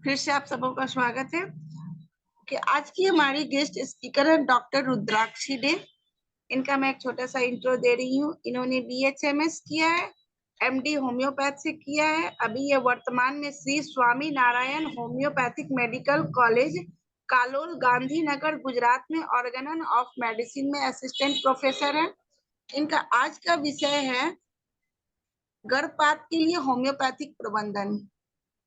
फिर से आप सबों का स्वागत है कि आज की हमारी गेस्ट स्पीकर है डॉक्टर रुद्राक्षी डे। इनका मैं एक छोटा सा इंट्रो दे रही हूँ। इन्होंने BHMS किया है, MD होम्योपैथ से किया है। अभी ये वर्तमान में Shri Swami Narayan homeopathic medical college Kalol Gandhinagar Gujarat में ऑर्गेनन ऑफ मेडिसिन में असिस्टेंट प्रोफेसर है। इनका आज का विषय है गर्भपात के लिए होम्योपैथिक प्रबंधन।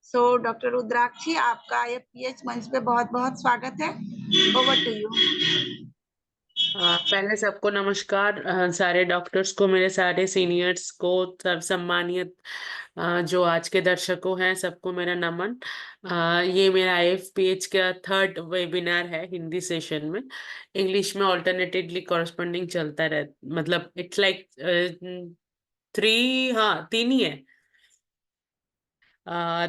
सो डॉक्टर रुद्राक्षी, आपका IFPH मंच पे बहुत बहुत स्वागत है। Over to you. पहले सबको नमस्कार। सारे डॉक्टर्स को, मेरे सारे सीनियर्स को, सब सम्मानित जो आज के दर्शकों हैं, सबको मेरा नमन। ये मेरा IFPH का 3rd वेबिनार है हिंदी सेशन में। इंग्लिश में ऑल्टरनेटिवली कॉरेस्पॉन्डिंग चलता रहता, मतलब इट्स लाइक 3 ही है।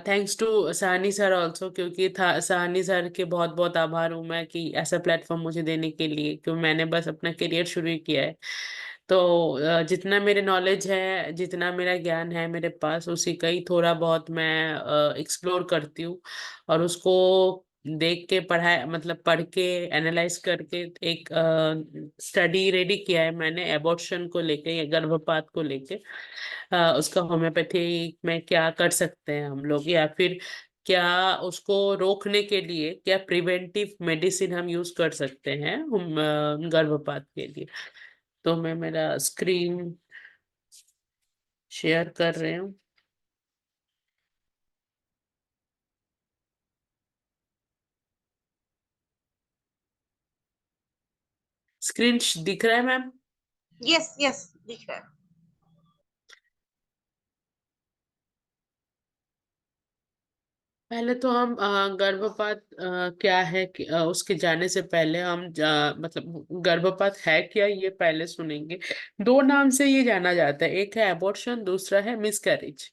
Thanks to Sahni sir also, क्योंकि साहनी सर के बहुत बहुत आभार हूँ मैं कि ऐसा प्लेटफॉर्म मुझे देने के लिए, क्योंकि मैंने बस अपना करियर शुरू ही किया है। तो जितना मेरे नॉलेज है, जितना मेरा ज्ञान है मेरे पास, उसी का ही थोड़ा बहुत मैं एक्सप्लोर करती हूँ, और उसको देख के पढ़ाई, मतलब पढ़ के एनालाइज करके एक स्टडी रेडी किया है मैंने एबॉर्शन को लेके या गर्भपात को लेके। उसका होम्योपैथी में क्या कर सकते हैं हम लोग, या फिर क्या उसको रोकने के लिए क्या प्रिवेंटिव मेडिसिन हम यूज कर सकते हैं हम गर्भपात के लिए। तो मैं मेरा स्क्रीन शेयर कर रही हूँ। स्क्रीन दिख रहा है मैम? यस यस, दिख रहा है। पहले तो हम गर्भपात क्या है उसके जाने से पहले हम मतलब गर्भपात है क्या ये पहले सुनेंगे। 2 नाम से ये जाना जाता है, एक है एबॉर्शन, दूसरा है मिसकैरेज।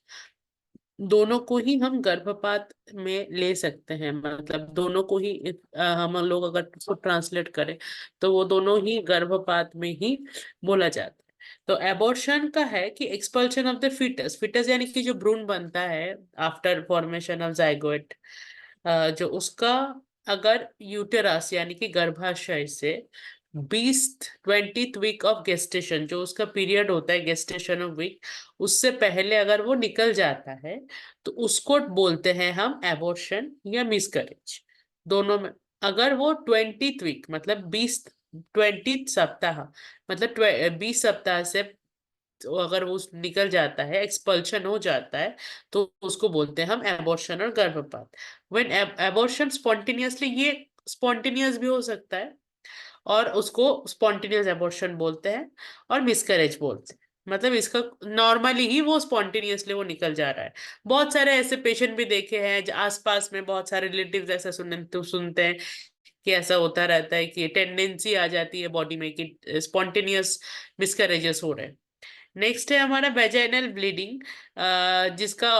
दोनों को ही हम गर्भपात में ले सकते हैं, मतलब दोनों को ही हम लोग अगर उसको ट्रांसलेट करें तो वो दोनों ही गर्भपात में ही बोला जाता है। तो एबॉर्शन का है कि expulsion of the foetus, foetus यानी कि जो भ्रूण बनता है आफ्टर फॉर्मेशन ऑफ जाइगोट, जो उसका अगर यूटेरस यानी कि गर्भाशय से 20th वीक ऑफ गेस्टेशन, जो उसका पीरियड होता है गेस्टेशन ऑफ वीक, उससे पहले अगर वो निकल जाता है तो उसको बोलते हैं हम एबॉर्शन या मिसकैरेज। दोनों में अगर वो 20th वीक मतलब 20 सप्ताह, मतलब 20 सप्ताह से तो अगर वो निकल जाता है, एक्सपल्शन हो जाता है, तो उसको बोलते हैं हम एबॉर्शन और गर्भपात। व्हेन एबॉर्शन स्पॉन्टेनियसली, ये स्पॉन्टेनियस भी हो सकता है, और उसको स्पॉन्टेनियस एबॉर्शन बोलते हैं, और मिसकैरेज बोलते हैं। मतलब इसका नॉर्मली ही वो स्पॉन्टेनियसली वो निकल जा रहा है। बहुत सारे ऐसे पेशेंट भी देखे हैं, आसपास में बहुत सारे रिलेटिव्स ऐसा सुनते हैं कि ऐसा होता रहता है कि टेंडेंसी आ जाती है बॉडी में कि स्पॉन्टेनियस मिसकैरेजेस हो रहे हैं। नेक्स्ट है हमारा वेजाइनल ब्लीडिंग, जिसका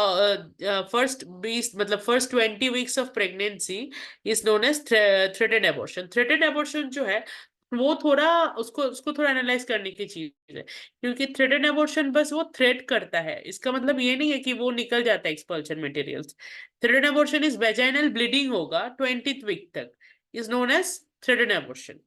first 20 weeks of pregnancy is known as threatened abortion. Threatened abortion जो है वो थोड़ा उसको उसको थोड़ा एनालाइज करने की चीज है, क्योंकि थ्रेटेड एबॉर्शन बस वो थ्रेट करता है, इसका मतलब ये नहीं है कि वो निकल जाता है expulsion materials. Threatened abortion is vaginal bleeding होगा 20th वीक तक, is known as threatened abortion.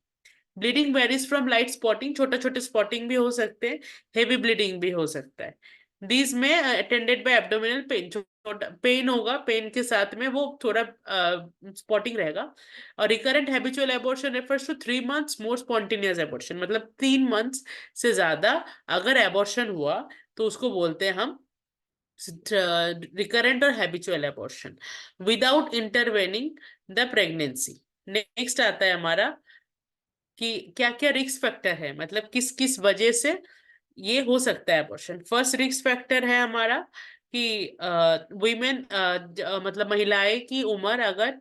Bleeding varies from light spotting, छोटे छोटे स्पॉटिंग भी हो सकते हैं, हेवी ब्लीडिंग भी हो सकता है। These may attended by abdominal pain, छोटा पेन होगा, पेन के साथ में वो थोड़ा स्पॉटिंग रहेगा। और recurrent habitual abortion refers to 3 months more spontaneous abortion, मतलब 3 months से ज्यादा अगर एबॉर्शन हुआ तो उसको बोलते हैं हम रिकरेंट और habitual abortion without intervening the pregnancy. Next आता है हमारा कि क्या क्या रिस्क फैक्टर है, मतलब किस किस वजह से ये हो सकता है अबॉर्शन। फर्स्ट रिस्क फैक्टर है हमारा कि वीमेन, मतलब महिलाएं की उम्र अगर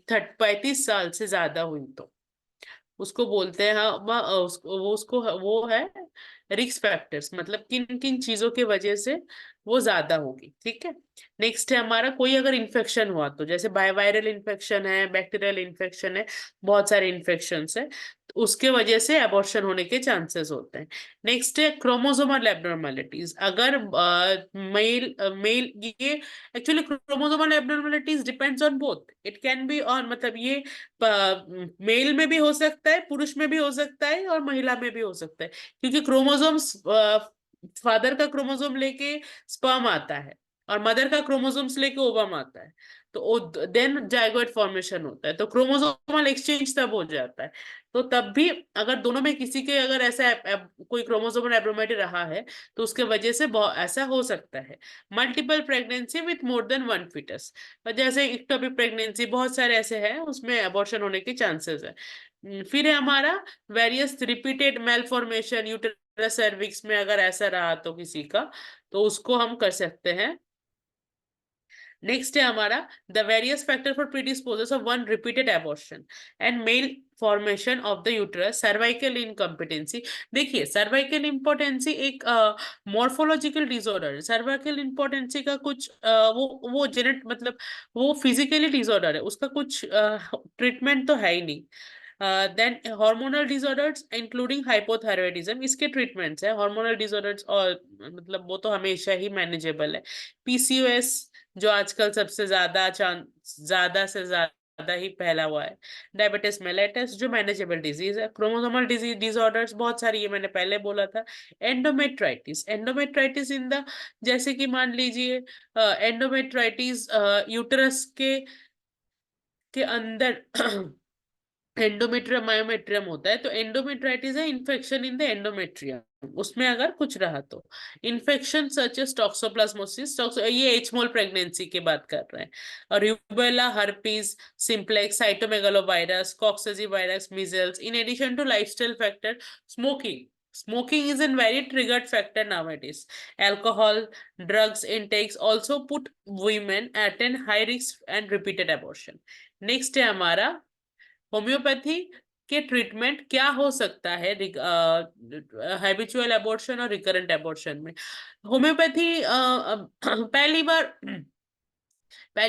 35 साल से ज्यादा हुई तो उसको बोलते हैं हम वो है रिस्क फैक्टर्स, मतलब किन किन चीजों की वजह से वो ज्यादा होगी। ठीक है। नेक्स्ट है हमारा कोई अगर इन्फेक्शन हुआ, तो जैसे बायोवायरल इन्फेक्शन है, बैक्टीरियल इन्फेक्शन है, बहुत सारे इन्फेक्शन है, उसके वजह से अबॉर्शन होने के चांसेस होते हैं। नेक्स्ट है क्रोमोसोमल एब्नॉर्मेलिटीज। अगर मेल मेल ये actually chromosomal abnormalities depends on both, it can be on, मतलब ये मेल में भी हो सकता है, पुरुष में भी हो सकता है और महिला में भी हो सकता है, क्योंकि क्रोमोसोम्स फादर का क्रोमोसोम लेके स्पर्म आता है और मदर का क्रोमोसोम्स लेके ओवम आता है, तो देन जाइगोट फॉर्मेशन होता है, तो क्रोमोसोमल एक्सचेंज तब हो जाता है। तो तब भी अगर दोनों में किसी के अगर ऐसा कोई क्रोमोसोमल एब्नॉर्मेलिटी रहा है तो उसके वजह से ऐसा हो सकता है। Multiple pregnancy with more than one foetus, जैसे इक्टोपिक प्रेगनेंसी, बहुत सारे ऐसे हैं उसमें अबॉर्शन होने के चांसेस है। फिर है हमारा various repeated malformation uterus cervix में, अगर ऐसा रहा तो किसी का, तो उसको हम कर सकते हैं। नेक्स्ट है हमारा the various factor for predisposes of one repeated abortion and malformation of the uterus, cervical incompetency. देखिए सर्वाइकल इम्पोर्टेंसी एक मॉर्फोलॉजिकल डिसऑर्डर है। सर्वाइकल इम्पोर्टेंसी का कुछ वो जेनेट मतलब वो फिजिकली डिसऑर्डर है, उसका कुछ ट्रीटमेंट तो है ही नहीं। Then hormonal disorders including hypothyroidism, इसके ट्रीटमेंट्स है। हार्मोनल डिसऑर्डर्स और मतलब वो तो हमेशा ही मैनेजेबल है। पीसीओएस जो आजकल सबसे ज्यादा से ज्यादा ही फैला हुआ है। डायबिटीज मेलिटस जो मैनेजेबल डिजीज है। क्रोमोसोमल डिजीज डिसऑर्डर्स बहुत सारी, ये मैंने पहले बोला था। एंडोमेट्राइटिस, एंडोमेट्राइटिस इन द, जैसे कि मान लीजिए एंडोमेट्राइटिस यूटरस के अंदर एंडोमेट्रियम मायोमेट्रियम होता है, तो एंडोमेट्राइटिस है इन्फेक्शन इन द एंडोमेट्रियम, उसमें अगर कुछ रहा तो। इन्फेक्शन सच एज टॉक्सोप्लाज्मोसिस, ये एचमोल प्रेगनेंसी की बात कर रहे हैं। और rubella, herpes simplex, cytomegalovirus, coxsackie virus, measles, in addition to lifestyle factor, smoking, smoking is a very triggered factor nowadays. Alcohol, drugs intakes also put women at an high risk and repeated abortion. Next है हमारा homeopathy के treatment क्या हो सकता है habitual abortion और recurrent abortion में। Homeopathy पहली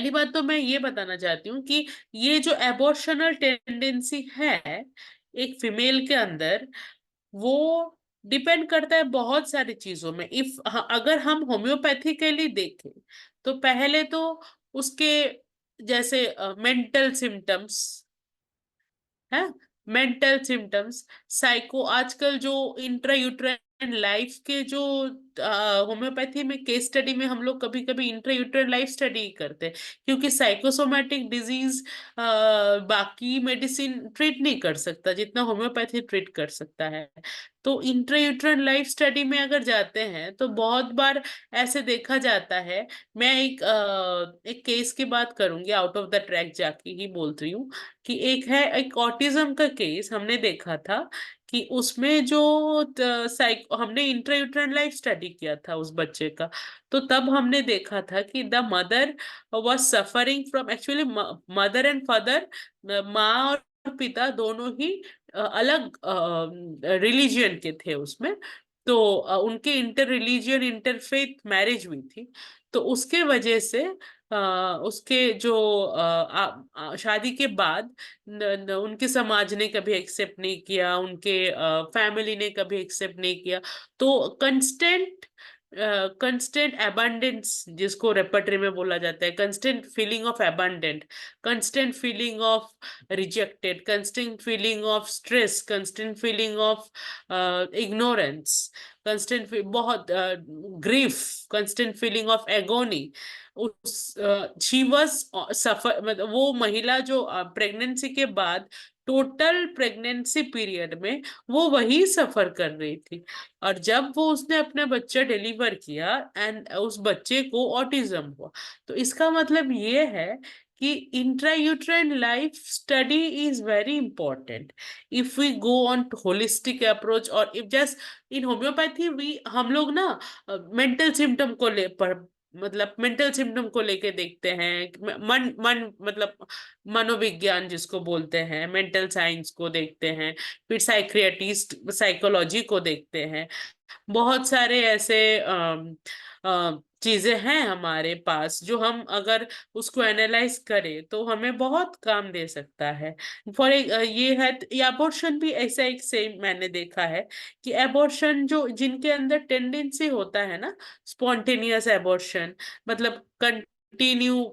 बात तो मैं ये बताना चाहती हूँ कि ये जो एबॉर्शनल टेंडेंसी है एक फीमेल के अंदर, वो डिपेंड करता है बहुत सारी चीजों में। अगर हम होम्योपैथिकली देखें तो पहले तो उसके जैसे मेंटल सिम्टम्स है, मेंटल सिम्टम्स, साइको, आजकल जो इंट्रायूट्राइन लाइफ के जो होम्योपैथी में केस स्टडी में हम लोग कभी कभी इंट्रायूट्राइन लाइफ स्टडी करते हैं, क्योंकि साइकोसोमैटिक डिजीज बाकी मेडिसिन ट्रीट नहीं कर सकता जितना होम्योपैथी ट्रीट कर सकता है। तो इंट्रायूट्राइन लाइफ स्टडी में अगर जाते हैं तो बहुत बार ऐसे देखा जाता है। मैं एक केस की बात करूंगी, आउट ऑफ द ट्रैक जाके ही बोल रही हूँ कि एक ऑटिज्म का केस हमने देखा था कि उसमें जो हमने इंट्रायूट्राइन लाइफ स्टडी किया था उस बच्चे का, तो तब हमने देखा था कि the mother was suffering from, actually mother and father, माँ और पिता दोनों ही अलग रिलीजियन के थे उसमें, तो उनके इंटर रिलीजियन इंटरफेथ मैरिज हुई थी। तो उसके वजह से उसके जो शादी के बाद उनके समाज ने कभी एक्सेप्ट नहीं किया, उनके फैमिली ने कभी एक्सेप्ट नहीं किया। तो कंस्टेंट अबंडेंस जिसको रेपर्टरी में बोला जाता है, constant feeling of abandoned, constant feeling of rejected, constant feeling of stress, constant feeling of ignorance, constant बहुत grief, constant feeling of agony, उस शी वाज सफर, मतलब वो महिला जो प्रेगनेंसी के बाद टोटल प्रेगनेंसी पीरियड में वो वही सफर कर रही थी। और जब वो उसने अपना बच्चा डिलीवर किया एंड उस बच्चे को ऑटिज्म हुआ, तो इसका मतलब ये है कि intrauterine life study is very important if we go on holistic approach. और if just in homeopathy we हम लोग ना मेंटल सिम्टम को मतलब मेंटल सिम्टम को लेके देखते हैं, मन मतलब मनोविज्ञान जिसको बोलते हैं, मेंटल साइंस को देखते हैं, फिर साइक्रियाटिस्ट साइकोलॉजी को देखते हैं। बहुत सारे ऐसे चीजें हैं हमारे पास जो हम अगर उसको एनालाइज करें तो हमें बहुत काम दे सकता है। ये है, एबॉर्शन भी ऐसा एक सेम मैंने देखा है कि एबॉर्शन जो जिनके अंदर टेंडेंसी होता है ना, स्पॉन्टेनियस एबॉर्शन, मतलब कंटिन्यू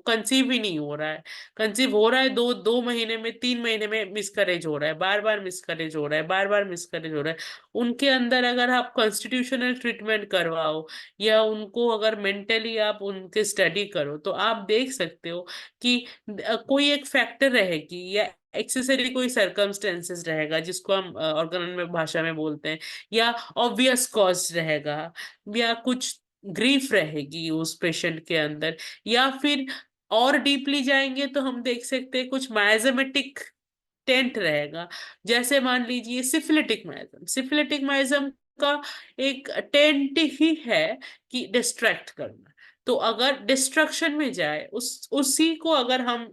कंसीव ही नहीं हो रहा है, कंसीव हो रहा है, दो दो महीने में, 3 महीने में मिसकरेज हो रहा है, बार बार मिसकरेज हो रहा है, बार बार मिसकरेज हो रहा है, उनके अंदर अगर आप कॉन्स्टिट्यूशनल ट्रीटमेंट करवाओ या उनको अगर मेंटली आप उनके स्टडी करो तो आप देख सकते हो कि कोई एक फैक्टर रहेगी या एक्सेसरी कोई सर्कमस्टेंसेस रहेगा जिसको हम ऑर्गन में भाषा में बोलते हैं, या ऑब्वियस कॉज रहेगा, या कुछ ग्रीफ रहेगी उस पेशेंट के अंदर, या फिर और डीपली जाएंगे तो हम देख सकते हैं कुछ माइजेमेटिक टेंट रहेगा। जैसे मान लीजिए सिफिलिटिक माइजम का एक टेंट ही है कि डिस्ट्रैक्ट करना। तो अगर डिस्ट्रक्शन में जाए उसी को अगर हम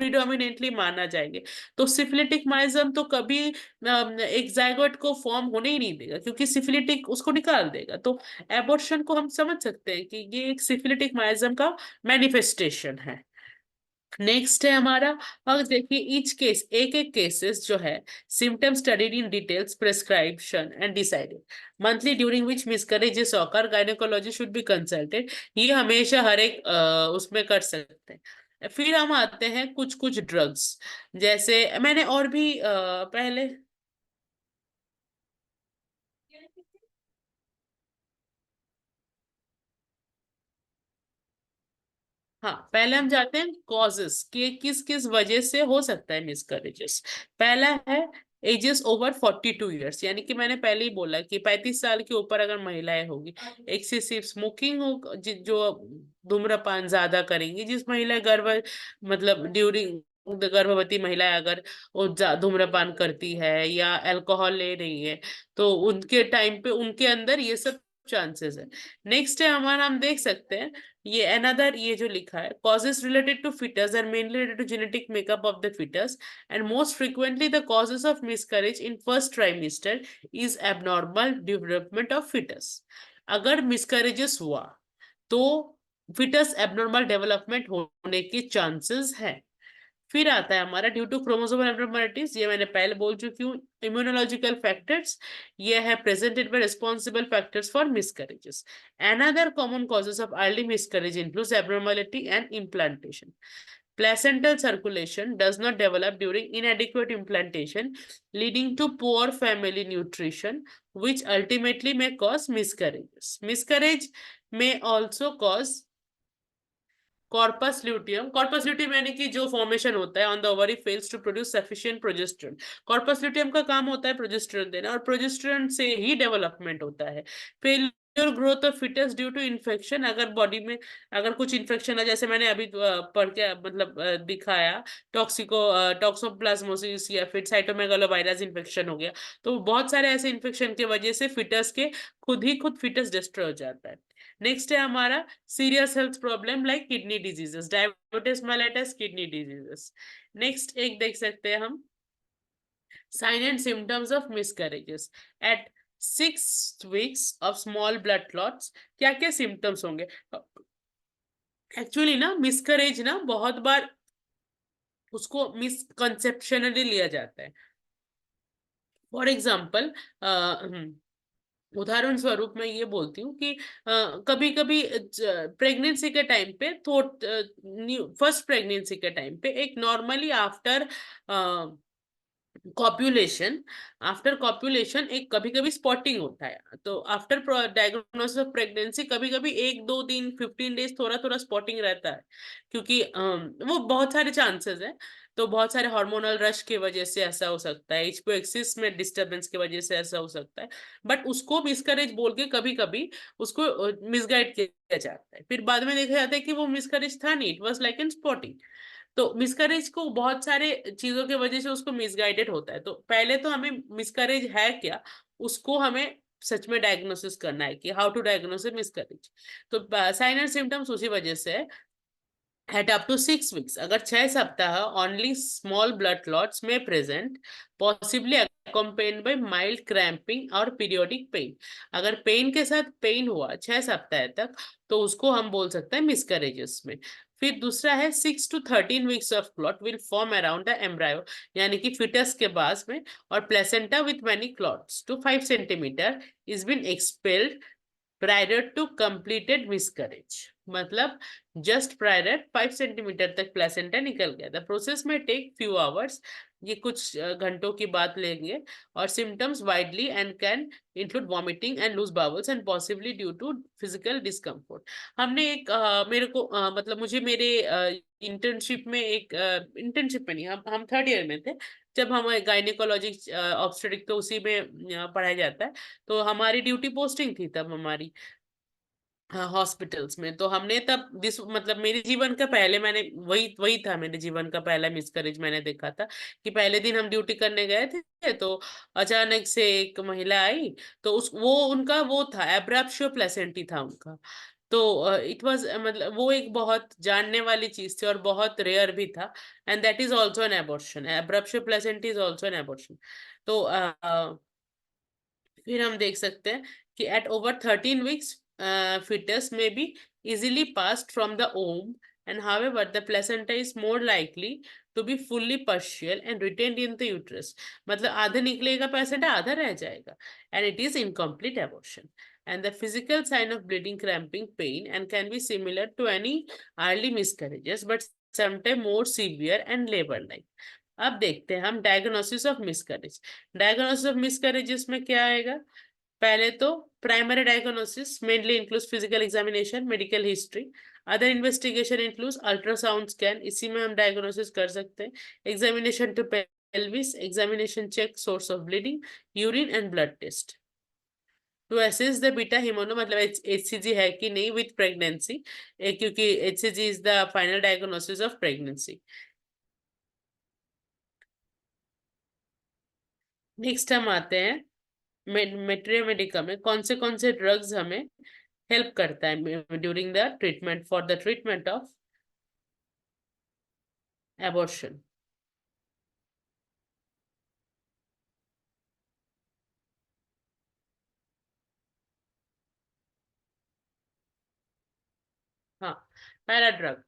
प्रिडोमिनेटली माना जाएंगे तो सिफिलिटिक माइजम तो कभी एक जायगोट को फॉर्म होने ही नहीं देगा, क्योंकि सिफिलिटिक उसको निकाल देगा। तो एबॉर्शन को हम समझ सकते हैं कि ये एक सिफिलिटिक माइजम का मैनिफेस्टेशन है। नेक्स्ट है हमारा, अब देखिए ईच केस, एक एक केसेस जो है, symptom studied in details, prescription and decided monthly during which miscarriages occur, gynaecology should be consulted. ये हमेशा हर एक उसमें कर सकते हैं। फिर हम आते हैं कुछ कुछ ड्रग्स, जैसे मैंने और भी पहले, हाँ पहले हम जाते हैं कॉजेस कि किस किस वजह से हो सकता है मिसकरेजेस। पहला है एजेस ओवर 42 ईयर्स, यानी कि मैंने पहले ही बोला कि 35 साल के ऊपर अगर महिलाएं होगी, एक्सेसिव स्मोकिंग हो, जो धूम्रपान ज्यादा करेंगी, जिस महिला मतलब ड्यूरिंग गर्भवती महिला अगर वो धूम्रपान करती है या अल्कोहल ले रही है तो उनके टाइम पे उनके अंदर ये सब चांसेस है। नेक्स्ट है हमारा, हम देख सकते हैं ये अनदर, ये जो लिखा है causes related to fetus are mainly related to genetic makeup of the fetus and most frequently the causes of miscarriage in first trimester is abnormal development of fetus। अगर miscarriages हुआ तो fetus abnormal development होने के chances है। फिर आता है हमारा ड्यू टू क्रोमोसोमल एब्नॉर्मलिटीज, ये मैंने पहले बोल चुकी हूँ। इम्यूनोलॉजिकल फैक्टर्स, ये है presented by responsible factors for miscarriages. Another common causes of early miscarriage includes abnormality and implantation. Placental circulation does not develop during inadequate implantation, leading to poor family nutrition, which ultimately may cause miscarriages. Miscarriage may also cause corpus luteum यानी कि जो formation होता है on the ovary fails to produce sufficient progesterone. Corpus luteum का काम होता है progesterone देना, और प्रोजेस्टेरोन से ही डेवलपमेंट होता है। Failure growth of foetus due to infection, अगर बॉडी में अगर कुछ इन्फेक्शन है, जैसे मैंने अभी पढ़ के मतलब दिखाया, टॉक्सोप्लाज्मोसिस या फिर साइटोमेगालोवायरस इन्फेक्शन हो गया, तो बहुत सारे ऐसे इन्फेक्शन की वजह से फिटस के खुद फिटस डिस्ट्रॉय हो जाता है। नेक्स्ट है हमारा serious health problem like kidney diseases, diabetes mellitus, kidney diseases. Next एक देख सकते हैं हम, sign and symptoms of miscarriages at 6 weeks of small blood clots. क्या क्या सिम्टम्स होंगे? एक्चुअली ना मिसकैरेज ना बहुत बार उसको मिसकंसेप्शनली लिया जाता है। फॉर एग्जाम्पल, उदाहरण स्वरूप मैं ये बोलती हूँ कि कभी कभी प्रेगनेंसी के टाइम पे फर्स्ट प्रेगनेंसी के टाइम पे एक नॉर्मली कॉप्युलेशन आफ्टर कॉप्युलेशन एक कभी कभी स्पॉटिंग होता है। तो आफ्टर डायग्नोसिस ऑफ प्रेगनेंसी कभी कभी 1 2 दिन 15 डेज थोड़ा थोड़ा स्पॉटिंग रहता है, क्योंकि वो बहुत सारे चांसेस है। तो बहुत सारे हार्मोनल रश की वजह से ऐसा हो सकता है, एचपीओ एक्सिस में डिस्टर्बेंस की वजह से ऐसा हो सकता है। बट उसको मिसकैरेज बोल के कभी कभी उसको मिसगाइड किया जाता है, फिर बाद में देखा जाता है कि वो मिसकैरेज था नहीं, it was like an spotting. तो मिसकैरेज को बहुत सारे चीजों की वजह से उसको मिसगाइडेड होता है। तो पहले तो हमें मिसकैरेज है क्या, उसको हमें सच में डायग्नोसिस करना है कि हाउ टू डायग्नोस मिसकैरेज। तो साइन एंड सिम्टम्स उसी वजह से है। At up to 6 weeks, अगर 6 सप्ताह only small blood clots may present, possibly accompanied by mild cramping और periodic pain. अगर पेन के साथ पेन हुआ 6 सप्ताह तक तो उसको हम बोल सकते हैं मिसकैरेजेस में. फिर दूसरा है 6 to 13 weeks of clot will form around the embryo, यानी कि फिटस के पास में, और placenta with many clots to 5 centimeter is been expelled prior to completed miscarriage. मतलब जस्ट प्रायर 5 सेंटीमीटर तक प्लेसेंटा निकल गया. The process may take few hours, ये कुछ घंटों की बात लेंगे. और symptoms widely and can include vomiting and loose bowels and possibly due to physical discomfort. हमने एक मेरे को मतलब मुझे मेरे इंटर्नशिप में एक इंटर्नशिप में नहीं, हम थर्ड ईयर में थे जब हम गायनेकोलॉजी ऑब्स्टेट्रिक तो उसी में पढ़ाया जाता है. तो हमारी ड्यूटी पोस्टिंग थी तब हमारी हॉस्पिटल्स में. तो हमने तब मतलब मेरे जीवन का पहले मैंने वही वही था मेरे जीवन का पहला मिसकैरेज मैंने देखा था. कि पहले दिन हम ड्यूटी करने गए थे तो अचानक से एक महिला आई. तो वो उनका वो था एब्रैप्शियो प्लेसेंटी था उनका. तो इट वाज मतलब वो एक बहुत जानने वाली चीज थी और बहुत रेयर भी था. And that is also an abortion. Abruptio placentae is also an abortion. तो फिर हम देख सकते हैं कि at over 13 weeks fetus may be easily passed from the womb, and however the placenta is more likely to be fully partial and retained in the uterus. मतलब आधा निकलेगा placenta, आधा रह जाएगा, and it is incomplete abortion. And the physical sign of bleeding, cramping, pain, and can be similar to any early miscarriages, but sometimes more severe and labor-like. अब देखते हैं हम diagnosis of miscarriage. Diagnosis of miscarriages में क्या आएगा? पहले तो primary diagnosis mainly includes physical examination, medical history. Other investigation includes ultrasound scan, इसी में हम डायग्नोसिस कर सकते हैं. Examination to pelvis, examination check source of bleeding, urine and blood test to assess the beta हिमोनो, मतलब HCG है कि नहीं विथ प्रेगनेंसी, क्योंकि HCG is the final diagnosis of pregnancy. Next हम आते हैं मेट्रिया मेडिका में कौन से ड्रग्स हमें हेल्प करता है during the treatment for the treatment of abortion. हाँ, पहला ड्रग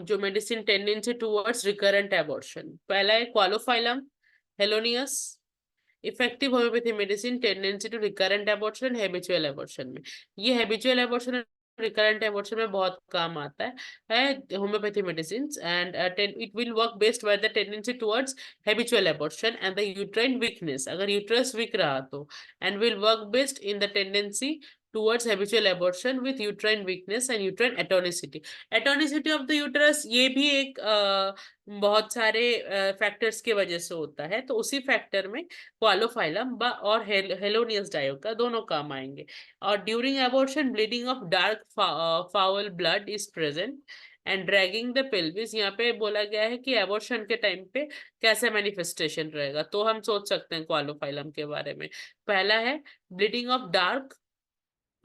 जो medicine tendency towards recurrent abortion, पहला है caulophyllum helonias. Effective homeopathy medicine tendency to recurrent abortion, habitual abortion में. ये हैबिचुअल एबॉर्शन रिकरेंट एबॉर्शन में बहुत काम आता है homeopathy medicine. And it will work best by the tendency towards habitual abortion and the uterine weakness, अगर uterus week रहा तो. And will work best in the tendency towards habitual abortion with uterine weakness and uterine atonicity. Atonicity of the uterus ये भी एक बहुत सारे factors के वजह से होता है. तो उसी फैक्टर में क्वालोफाइलम और हेलोनियस डायोका दोनों काम आएंगे. और during abortion bleeding of dark foul blood is present and dragging the pelvis. यहाँ पे बोला गया है कि एबॉर्शन के टाइम पे कैसे मैनिफेस्टेशन रहेगा, तो हम सोच सकते हैं क्वालोफाइलम के बारे में. पहला है bleeding of dark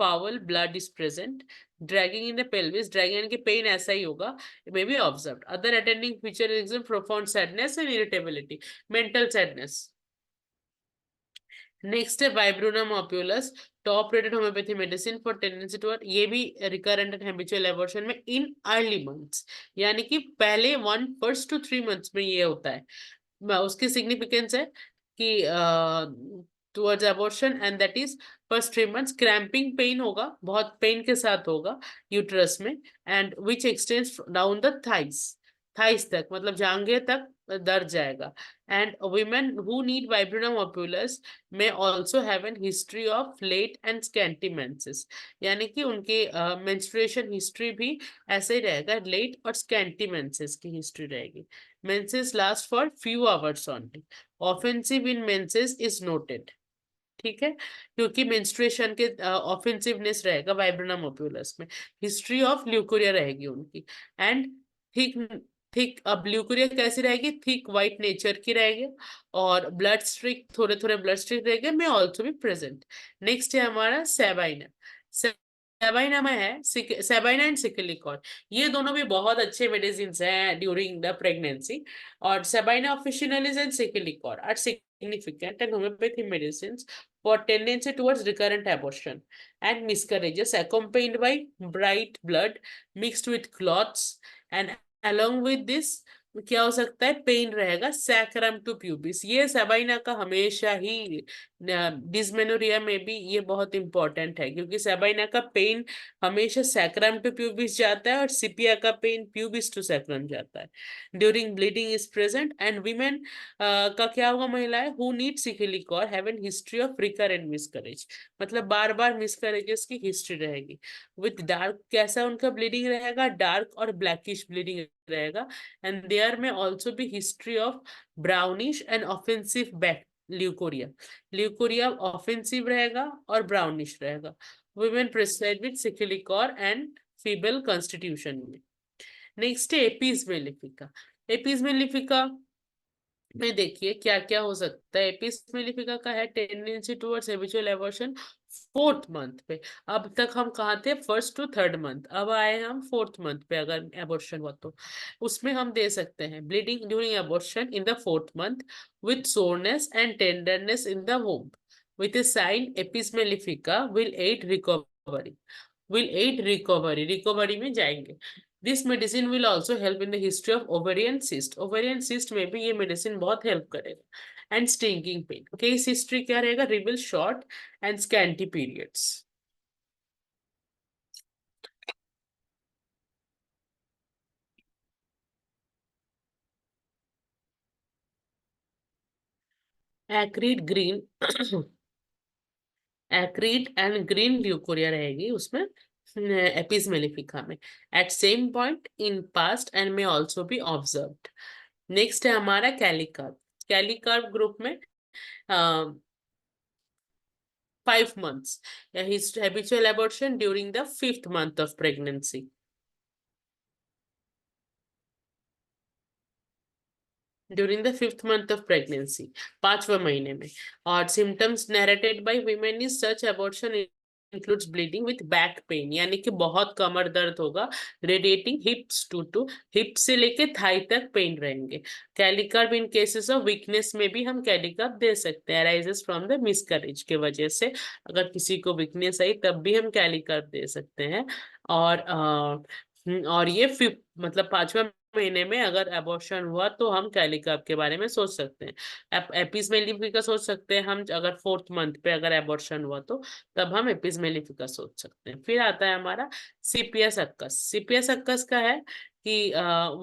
foul blood is present, dragging in the pelvis, dragging के pain ऐसा ही होगा, may be observed. Other attending feature is profound sadness and irritability, mental sadness. Next है viburnum opulus, top rated homeopathy medicine for tendency to, ये भी recurrent and habitual abortion में in early months, यानी कि पहले 1 to 3 months में ये होता है. उसकी सिग्निफिकेंस है कि towards abortion and that is first 3 months cramping pain होगा, बहुत पेन के साथ होगा यूट्रस में, and which extends down the thighs तक, मतलब जांघे तक दर्द जाएगा. and women who need viburnum opulus may also have an history of late and scanty menses, यानी कि उनके menstruation history भी ऐसे ही रहेगा, late और scanty menses की हिस्ट्री रहेगी. menses last for few hours only. offensive in menses is noted, ठीक है, क्योंकि मेंस्ट्रुएशन के ऑफेंसिवनेस रहेगा वाइब्रोनम ओप्यूलस में. हिस्ट्री ऑफ ल्यूकोरिया रहेगी उनकी. एंड थिक अब ल्यूकोरिया कैसी रहेगी, थिक व्हाइट नेचर की रहेगी और ब्लड स्ट्रिक, थोड़े थोड़े ब्लड स्ट्रिक रहेंगे, में ऑल्सो भी प्रेजेंट. नेक्स्ट है हमारा सेबाइनम. सेबाइना में है सेबाइना एंड सिकिलिकॉन, ये दोनों भी बहुत अच्छे मेडिसिन हैं ड्यूरिंग द प्रेगनेंसी। और सेबाइना ऑफिशिनलिस एंड सिकिलिकॉन are significant and homeopathy medicines for tendency towards recurrent abortion and miscarriages accompanied by bright blood mixed with clots, and along with this क्या हो सकता है, पेन रहेगा sacrum to pubis. ये सेबाइना का हमेशा ही डिस्मेनोरिया में भी ये बहुत इंपॉर्टेंट है, क्योंकि सेबाइना का पेन हमेशा सैक्रम टू प्यूबिस जाता है और सिपिया का पेन प्यूबिस टू सैक्रम जाता है। During bleeding is present and women का क्या होगा, महिलाएं हु नीड सिकिलिकॉर have an history of recurrent miscarriage, मतलब बार बार मिसकैरेजेस की हिस्ट्री रहेगी। विथ डार्क, कैसा उनका ब्लीडिंग रहेगा, डार्क और ब्लैकिश ब्लीडिंग रहेगा, and there may also be history of brownish and offensive back leucorrhoea, leucorrhoea offensive रहेगा और ब्राउनिश रहेगा। वुमेन प्रेस्क्राइब विद सिकिलिकॉर एंड फीबल कॉन्स्टिट्यूशन में। नेक्स्ट है एपीज मेलिफिका। एपीज मेलिफिका में देखिए क्या क्या हो सकता है। एपीज मेलिफिका का है tendency towards habitual abortion 4th month पे। अब तक हम कहाँ थे, 1st to 3rd मंथ, अब आए हम 4th मंथ पे। अगर एबॉर्शन हुआ तो उसमें हम दे सकते हैं bleeding during abortion in the 4th month with soreness and tenderness in the womb with a sign apis mellifica will aid recovery, recovery में जाएंगे। This medicine will also help in the history of ovarian cyst, ovarian cyst में भी ये medicine बहुत help करेगा। And stinking pain, case history क्या रहेगा, reveal short and scanty periods. Acrid green acrid and green leucorrhoea रहेगी उसमें Apis mellifica में at same point in past and may also be observed. Next है हमारा कैलिकार्प। कैलिकार्प group में 5 months his habitual abortion during the 5th month of pregnancy, during the 5th month of pregnancy, 5वें महीने में। और symptoms narrated by women is such abortion includes bleeding with back pain, यानी कि बहुत कमर दर्द होगा, रेडिएटिंग हिप्स टू हिप से लेके थाई तक पेन रहेंगे। कैलिकर्ब इन केसेस ऑफ वीकनेस में भी हम कैलिकर्ब दे सकते हैं, अराइजेस फ्रॉम द मिसकैरेज के वजह से। अगर किसी को वीकनेस आई तब भी हम कैलिकर्ब दे सकते हैं। और ये मतलब 5वें महीने में अगर एबॉर्शन हुआ तो हम कैलिकर्ब के बारे में सोच सकते हैं। एपिस मेलिफिका सोच सकते हैं हम, अगर 4th मंथ पे अगर एबॉर्शन हुआ तो तब हम एपिस मेलिफिका सोच सकते हैं। फिर आता है हमारा सीपियस अक्कस। सीपियस अक्कस का है कि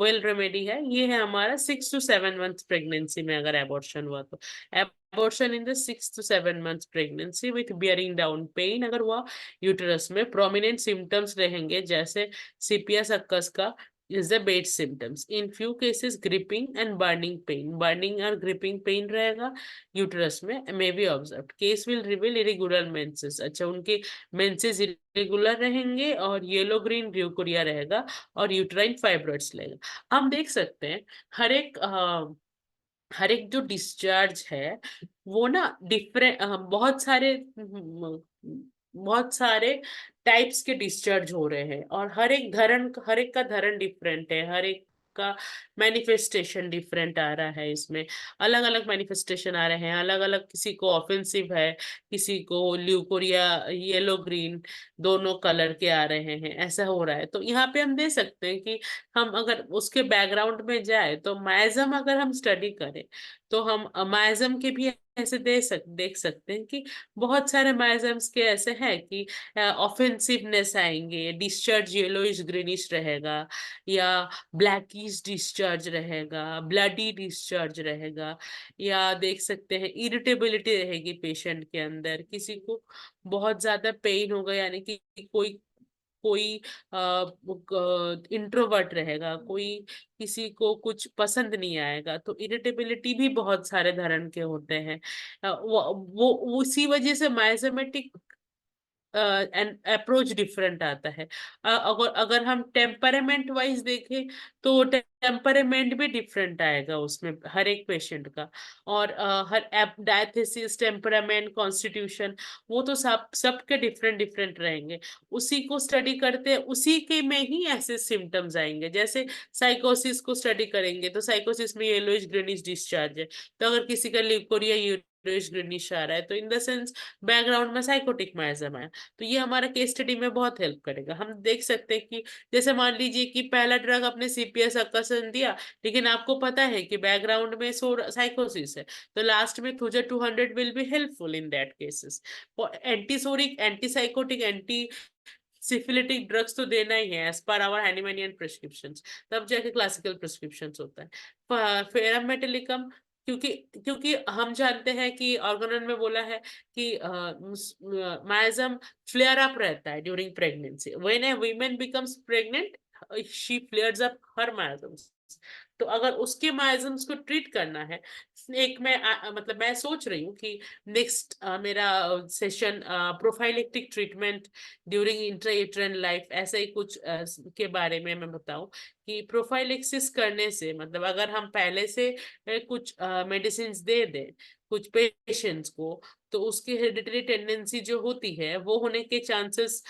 वेल रेमेडी है, ये है हमारा 6 to 7 months प्रेगनेंसी में अगर एबॉर्शन हुआ तो। Abortion in the 6 to 7 months pregnancy with bearing down pain अगर हुआ यूटरस में, प्रोमिनेंट सिम्टम्स रहेंगे जैसे सीपियस अक्कस का is the bed symptoms. In few cases gripping and burning pain, burning और gripping pain रहेगा यूटरस में, may be observed. Case will reveal irregular menses. अच्छा, उनके menses irregular रहेंगे और येलो ग्रीन ल्यूकोरिया रहेगा और यूट्राइन फाइब्रॉइड्स रहेगा। हम देख सकते हैं हर एक जो डिस्चार्ज है वो ना डिफरेंट, बहुत सारे टाइप्स के डिस्चार्ज हो रहे हैं और हर एक का धरण डिफरेंट है, हर एक का मैनिफेस्टेशन डिफरेंट आ रहा है। इसमें अलग अलग मैनिफेस्टेशन आ रहे हैं, अलग अलग, किसी को ऑफेंसिव है, किसी को ल्यूकोरिया येलो ग्रीन दोनों कलर के आ रहे हैं, ऐसा हो रहा है। तो यहाँ पे हम दे सकते हैं कि हम अगर उसके बैकग्राउंड में जाए तो माइजम अगर हम स्टडी करें तो हम माइजम के भी ऐसे देख सकते हैं कि बहुत सारे माइजम्स के ऐसे हैं कि ऑफेंसिवनेस आएंगे, डिस्चार्ज येलोइश ग्रीनिश रहेगा या ब्लैकिश डिस्चार्ज रहेगा, ब्लडी डिस्चार्ज रहेगा, या देख सकते हैं इरिटेबिलिटी रहेगी पेशेंट के अंदर, किसी को बहुत ज्यादा पेन होगा, यानी कि कोई कोई इंट्रोवर्ट रहेगा, कोई किसी को कुछ पसंद नहीं आएगा, तो इरिटेबिलिटी भी बहुत सारे धरण के होते हैं। वो उसी वजह से माइजोमेटिक एंड अप्रोच डिफरेंट आता है। अगर हम टेम्परामेंट वाइज देखें तो टेम्परामेंट भी डिफरेंट आएगा उसमें हर एक पेशेंट का, और हर डायथेसिस, टेम्परामेंट, कॉन्स्टिट्यूशन, वो तो सबके डिफरेंट डिफरेंट रहेंगे। उसी को स्टडी करते उसी के में ही ऐसे सिम्टम्स आएंगे। जैसे साइकोसिस को स्टडी करेंगे तो साइकोसिस में येलोइश ग्रीनिश डिस्चार्ज है, तो अगर किसी का लिकोरिया येलोइश ग्रीनिश आ रहा है तो इन द सेंस बैकग्राउंड में साइकोटिक माइजम है। तो ये हमारा केस स्टडी में बहुत हेल्प करेगा। हम देख सकते हैं कि जैसे मान लीजिए कि पहला ड्रग आपने सीपीएस अक्कासन दिया, लेकिन आपको पता है कि बैकग्राउंड में साइकोसिस है, तो लास्ट में तुझे 200 will be helpful in that cases. Antipsoric, antipsychotic, anti syphilitic drugs तो देना ही है एज पर आवर हैनिमैनियन प्रिस्क्रिप्शंस, तब जाके क्लासिकल प्रिस्क्रिप्शंस होता है। फेरामेटेलिकम, क्योंकि क्योंकि हम जानते हैं कि ऑर्गेनल में बोला है कि माइजम फ्लेयर अप रहता है during pregnancy. When a women becomes pregnant she flares up her miasms. तो अगर उसके माइजम्स को ट्रीट करना है, एक मतलब मैं सोच रही हूँ कि नेक्स्ट मेरा session prophylactic treatment during intrauterine life, ऐसा ही कुछ के बारे में मैं बताऊं कि प्रोफाइलेक्सिस करने से मतलब अगर हम पहले से कुछ मेडिसिन दे दें कुछ पेशेंट्स को, तो उसकी हेरिडिटरी टेंडेंसी जो होती है वो होने के चांसेस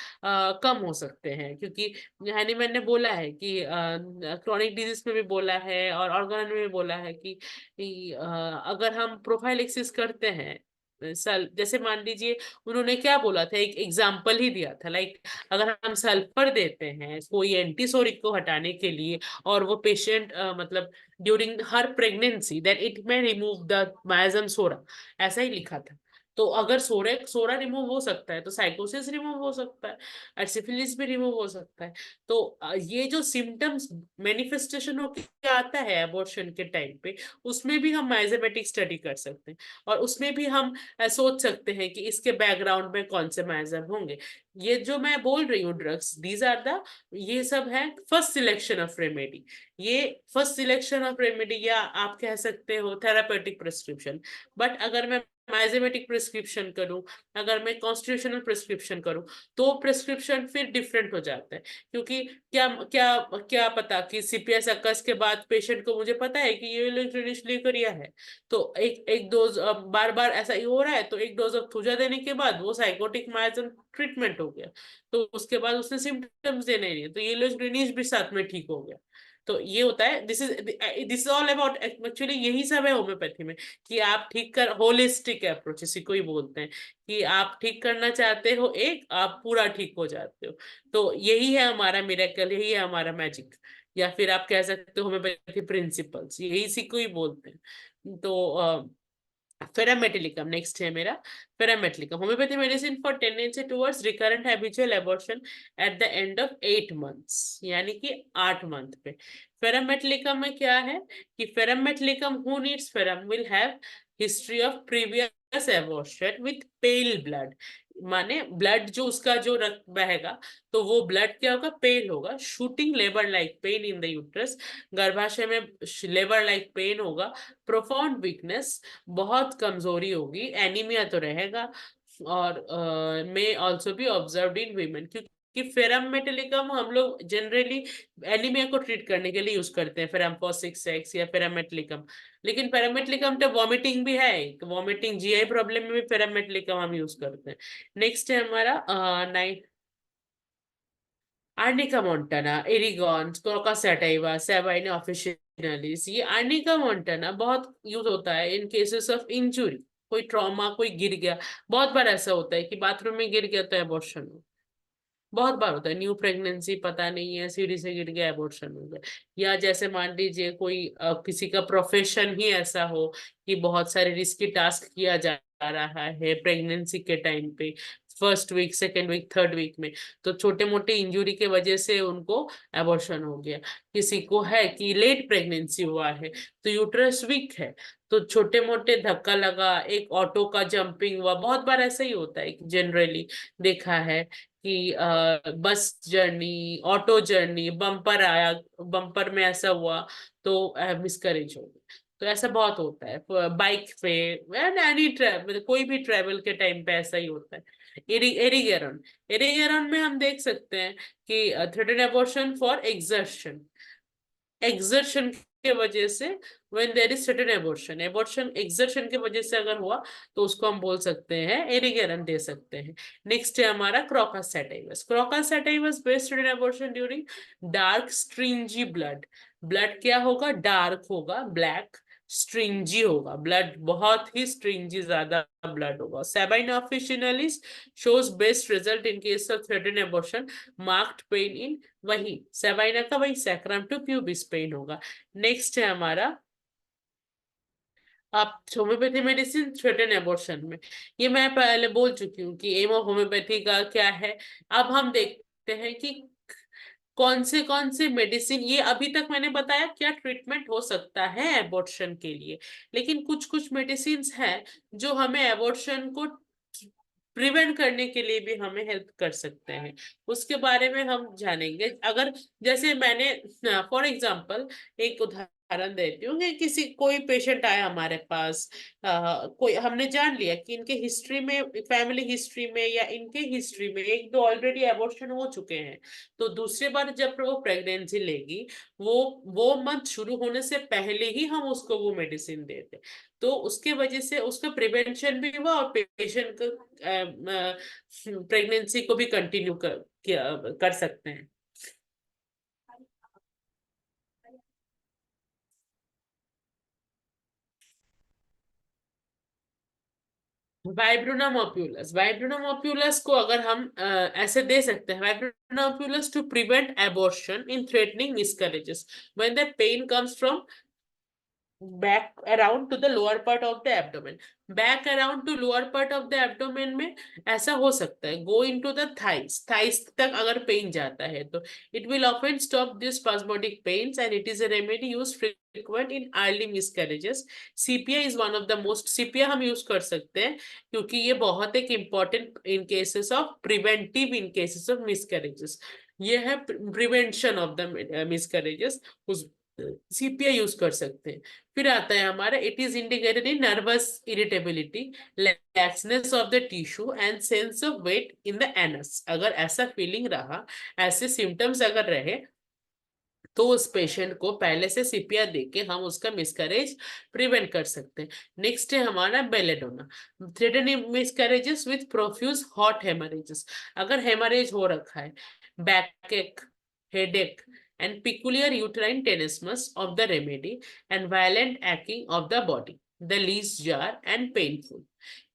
कम हो सकते हैं। क्योंकि हैनीमैन ने बोला है कि क्रोनिक डिजीज में भी बोला है और ऑर्गन में भी बोला है कि अगर हम प्रोफाइलेक्सिस करते हैं जैसे मान लीजिए उन्होंने क्या बोला था, एक एग्जाम्पल ही दिया था, लाइक अगर हम सल्फर देते हैं कोई एंटीसोरिक को हटाने के लिए और वो पेशेंट मतलब during her pregnancy, then it may remove the miasm psora, ऐसा ही लिखा था। तो अगर सोरा रिमूव हो सकता है तो साइकोसिस रिमूव हो सकता है और सिफिलिस भी रिमूव हो सकता है। तो ये जो सिम्टम्स मैनिफेस्टेशन होकर आता है अबॉर्शन के टाइम पे, उसमें भी हम माइजेमेटिक स्टडी कर सकते हैं और उसमें भी हम सोच सकते हैं कि इसके बैकग्राउंड में कौन से माइजम होंगे। ये जो मैं बोल रही हूँ ड्रग्स, दीज आर द, ये सब है फर्स्ट सिलेक्शन ऑफ रेमेडी। ये फर्स्ट सिलेक्शन ऑफ रेमेडी या आप कह सकते हो थेरापेटिक प्रिस्क्रिप्शन। बट अगर मैं माइजेमेटिक प्रिस्क्रिप्शन करूं, अगर मैं कॉन्स्टिट्यूशनल प्रिस्क्रिप्शन करूं, तो प्रिस्क्रिप्शन फिर डिफरेंट हो जाता है। क्योंकि क्या क्या क्या पता कि सीपीएस अक्कस के बाद पेशेंट को मुझे पता है कि ये लिकोरिया है, तो एक एक डोज बार बार ऐसा ही हो रहा है, तो एक डोज ऑफ थूजा देने के बाद वो साइकोटिक माइजम ट्रीटमेंट हो गया, तो उसके बाद उसने सिम्टम्स देने नहीं, तो ये ग्रीनिश भी साथ में ठीक हो गया। तो ये होता है, this is all about, actually यही सब है होम्योपैथी में कि आप ठीक कर, होलिस्टिक अप्रोच इसी को ही बोलते हैं कि आप ठीक करना चाहते हो एक, आप पूरा ठीक हो जाते हो। तो यही है हमारा मिरेकल, यही है हमारा मैजिक, या फिर आप कह सकते हो होम्योपैथी प्रिंसिपल्स, यही इसी को ही बोलते हैं। तो फेरामेटिलिकम नेक्स्ट है मेरा। Ferrum metallicum, homeopathy medicine for tendency towards recurrent habitual abortion at the end of 8 months, यानी कि 8 मंथ पे। फेरामेटिलिकम में क्या है कि ferrum metallicum who needs ferrum will have history of previous abortion with pale blood, माने ब्लड जो उसका जो रक्त बहेगा तो वो ब्लड क्या होगा, पेल होगा, shooting labour like pain in the uterus, गर्भाशय में लेबर लाइक पेन होगा, प्रोफाउंड वीकनेस, बहुत कमजोरी होगी, एनीमिया तो रहेगा, और मे also be observed in women. क्योंकि फेरम मेटेलिकम हम लोग जनरली एनीमिया को ट्रीट करने के लिए यूज करते हैं, फेराम्फोसिक सेक्स या फेरामेटलिकम। लेकिन फेरामेटलिकम तो वॉमिटिंग भी है, वॉमिटिंग जीआई प्रॉब्लम में भी फेरामेटलिकम हम यूज करते हैं। नेक्स्ट है हमारा आर्निका मोंटाना, एरिगॉन, कोका सैटाइवा, सेबाइना ऑफिशियलिस। ये आर्निका मोंटाना बहुत यूज होता है इन केसेस ऑफ इंजुरी, कोई ट्रॉमा, कोई गिर गया। बहुत बार ऐसा होता है कि बाथरूम में गिर गया तो एबॉर्शन हो, बहुत बार होता है, न्यू प्रेगनेंसी पता नहीं है, सीढ़ी से गिर गया एबॉर्शन हो गया। या जैसे मान लीजिए कोई किसी का प्रोफेशन ही ऐसा हो कि बहुत सारे रिस्की टास्क किया जा रहा है प्रेगनेंसी के टाइम पे, first week, second week, third week में, तो छोटे मोटे इंजुरी के वजह से उनको एबॉर्शन हो गया। किसी को है कि लेट प्रेगनेंसी हुआ है तो यूट्रस वीक है, तो छोटे मोटे धक्का लगा, एक ऑटो का जंपिंग हुआ, बहुत बार ऐसा ही होता है जनरली देखा है कि bus journey, auto journey, bumper आया, बम्पर में ऐसा हुआ तो मिसकरेज हो गया। तो ऐसा बहुत होता है बाइक पे, एनी ट्रैवल, कोई भी ट्रैवल के टाइम पे ऐसा ही होता है। एरिगेरन, एरिगेरन में हम देख सकते हैं कि threatened abortion for exertion, exertion के वजह से, when there is certain abortion, abortion exertion के वजह से अगर हुआ तो उसको हम बोल सकते हैं एरिगेरन दे सकते हैं। नेक्स्ट है हमारा crocus sativus. Crocus sativus based in abortion during dark stringy blood. Blood क्या होगा? डार्क होगा, ब्लैक, स्ट्रिंजी होगा, ब्लड बहुत ही स्ट्रिंजी ज्यादा ब्लड होगा। Sabina officinalis shows best result in case of threatened abortion, marked pain in, वही सेबाइना का वही सैक्रम टू प्यूबिस पेन होगा। नेक्स्ट है हमारा आप होम्योपैथी मेडिसिन थ्रेटन एबॉर्शन में, ये मैं पहले बोल चुकी हूँ कि एम ऑफ होम्योपैथी का क्या है। अब हम देखते हैं कि कौन से मेडिसिन, ये अभी तक मैंने बताया क्या ट्रीटमेंट हो सकता है एबॉर्शन के लिए, लेकिन कुछ कुछ मेडिसिन हैं जो हमें एबॉर्शन को प्रिवेंट करने के लिए भी हमें हेल्प कर सकते हैं, उसके बारे में हम जानेंगे। अगर जैसे मैंने फॉर एग्जांपल एक उदाहरण देती हूँ कि किसी कोई पेशेंट आया हमारे पास, कोई हमने जान लिया कि इनके हिस्ट्री में, फैमिली हिस्ट्री में या इनके हिस्ट्री में एक दो ऑलरेडी एबॉर्शन हो चुके हैं, तो दूसरी बार जब वो प्रेगनेंसी लेगी, वो मंथ शुरू होने से पहले ही हम उसको वो मेडिसिन देते, तो उसके वजह से उसका प्रिवेंशन भी हुआ और पेशेंट का प्रेगनेंसी को भी कंटिन्यू कर सकते हैं। वाइब्रोनम ओप्यूलस, वाइब्रोनम ओप्यूलस को अगर हम ऐसे दे सकते हैं, viburnum opulus to prevent abortion in threatening miscarriages when the pain comes from back around to the lower part of the abdomen, back around to lower part of the abdomen में ऐसा हो सकता है, go into the thighs तक अगर pen जाता है तो it will often stop these spasmodic pains and it is a remedy used frequent in early miscarriages. CPI is one of the most, CPI हम यूज कर सकते हैं क्योंकि ये बहुत एक important in cases of preventive in cases of miscarriages, ये है प्रिवेंशन ऑफ द मिसकैरेजेस, उस सीपीआई यूज कर सकते हैं। फिर आता है हमारा it is indicated in nervous irritability, laxness of the tissue and sense of weight in the anus. अगर ऐसा फीलिंग रहा, ऐसे सिम्टम्स अगर रहे, तो उस पेशेंट को पहले से सीपीआर देके हम उसका मिसकैरेज प्रिवेंट कर सकते हैं। नेक्स्ट है हमारा belladonna, threatening miscarriages with profuse hot haemorrhages. अगर हेमरेज हो रखा है, back headache and peculiar uterine tenesmus of the remedy and violent aching of the body, the least jar and painful,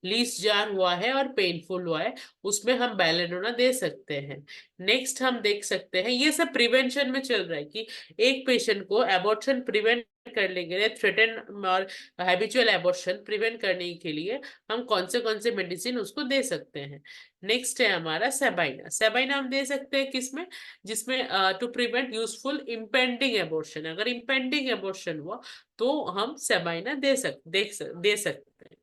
least jar हुआ है और painful हुआ है, उसमें हम बेलेडोना दे सकते हैं। नेक्स्ट हम देख सकते हैं, ये सब प्रिवेंशन में चल रहा है कि एक पेशेंट को एबॉर्शन प्रिवेंट करने के लिए, थ्रेटन और हैबिचुअल एबॉर्शन प्रिवेंट करने के लिए हम कौन से मेडिसिन उसको दे सकते हैं। नेक्स्ट है हमारा सेबाइना। सेबाइना हम दे सकते हैं किसमें? जिसमें to prevent useful impending abortion, अगर इम्पेंडिंग एबॉर्शन हुआ तो हम सेबाइना दे सकते हैं।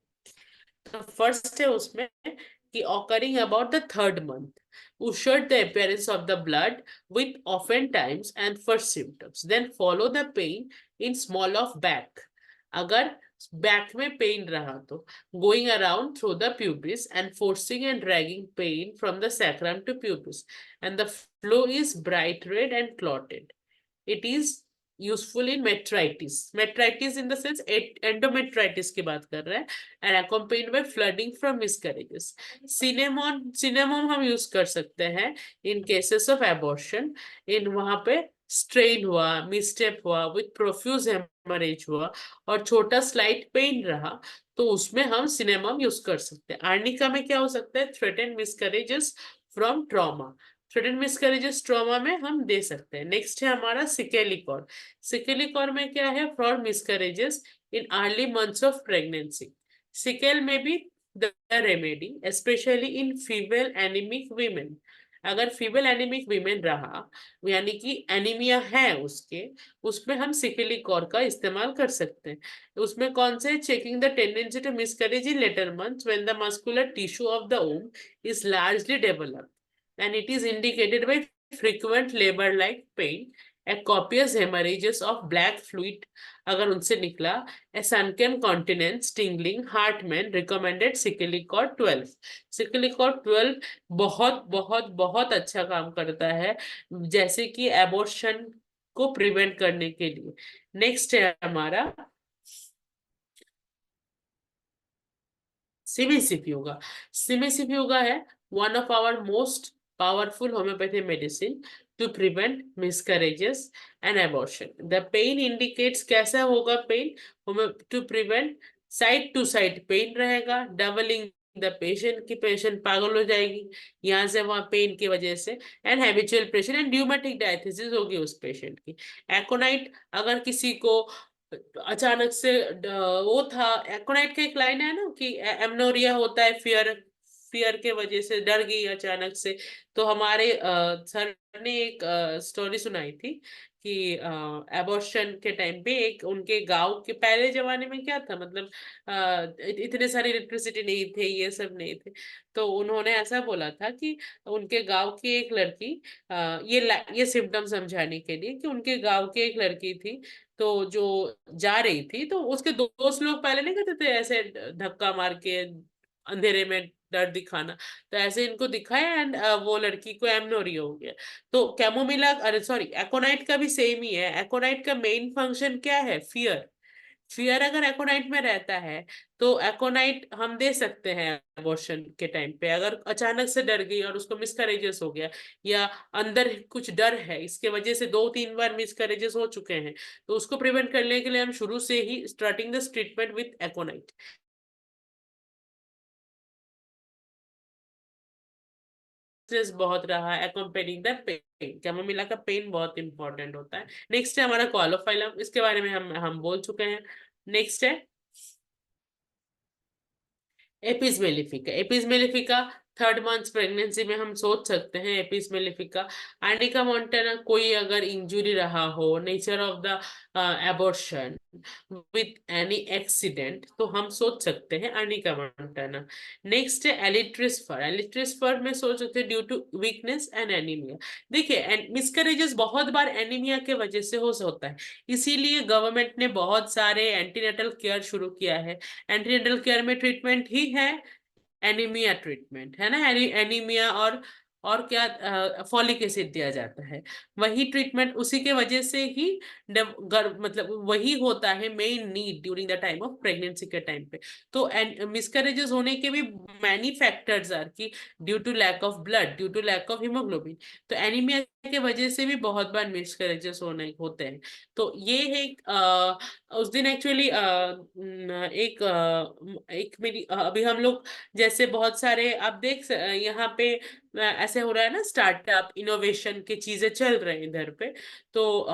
तो फर्स्ट है उसमें कि occurring about the third month, ushered the appearance of the blood with often times and first symptoms, then follow the pain in small of back, अगर बैक में पेन रहा तो going around through the pubis and forcing and dragging pain from the sacrum to pubis and the flow is bright red and clotted, it is useful in metritis, metritis in the sense endometritis की बात कर रहे हैं, and accompanied by flooding from miscarriages. Cinnamomum हम use कर सकते हैं in cases of abortion, in वहां पे स्ट्रेन हुआ, मिसस्टेप हुआ, विथ प्रोफ्यूज हेमरेज हुआ और छोटा स्लाइट पेन रहा, तो उसमें हम सिनेमम यूज कर सकते हैं। आर्निका में क्या हो सकता है? Threatened miscarriages from trauma, threatened miscarriages trauma में हम दे सकते हैं। नेक्स्ट है हमारा सिकेलिकॉर। सिकेलिकॉर में क्या है? For miscarriages in early months of pregnancy. Scale में भी the remedy specially in female anaemic women, अगर फीमेल एनीमिक वीमेन रहा यानी कि एनीमिया है उसके, उसमें हम सिकेलिकॉर का इस्तेमाल कर सकते हैं। उसमें कौन से? Checking the tendency to miscarriage in later months when the muscular tissue of the womb is largely developed and it is indicated by frequent labor-like pain, a copious hemorrhages of black fluid अगर उनसे निकला, a sunken continence, tingling, heartburn, recommended Sicalicor 12। Sicalicor 12 बहुत बहुत बहुत अच्छा काम करता है, जैसे कि एबॉर्शन को प्रिवेंट करने के लिए। नेक्स्ट है हमारा सिमिसिप योगा। सिमिसिप योगा है one of our most powerful homeopathy medicine to prevent miscarriages and abortion. The pain indicates कैसा होगा pain, to prevent side to side pain रहेगा, डबलिंग द पेशेंट की पेशेंट पागल हो जाएगी यहाँ से वहां पेन की वजह से, and habitual pressure and rheumatic diathesis होगी उस पेशेंट की। एकोनाइट अगर किसी को अचानक से वो था, एकोनाइट का एक लाइन है ना कि एमनोरिया होता है फियर, फियर के वजह से डर गई अचानक से। तो हमारे सर ने एक स्टोरी सुनाई थी कि एबॉर्शन के टाइम पे एक उनके गांव के, पहले जमाने में क्या था मतलब इतने सारे इलेक्ट्रिसिटी नहीं थे, ये सब नहीं थे, तो उन्होंने ऐसा बोला था कि उनके गांव की एक लड़की ये सिम्टम समझाने के लिए कि उनके गांव की एक लड़की थी, तो जो जा रही थी तो उसके दोस्त लोग पहले नहीं कहते थे ऐसे धक्का मार के अंधेरे में डर दिखाना, तो ऐसे इनको दिखाया एंड वो लड़की को एमनोरिया हो गया। तो कैमोमिला, अरे सॉरी, एकोनाइट का भी सेम ही है। एकोनाइट का मेन फंक्शन क्या है, फियर। फियर अगर एकोनाइट में रहता है तो एकोनाइट हम दे सकते हैं अबॉर्शन के टाइम पे, अगर अचानक से डर गई और उसको मिसकैरेजेस हो गया या अंदर कुछ डर है इसके वजह से 2-3 बार मिसकैरेजेस हो चुके हैं, तो उसको प्रिवेंट करने के लिए हम शुरू से ही स्टार्टिंग दिस ट्रीटमेंट विथ एकोनाइट। बहुत रहा accompanying द पेन, कैमोमिला का पेन बहुत इंपॉर्टेंट होता है। नेक्स्ट है हमारा क्वालोफाइलम, इसके बारे में हम बोल चुके हैं। नेक्स्ट है Apis mellifica. Apis mellifica 3rd month pregnancy में हम सोच सकते हैं एपिस मेलिफिका। आर्निका मोंटाना, कोई अगर इंजुरी रहा हो, nature of the abortion with any accident, तो हम सोच सकते हैं आर्निका मोंटाना। नेक्स्ट है एलिट्रिस फर। एलिट्रिस फर में सोच सकते हैं due to weakness and anaemia. देखिए मिसकैरेजेस बहुत बार एनीमिया के वजह से हो होता है, इसीलिए गवर्नमेंट ने बहुत सारे एंटीनेटल केयर शुरू किया है। एंटीनेटल केयर में ट्रीटमेंट ही है एनीमिया ट्रीटमेंट, है ना, एनीमिया और क्या फॉलिक एसिड दिया जाता है, वही ट्रीटमेंट, उसी के वजह से ही मतलब वही होता है main need during the time of pregnancy के टाइम पे। तो मिसकैरेजेस होने के भी मैनी फैक्टर्स आर की due to lack of blood, due to lack of haemoglobin, तो एनीमिया के वजह से भी बहुत बार मिसकैरेजेस होते हैं। तो ये है उस दिन एक्चुअली एक मेरी अभी हम लोग जैसे बहुत सारे आप यहाँ पे ऐसे हो रहा है ना, स्टार्टअप इनोवेशन की चीजें चल रहे हैं इधर पे, तो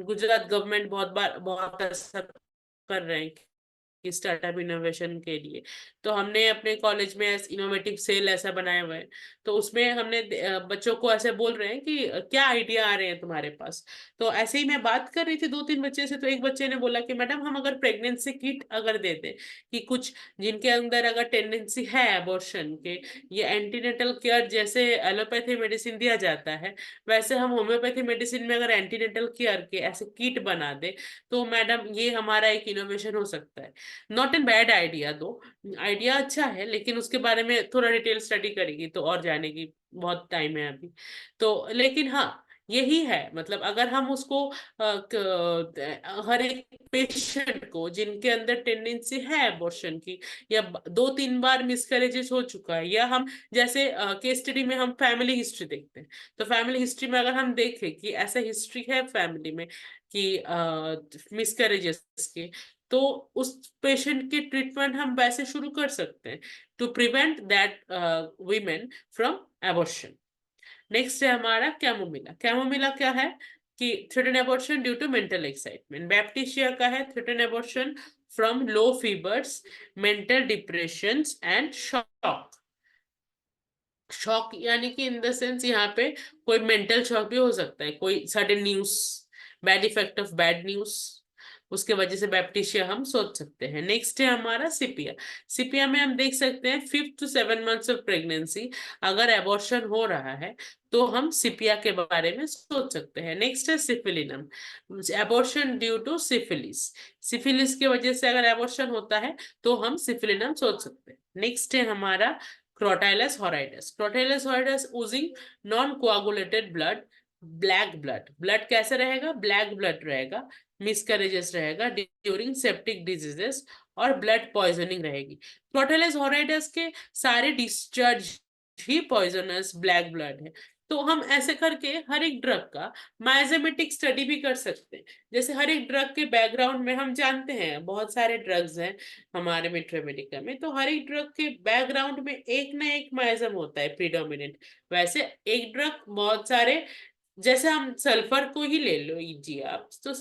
गुजरात गवर्नमेंट बहुत ऐसा कर रहे हैं कि स्टार्टअप इनोवेशन के लिए, तो हमने अपने कॉलेज में इनोवेटिव सेल ऐसा बनाया हुआ है, तो उसमें हमने बच्चों को ऐसे बोल रहे हैं कि क्या आइडिया आ रहे हैं तुम्हारे पास। तो ऐसे ही मैं बात कर रही थी 2-3 बच्चे से, तो एक बच्चे ने बोला कि मैडम हम अगर प्रेगनेंसी किट अगर दे दें कि कुछ जिनके अंदर अगर टेंडेंसी है अबॉर्शन के, ये एंटीनेटल केयर जैसे एलोपैथी मेडिसिन दिया जाता है वैसे हम होम्योपैथी मेडिसिन में अगर एंटीनेटल केयर के ऐसे किट बना दे, तो मैडम ये हमारा एक इनोवेशन हो सकता है। नॉट एन बैड आइडिया, दो आइडिया अच्छा है, लेकिन उसके बारे में थोड़ा डिटेल स्टडी करेगी तो और जाने की बहुत टाइम है अभी। तो लेकिन हाँ यही है, मतलब अगर हम उसको हर एक पेशेंट को जिनके अंदर टेंडेंसी है अबॉर्शन की, या 2-3 बार मिसकैरेजेस हो चुका है, या हम जैसे केस स्टडी में हम फैमिली हिस्ट्री देखते हैं, तो फैमिली हिस्ट्री में अगर हम देखें कि ऐसा हिस्ट्री है फैमिली में कि मिसकैरेजेस के, तो उस पेशेंट की ट्रीटमेंट हम वैसे शुरू कर सकते हैं to prevent that women from abortion. Next है हमारा कैमोमिला। कैमोमिला क्या है कि threaten abortion due to mental excitement. Baptisia का है threaten abortion from low fevers, mental depression and shock. Shock यानी कि इन द सेंस यहाँ पे कोई मेंटल शॉक भी हो सकता है, कोई sudden news, bad effect of bad news, उसके वजह से बैप्टिशिया हम सोच सकते हैं। नेक्स्ट है हमारा सिपिया। सिपिया में हम देख सकते हैं 5 to 7 मंथ्स ऑफ प्रेगनेंसी अगर एबॉर्शन हो रहा है तो हम सिपिया के बारे में सोच सकते हैं। नेक्स्ट है syphilinum, abortion due to syphilis. Syphilis की वजह से अगर एबॉर्शन होता है तो हम सिफिलिनम सोच सकते हैं। नेक्स्ट है हमारा Crotalus horridus. Crotalus horridus oozing non-coagulated blood black blood, blood कैसे रहेगा, ब्लैक ब्लड रहेगा, मिसकैरेजेस रहेगा ड्यूरिंग सेप्टिक डिजीजेस, और ब्लड पॉइजनिंग रहेगी। क्रोटोलेस होराइडस के सारे डिस्चार्ज ही पॉइजनस ब्लैक ब्लड है। तो हम ऐसे करके हर एक ड्रग का माइजेमेटिक स्टडी भी कर सकते हैं। जैसे हर एक ड्रग के बैकग्राउंड में हम जानते हैं बहुत सारे ड्रग्स हैं हमारे मिट्रे मेडिका में, तो हर एक ड्रग के बैकग्राउंड में एक ना एक माइजम होता है प्रीडोमिनेंट। वैसे एक ड्रग बहुत सारे, जैसे हम सल्फर को ही ले लो लीजिए आप, तो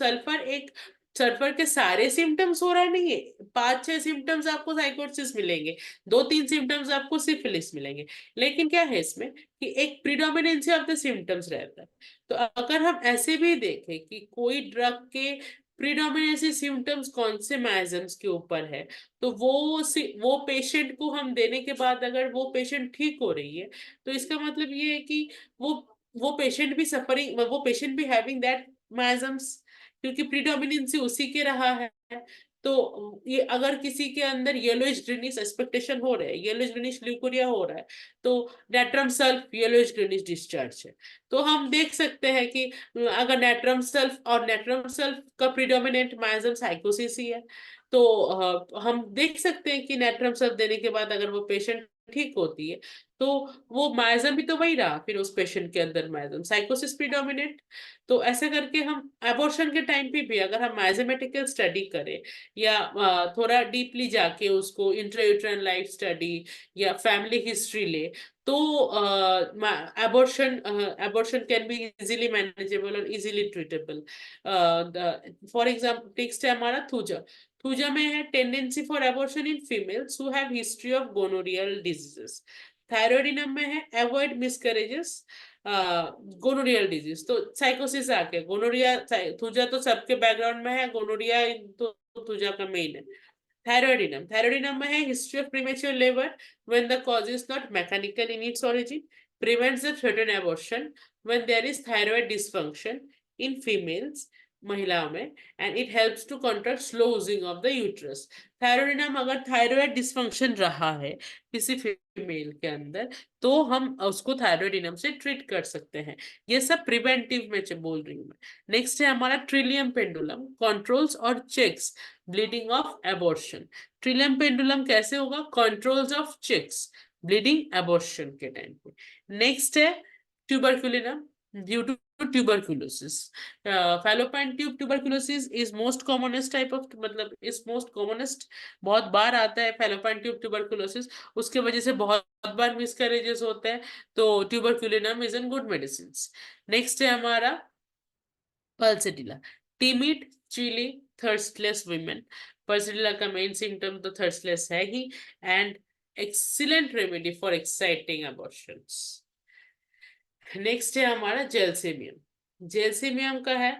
सल्फर के सारे सिम्टम्स हो रहा नहीं है, 5-6 सिम्टम्स आपको साइकोसिस मिलेंगे, 2-3 सिम्टम्स आपको सिफिलिस मिलेंगे, लेकिन क्या है इसमें कि एक प्रीडोमिनेंसी ऑफ द सिम्टम्स रहता है। तो अगर हम ऐसे भी देखें कि कोई ड्रग के प्रीडोमिनेंसी सिम्टम्स कौन से मैजम्स के ऊपर है, तो वो पेशेंट को हम देने के बाद अगर वो पेशेंट ठीक हो रही है, तो इसका मतलब ये है कि वो वो पेशेंट भी सफरिंग, वो पेशेंट भी हैविंग दैट मैजम्स, क्योंकि प्रीडोमिनेंसी उसी के रहा है। तो ये अगर किसी के अंदर येलोइश ग्रीनिश एक्सपेक्टेशन हो रहा है, येलोइश ग्रीनिश ल्यूकोरिया हो रहा है, तो natrum sulph yellowish greenish discharge है, तो हम देख सकते हैं कि अगर नेट्रम सल्फ और नेट्रम सल्फ का प्रीडोमिनेंट मैजम साइकोसिस ही है, तो हम देख सकते हैं कि नेट्रम सल्फ देने के बाद अगर वो पेशेंट ठीक होती है, तो वो माइजम भी तो वही रहा, फिर उस पेशेंट के अंदर माइजम साइकोसिस प्रीडोमिनेंट। तो ऐसे करके हम एबॉर्शन के टाइम पे भी अगर हम माइजेमेटिकल स्टडी करें, या थोड़ा डीपली जाके उसको इंट्रायूट्राइन लाइफ स्टडी या फैमिली हिस्ट्री ले, तो abortion can be easily manageable और easily treatable. For example next है हमारा थूजा। थूजा में है tendency for abortion in females who have history of gonorrhoeal diseases. Thyroidinum में है अवॉइड मिसकैरेजेस, गोनोरियल डिजीज। तो साइकोसिस आ गया, गोनोरिया थूजा तो सबके बैकग्राउंड में है, गोनोरिया तो थूजा का मेन है। थायरॉइडिनम में है history of premature labour when the cause is not mechanical in its origin, prevents the threaten abortion when there is thyroid dysfunction in females, महिलाओं में, and it helps to control slow using of the uterus. Thyroidinum अगर thyroid dysfunction रहा है किसी female के अंदर, तो हम उसको थायरॉइडिनम से ट्रीट कर सकते हैं। ये सब प्रिवेंटिव में बोल रही हूँ मैं। नेक्स्ट है हमारा ट्रिलियम पेंडुलम, कंट्रोल्स और checks bleeding off abortion. Trillium pendulum कैसे होगा, controls off checks bleeding abortion के टाइम पे। नेक्स्ट है tuberculinum due to tuberculosis. Fallopian tube tuberculosis is most commonest type of, मतलब is most commonest, बहुत बार आता है fallopian tube tuberculosis, उसके वजह से बहुत बार मिसकैरेजेस होते हैं, तो tuberculinum is in good medicines. Next है हमारा pulsatilla, timid, chilly, thirstless women. Pulsatilla का मेन सिम्टम तो थर्स्टलेस है ही, and excellent remedy for exciting abortions. Next है हमारा जेलसेमियम। जेलसेमियम का है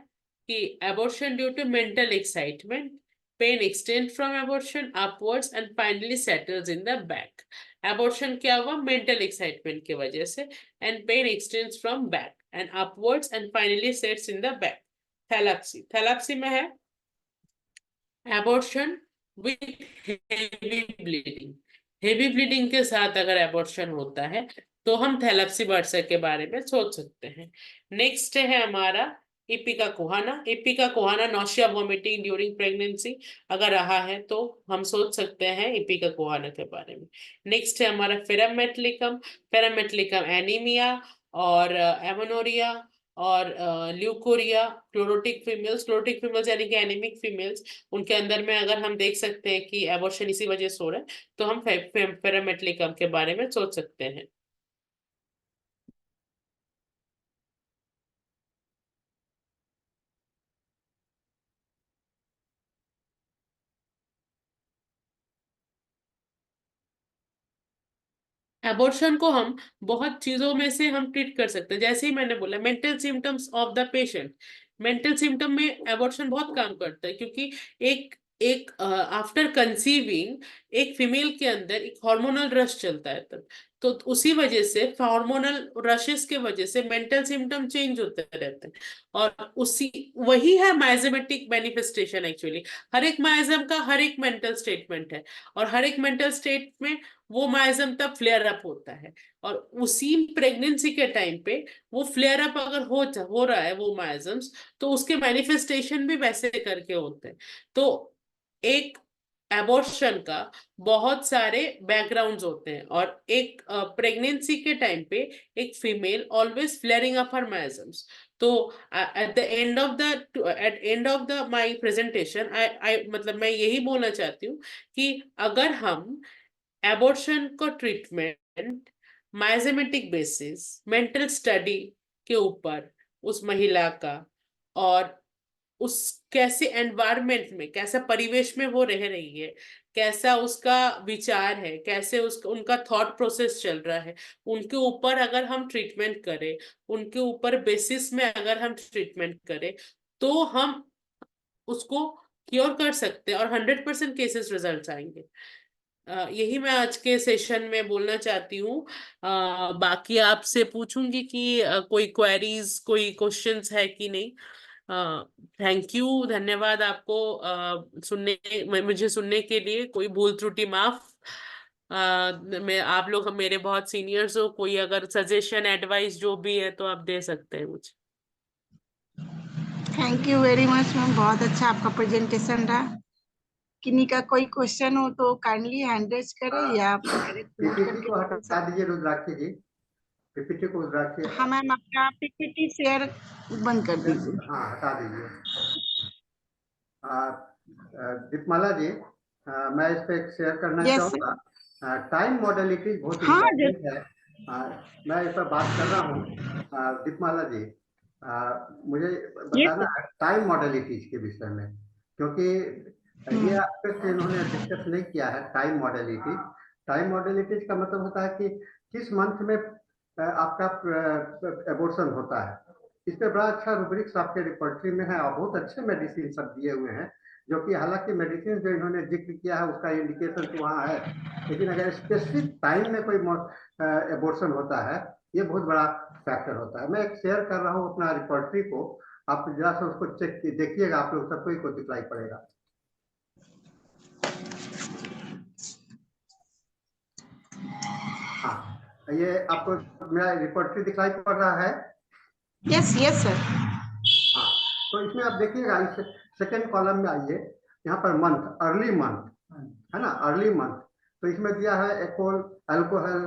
कि abortion due to mental excitement, pain extend from abortion upwards and finally settles in the back. Abortion क्या हुआ, मेंटल एक्साइटमेंट की वजह से, and pain extends from back and upwards and finally sets in the back. थैलेप्सी, थैलेप्सी में है abortion with heavy bleeding. Heavy bleeding के साथ अगर एबॉर्शन होता है तो हम थैलेप्सी बर्सा के बारे में सोच सकते हैं। नेक्स्ट है हमारा इपिका कोहाना। इपिका कोहाना नौशिया वोमिटिंग ड्यूरिंग प्रेगनेंसी अगर रहा है तो हम सोच सकते हैं इपिका कोहाना के बारे में। नेक्स्ट है हमारा फेरामेटलिकम। फेरामेटलिकम एनीमिया और एमोनोरिया और ल्यूकोरिया, क्लोरोटिक फीमेल्स यानी कि एनीमिक फीमेल्स, उनके अंदर में अगर हम देख सकते हैं कि एबॉर्शन इसी वजह से हो रहा है, तो हम फेरामेटलिकम के बारे में सोच सकते हैं। एबॉर्शन को हम बहुत चीजों में से हम ट्रीट कर सकते हैं, जैसे ही मैंने बोला mental symptoms of the patient. Mental symptom में एबॉर्शन बहुत काम करता है, क्योंकि एक एक आफ्टर कंसीविंग एक फीमेल के अंदर एक हार्मोनल रश चलता है तब, तो उसी वजह से हार्मोनल रशेस के वजह से मेंटल सिम्टम चेंज होते रहते हैं। और उसी वही है माइजेमेटिक मैनिफेस्टेशन एक्चुअली। हर एक माइजम का हर एक मेंटल स्टेटमेंट है, और हर एक मेंटल स्टेट में वो माइजम तब फ्लेयर अप होता है। और उसी प्रेगनेंसी के टाइम पे वो फ्लेयर अप अगर हो रहा है वो माइजम्स, तो उसके मैनिफेस्टेशन भी वैसे करके होते हैं। तो एक एबॉर्शन का बहुत सारे बैकग्राउंड्स होते हैं, और एक प्रेगनेंसी के टाइम पे एक फीमेल ऑलवेज फ्लेयरिंग अप हर मैजम्स। तो eight the end of the my presentation I मतलब मैं यही बोलना चाहती हूँ कि अगर हम एबॉर्शन को ट्रीटमेंट माइजेमेटिक बेसिस मेंटल स्टडी के ऊपर उस महिला का, और उस कैसे एनवायरमेंट में, कैसा परिवेश में वो रह रही है, कैसा उसका विचार है, कैसे उसका उनका थॉट प्रोसेस चल रहा है, उनके ऊपर अगर हम ट्रीटमेंट करें, उनके ऊपर बेसिस में अगर हम ट्रीटमेंट करें, तो हम उसको क्योर कर सकते हैं और 100% केसेस रिजल्ट आएंगे। यही मैं आज के सेशन में बोलना चाहती हूँ। बाकी आपसे पूछूंगी कि कोई क्वेरीज, कोई क्वेश्चंस है कि नहीं। थैंक यू, धन्यवाद आपको मुझे सुनने के लिए। कोई भूल त्रुटि माफ। मैं आप लोग मेरे बहुत सीनियर्स हो, कोई अगर सजेशन एडवाइस जो भी है तो आप दे सकते हैं मुझे। Thank you very much ma'am, बहुत अच्छा आपका प्रेजेंटेशन रहा। किन्हीं का कोई क्वेश्चन हो तो काइंडली हैंड रेज करें या आप डायरेक्ट नोट पीपीटी करके को पूछ हटा सकते दीजिए रुद्राक्षी जी, पीपीटी को रुद्राक्षी हैं। हाँ मैम, आपका पीपीटी शेयर बंद कर दीजिए। हाँ हटा दीजिए। दीपमाला जी, मैं इस पे शेयर करना यस सर। चाहूँगा। टाइम मॉडलिटी बहुत हाँ इम्पोर्टेंट है। मैं इस पर बात कर रहा हूँ। दीपमाला जी, मुझे यस बताना है टाइम मॉडलिटीज के विषय में, क्योंकि ये सर। एस्पेक्ट इन्होंने डिस्कस नहीं किया है। टाइम मॉडलिटी, टाइम मॉडलिटीज का मतलब होता है कि किस मंथ में आपका एबॉर्शन होता है। इस पे बड़ा अच्छा रूब्रिक्स आपके रिपोर्टरी में है, और बहुत अच्छे मेडिसिन सब दिए हुए हैं, जो कि हालांकि मेडिसिन जो इन्होंने जिक्र किया है उसका इंडिकेशन तो वहाँ है, लेकिन अगर स्पेसिफिक टाइम में कोई एबॉर्शन होता है, ये बहुत बड़ा फैक्टर होता है। मैं एक शेयर कर रहा हूँ अपना रिपोर्टरी को, आप जरा सा उसको चेक देखिएगा, आप लोग सबको ही को दिखलाई पड़ेगा। हाँ, ये आपको मेरा रिपोर्टरी दिखलाई पड़ रहा है? Yes yes sir. हाँ, तो इसमें आप देखिएगा, इस सेकेंड कॉलम में आइए, यहाँ पर मंथ, अर्ली मंथ है ना, अर्ली मंथ। तो इसमें दिया है एकोल, अल्कोहल,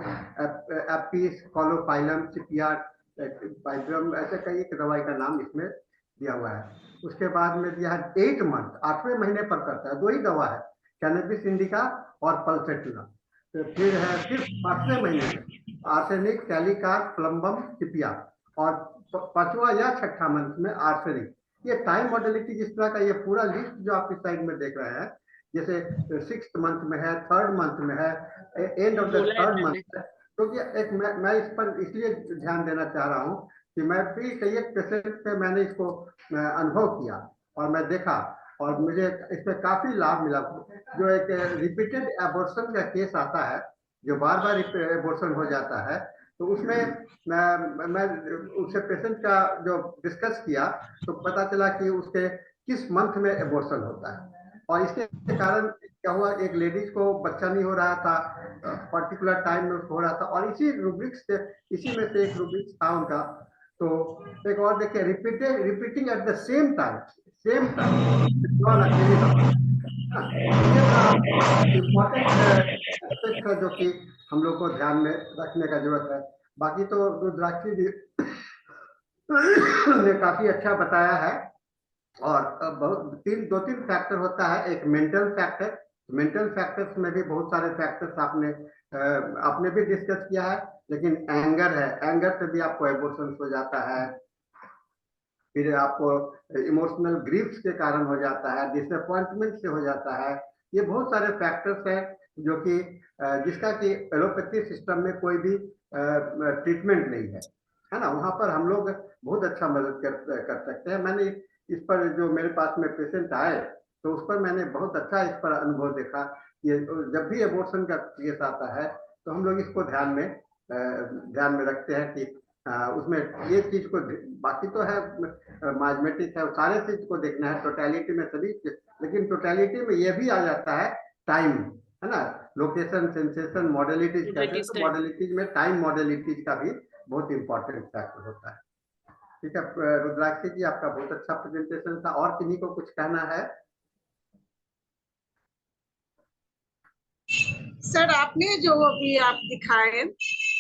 एपीस, कोलोफाइलम, चिपियार, पाइड्रम, ऐसे कई एक दवाई का नाम इसमें दिया हुआ है। उसके बाद में दिया है 8 मंथ, 8वें महीने पर करता है, 2 ही दवा है, कैनबिस इंडिका और पल्सेटुला। तो फिर है सिर्फ 5वें महीने में आर्सेनिक, कैलिकार, प्लम्बम, चिपिया, और 5वां या 6ठा मंथ में आर्सेनिक। ये टाइम मॉडलिटी जिस तरह का ये पूरा लिस्ट जो आप इस साइड में देख रहे हैं, जैसे 6th मंथ में है, 3rd मंथ में है, एंड ऑफ द बोला है 3rd मैंने। मंथ है। क्योंकि एक मैं इस पर इसलिए ध्यान देना चाह रहा हूँ कि मैं भी कई एक पेशेंट पे मैंने इसको अनुभव किया और मैं देखा, और मुझे इसमें काफी लाभ मिला। जो एक रिपीटेड एबॉर्शन का केस आता है, जो बार बार एबॉर्शन हो जाता है, तो उसमें मैं उससे पेशेंट का जो डिस्कस किया, तो पता चला कि उसके किस मंथ में एबॉर्शन होता है। और इसके कारण क्या हुआ, एक लेडीज को बच्चा नहीं हो रहा था, पर्टिकुलर टाइम में हो रहा था, और इसी रूब्रिक्स से, इसी में से एक रूब्रिक्स था उनका। तो एक और देखिए, repeating at the same time, same time, ये बड़ा इम्पोर्टेंट एस्पेक्ट है जो कि हम लोग को ध्यान में रखने का जरूरत है। बाकी तो रुद्राक्षी जी ने काफी अच्छा बताया है। और बहुत 2-3 फैक्टर होता है। एक मेंटल फैक्टर, मेंटल फैक्टर्स में भी बहुत सारे फैक्टर्स आपने भी डिस्कस किया है, लेकिन एंगर है, एंगर से भी आपको एबॉर्शन हो जाता है। फिर आपको इमोशनल ग्रीफ्स के कारण हो जाता है, डिसअपॉइंटमेंट से हो जाता है। ये बहुत सारे फैक्टर्स हैं जो कि जिसका कि एलोपैथी सिस्टम में कोई भी ट्रीटमेंट नहीं है ना। वहाँ पर हम लोग बहुत अच्छा मदद कर सकते हैं। मैंने इस पर, जो मेरे पास में पेशेंट आए, तो उस पर मैंने बहुत अच्छा इस पर अनुभव देखा। ये जब भी एबॉर्शन का केस आता है तो हम लोग इसको ध्यान में रखते हैं कि उसमें ये चीज को, बाकी तो है मैथमेटिक्स है, सारे चीज को देखना है टोटलिटी में सभी, लेकिन टोटलिटी में ये भी आ जाता है टाइम, है ना, लोकेशन, सेंसेशन, मॉडलिटीज कहते हैं, तो मॉडलिटीज में टाइम मॉडलिटीज का भी बहुत इंपॉर्टेंट फैक्टर होता है। ठीक है रुद्राक्षी जी, आपका बहुत अच्छा प्रेजेंटेशन था। और किन्हीं को कुछ कहना है? सर आपने जो अभी आप दिखाए,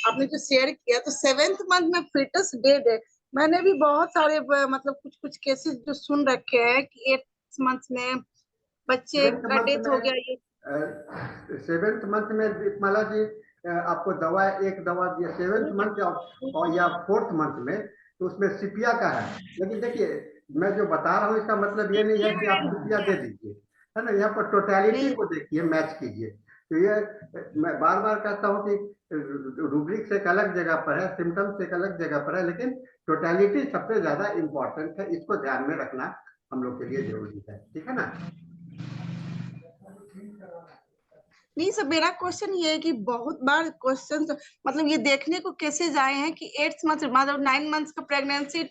आपने जो शेयर किया, तो 7th मंथ में फीटस डेड है। मैंने भी बहुत सारे मतलब कुछ कुछ केसेस जो सुन रखे हैं कि 8th मंथ में बच्चे का डेथ हो गया। ये 7th मंथ में दीपमाला जी आपको दवा, एक दवा दिया 7th मंथ और या 4th मंथ में, तो उसमें सिपिया का है। लेकिन देखिए मैं जो बता रहा हूँ इसका मतलब ये नहीं है कि आप सिपिया दे दीजिए, है ना, यहाँ पर टोटलिटी को देखिए, मैच कीजिए। तो ये मैं बार बार कहता हूँ कि रूब्रिक्स एक अलग जगह पर है, सिम्टम्स एक अलग जगह पर है, लेकिन टोटलिटी सबसे ज्यादा इंपॉर्टेंट है, इसको ध्यान में रखना हम लोग के लिए जरूरी है। ठीक है ना? नहीं सर, मेरा क्वेश्चन ये है कि बहुत बार क्वेश्चन मतलब ये देखने को कैसे जाए हैं कि 8th मंथ मतलब 9 मंथ्स का प्रेगनेंसी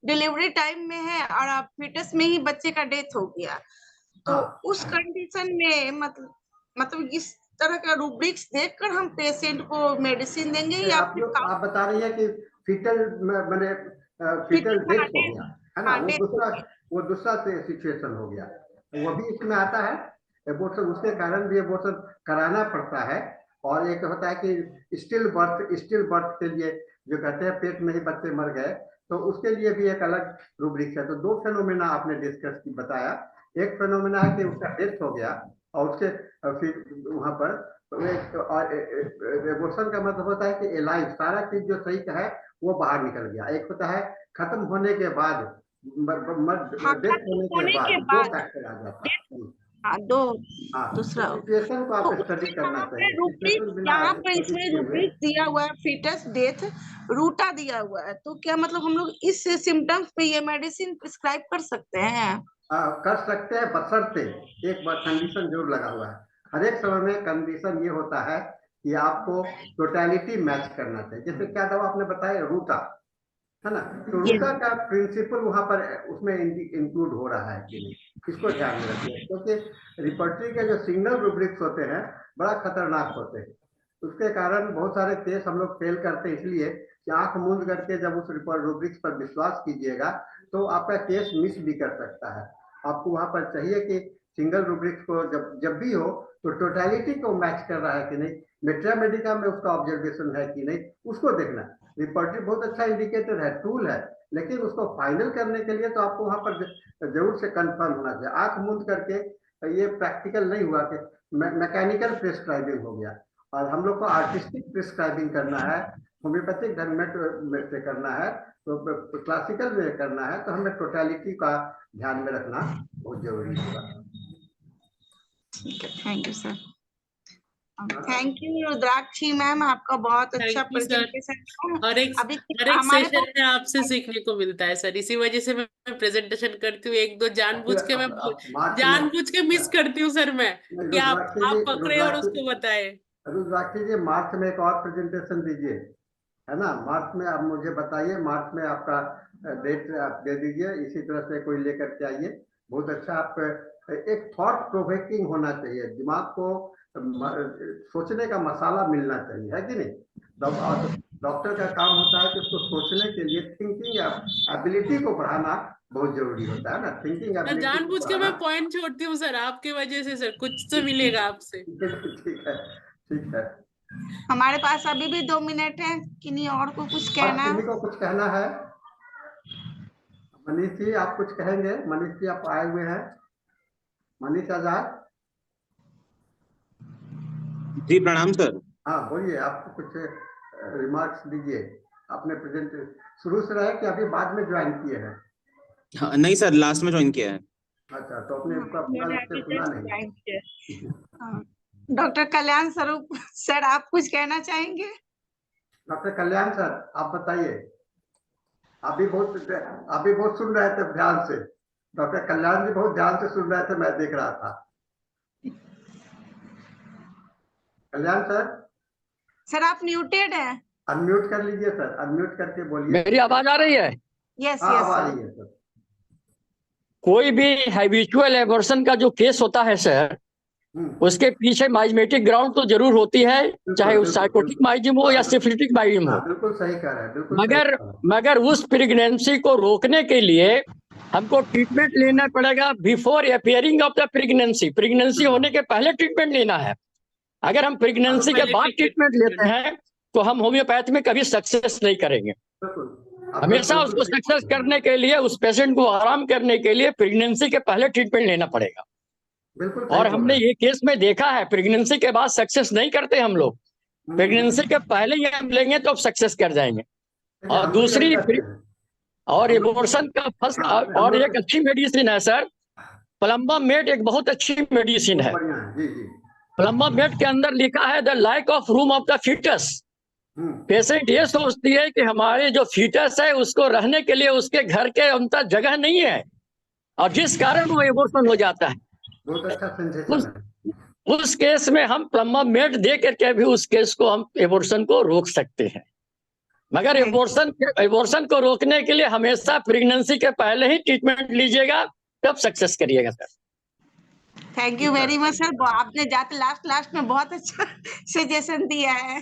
डिलीवरी टाइम में है और आप फीटस में ही बच्चे का डेथ हो गया, तो उस कंडीशन में मतलब इस तरह का रूब्रिक्स देखकर हम पेशेंट को मेडिसिन देंगे या फिर आप बता रही है कि फीटल मैंने फीटल डेथ हो गया, है ना, वो दूसरा सिचुएशन हो गया, वो भी इसमें आता है एबॉर्शन, उसके कारण भी एबॉर्शन कराना पड़ता है। और एक होता है कि स्टिल बर्थ के लिए जो कहते हैं पेट में ही बच्चे मर गए, तो उसके लिए भी एक अलग रूब्रिक्स है। तो दो फेनोमेना आपने डिस्कस की, बताया। एक फेनोमेना है कि उसका डेथ हो गया और उसके फिर वहां पर एबॉर्शन का मतलब होता है कि एलाइव सारा चीज जो सही का है वो बाहर निकल गया। एक होता है खत्म होने के बाद, डेथ होने के बाद दो फैक्टर आ जाता है। दो हाँ, दूसरा सिचुएशन को आप स्टडी करना चाहिए। यहाँ पर इसमें रूब्रिक्स दिया हुआ है फीटस डेथ रूटा दिया हुआ है, तो क्या मतलब हम लोग इस सिम्टम्स पे ये मेडिसिन प्रिस्क्राइब कर सकते हैं? कर सकते हैं, बशर्ते एक बार कंडीशन जरूर लगा हुआ है। हर एक समय में कंडीशन ये होता है कि आपको टोटलिटी मैच करना चाहिए। जैसे क्या दवा आपने बताया, रूटा, है ना, तो रूटा का प्रिंसिपल वहां पर उसमें इंक्लूड हो रहा है कि नहीं, इसको ध्यान में रखिए, क्योंकि रिपर्टरी के जो सिंगल रूब्रिक्स होते हैं बड़ा खतरनाक होते हैं। उसके कारण बहुत सारे केस हम लोग फेल करते हैं, इसलिए कि आंख मूंद करके जब उस रूब्रिक्स पर विश्वास कीजिएगा तो आपका केस मिस भी कर सकता है। आपको वहां पर चाहिए कि सिंगल रूब्रिक्स को जब भी हो तो टोटलिटी को मैच कर रहा है कि नहीं, मेट्रा मेडिका में उसका ऑब्जर्वेशन है कि नहीं, उसको देखना। रिपर्टरी बहुत अच्छा इंडिकेटर है, टूल है, लेकिन उसको फाइनल करने के लिए तो आपको वहां पर जरूर से कंफर्म होना चाहिए। आंख मूंद करके ये प्रैक्टिकल नहीं हुआ कि मैकेनिकल प्रिस्क्राइबिंग हो गया। और हम लोग को आर्टिस्टिक प्रिस्क्राइबिंग करना है, होम्योपैथिक ढंग में से करना है, तो क्लासिकल में करना है, तो हमें टोटलिटी का ध्यान में रखना बहुत जरूरी होगा। ठीक है, thank you sir. Thank you Rudrakshi ma'am, आपका बहुत अच्छा प्रेजेंटेशन। हर एक सेशन में आपसे सीखने को मिलता है सर, इसी वजह से मैं प्रेजेंटेशन करती हूँ। एक दो जानबूझ के मिस करती हूँ सर मैं, कि आप पकड़े और उसको बताए। रुद्राक्षी जी, मार्च में एक और प्रेजेंटेशन दीजिए, है ना, मार्च में आप मुझे बताइए, मार्च में आपका डेट आप दे दीजिए, इसी तरह से कोई लेकर के आइए। बहुत अच्छा, आप एक थॉट प्रोवोकिंग होना चाहिए, दिमाग को सोचने का मसाला मिलना चाहिए, है कि नहीं। डॉक्टर का काम होता है कि उसको सोचने के लिए थिंकिंग एबिलिटी को बढ़ाना बहुत जरूरी होता है ना, थिंकिंग एबिलिटी। जानबूझ के मैं पॉइंट छोड़ती हूँ सर, आपकी वजह से सर, कुछ तो मिलेगा आपसे। ठीक है, ठीक है। हमारे पास अभी भी 2 मिनट है, किन्हीं और को कुछ कहना है? किन्हीं को कुछ कहना है? मनीष जी आप कुछ कहेंगे? मनीष जी आप आए हुए हैं, मनीष आजाद जी। प्रणाम सर। हाँ बोलिए, आपको कुछ रिमार्क्स दीजिए। आपने प्रेजेंट शुरू से रहे कि अभी बाद में ज्वाइन किए हैं? हाँ, नहीं सर, लास्ट में ज्वाइन किया है। अच्छा, तो आपने उसका पूरा लेक्चर सुना नहीं। डॉक्टर कल्याण स्वरूप सर, आप कुछ कहना चाहेंगे? डॉक्टर कल्याण सर आप बताइए, आप भी बहुत सुन रहे थे ध्यान से। डॉक्टर कल्याण जी बहुत ध्यान से सुन रहे थे, मैं देख रहा था। कल्याण सर, सर आप म्यूटेड है। अनम्यूट कर लीजिए सर, अनम्यूट करके बोलिए। मेरी आवाज आ रही है? यस हाँ, यस अब आ सर। रही है सर। कोई भी हैबिचुअल एबॉर्शन का जो केस होता है सर, उसके पीछे माइमेटिक ग्राउंड तो जरूर होती है, चाहे वो साइकोटिक माइजिम हो या सिफिलिटिक माइजिम हो। बिल्कुल सही कह रहे हैं, बिल्कुल सही मगर कह रहे हैं। मगर उस प्रेगनेंसी को रोकने के लिए हमको ट्रीटमेंट लेना पड़ेगा before appearing of the pregnancy. Pregnancy होने के पहले ट्रीटमेंट लेना है। अगर हम प्रेगनेंसी के बाद ट्रीटमेंट लेते हैं तो हम होम्योपैथी में कभी सक्सेस नहीं करेंगे। बिल्कुल। आप हमेशा बिल्कुल उसको सही सक्सेस कह रहे हैं। करने के लिए, उस पेशेंट को आराम करने के लिए प्रेगनेंसी के पहले ट्रीटमेंट लेना पड़ेगा। बिल्कुल सही और बोल हमने रहे ये केस में देखा है, प्रेगनेंसी के बाद सक्सेस नहीं करते हम लोग। हैं। प्रेगनेंसी के पहले ही हम लेंगे तो अब सक्सेस कर जाएंगे। देखिए, और हम लोग दूसरी यही करते हैं। और हम लोग- एबॉर्शन का फर्स्ट हाँ, हम और लोग एक अच्छी मेडिसिन है सर, प्लम्बा मेट एक बहुत अच्छी मेडिसिन बहुत है। बढ़िया है। जी जी। प्लम्बा मेट के अंदर लिखा है the like of room of the foetus. Hmm, patient ये सोचती है कि हमारे जो फीटस है उसको रहने के लिए उसके घर के अंदर जगह नहीं है, और जिस कारण वो एबॉर्शन हो जाता है। बहुत अच्छा सेंसेशन उस है। उस केस में हम प्लम्बा मेट दे करके भी उस केस को हम एबॉर्शन को रोक सकते हैं। मगर एबॉर्शन को रोकने के लिए हमेशा प्रेगनेंसी के पहले ही ट्रीटमेंट लीजिएगा, तब सक्सेस करिएगा sir. Thank you very much sir. आपने जाते लास्ट में बहुत अच्छा सजेशन दिया है।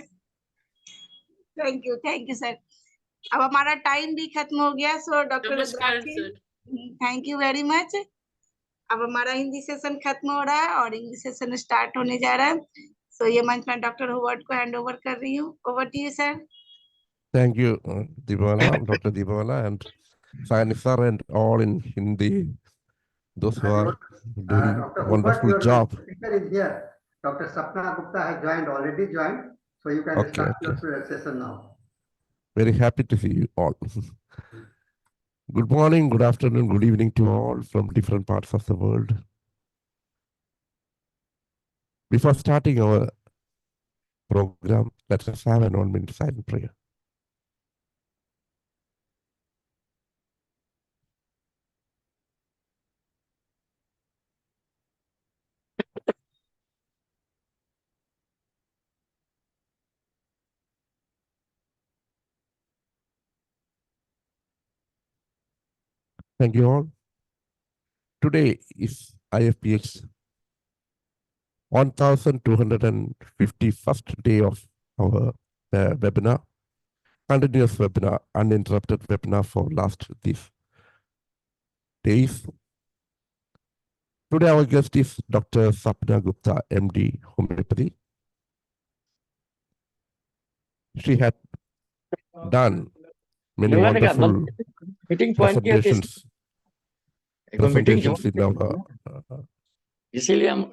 Thank you sir. अब हमारा टाइम भी खत्म हो गया। सो डॉक्टर नमस्कार Rudrakshi, sir. Thank you very much. अब हमारा हिंदी सेशन खत्म हो रहा है और इंग्लिश सेशन स्टार्ट होने जा रहा है। सो ये मंच मैं डॉक्टर होवर्ट को हैंड ओवर कर रही हूँ। Over to you sir. Thank you, Deepamala, Dr. Deepamala, and Science sir, and all in Hindi, those who are doing Dr. Hubert, wonderful your job. speaker is here. Dr. Sapana Gupta has already joined, so you can Okay, start okay. your session now. Very happy to see you all. Good morning, good afternoon, good evening to all from different parts of the world. Before starting our program, let us have an 1 minute silent prayer. Thank you all. Today is IFPH's 1251st day of our webinar, continuous webinar, uninterrupted webinar for last these days. Today our guest is Dr. Sapana Gupta, MD, Homoeopathy. She had done many wonderful meeting point किया presentations in our इसीलिए हम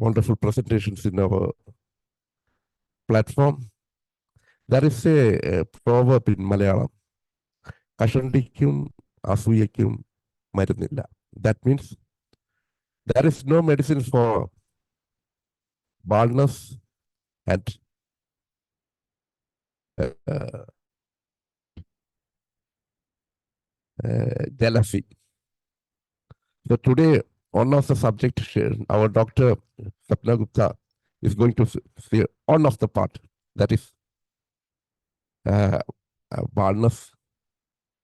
wonderful presentations in our platform. There is a proverb in Malayalam, Kashandikum Asuyakum Marunilla. That means there is no medicine for baldness and jealousy. So today, one of the subject our Dr. Sapana Gupta is going to say one of the part, that is baldness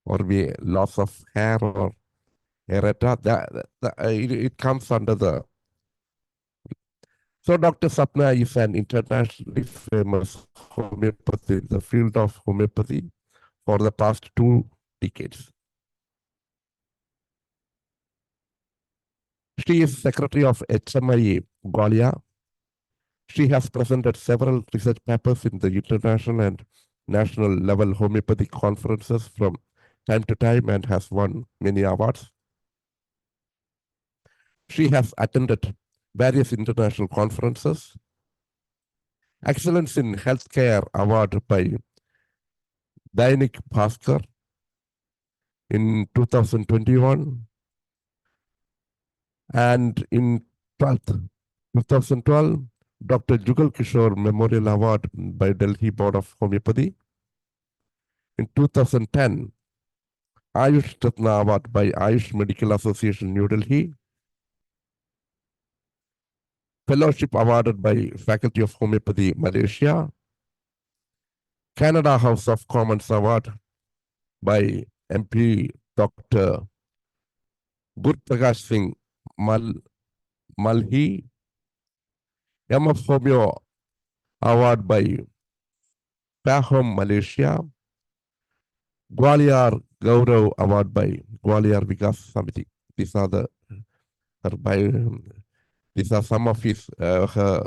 or loss of hair or AREATA. It comes under the. So Dr. Sapana is an internationally famous homeopathy in the field of homeopathy for the past 2 decades. She is secretary of HMIA Gwalia. She has presented several research papers in the international and national level homeopathic conferences from time to time and has won many awards. She has attended various international conferences. Excellence in Healthcare Award by Dainik Bhaskar in 2021. And in 2012, Dr. Jugal Kishore Memorial Award by Delhi Board of Homeopathy. In 2010, Ayush Ratna Award by Ayush Medical Association, New Delhi. Fellowship awarded by Faculty of Homeopathy, Malaysia. Canada House of Commons Award by MP Dr. Gurprakash Singh Malhi. MF Homeo Award by Pahom, Malaysia. Gwalior Gaurav Award by Gwalior Vikas Samiti. These are these are some of her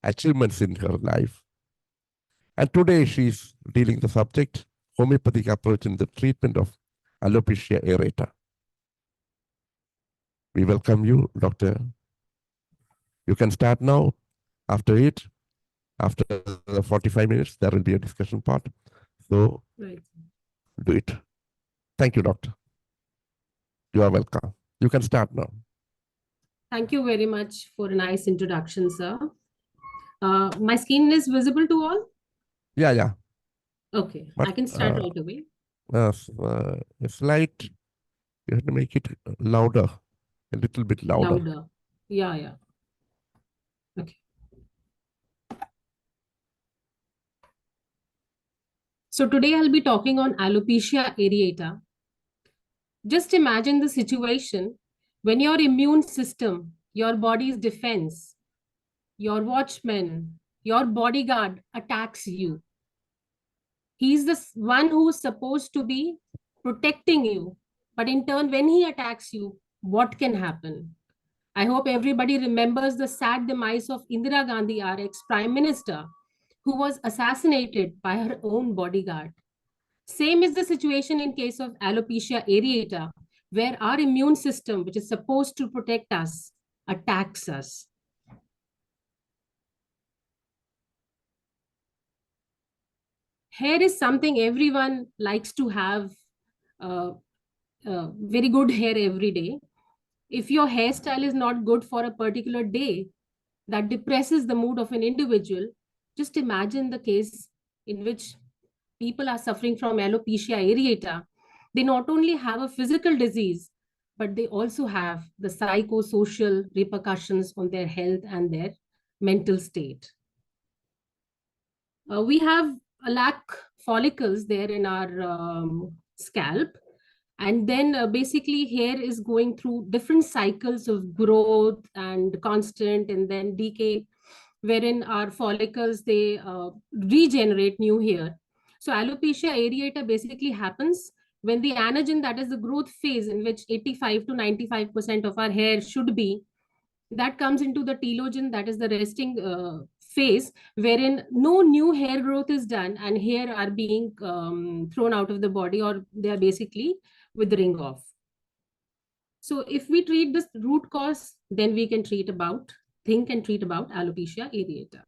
achievements in her life. And today she is dealing the subject, homeopathic approach in the treatment of alopecia areata. We welcome you, Doctor. You can start now. After the 45 minutes, there will be a discussion part. So do it. Thank you, Doctor. You are welcome. You can start now. Thank you very much for a nice introduction, sir. My screen is visible to all? Yeah. Okay, But, I can start right away. It's light. You have to make it louder, a little bit louder. Louder. Yeah. Okay. So today I'll be talking on alopecia areata. Just imagine the situation when your immune system, your body's defense, your watchman, your bodyguard attacks you. He's the one who's supposed to be protecting you. But in turn, when he attacks you, what can happen? I hope everybody remembers the sad demise of Indira Gandhi, our ex-Prime Minister, who was assassinated by her own bodyguard. Same is the situation in case of alopecia areata, where our immune system, which is supposed to protect us, attacks us. Hair is something everyone likes to have very good hair every day. If your hairstyle is not good for a particular day, that depresses the mood of an individual. Just imagine the case in which people are suffering from alopecia areata. They not only have a physical disease, but they also have the psychosocial repercussions on their health and their mental state. We have a lac follicles there in our scalp. And then basically hair is going through different cycles of growth and constant and then decay, wherein our follicles, they regenerate new hair. So alopecia areata basically happens when the anagen, that is the growth phase in which 85 to 95% of our hair should be, that comes into the telogen, that is the resting phase, wherein no new hair growth is done and hair are being thrown out of the body, or they are basically withering off. So if we treat this root cause, then we can think and treat about alopecia areata.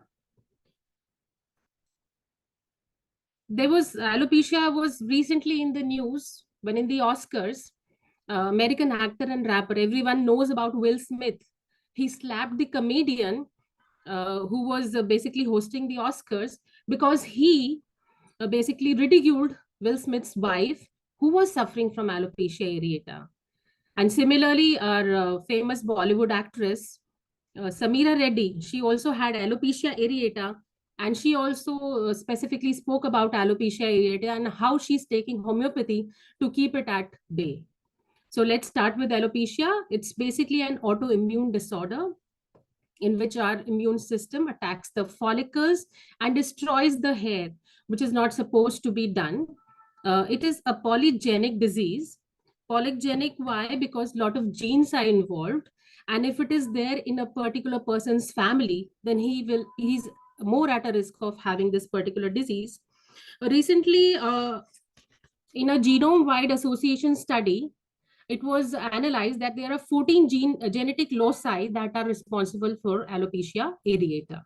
Alopecia was recently in the news when in the Oscars, American actor and rapper, everyone knows about Will Smith. He slapped the comedian who was basically hosting the Oscars because he basically ridiculed Will Smith's wife, who was suffering from alopecia areata. And similarly, our famous Bollywood actress, Sameera Reddy, she also had alopecia areata, and she also specifically spoke about alopecia areata and how she's taking homeopathy to keep it at bay. So let's start with alopecia. It's basically an autoimmune disorder in which our immune system attacks the follicles and destroys the hair, which is not supposed to be done. It is a polygenic disease. Polygenic, why? Because a lot of genes are involved. And if it is there in a particular person's family, then he's more at a risk of having this particular disease. Recently, in a genome-wide association study, it was analyzed that there are 14 genetic loci that are responsible for alopecia areata.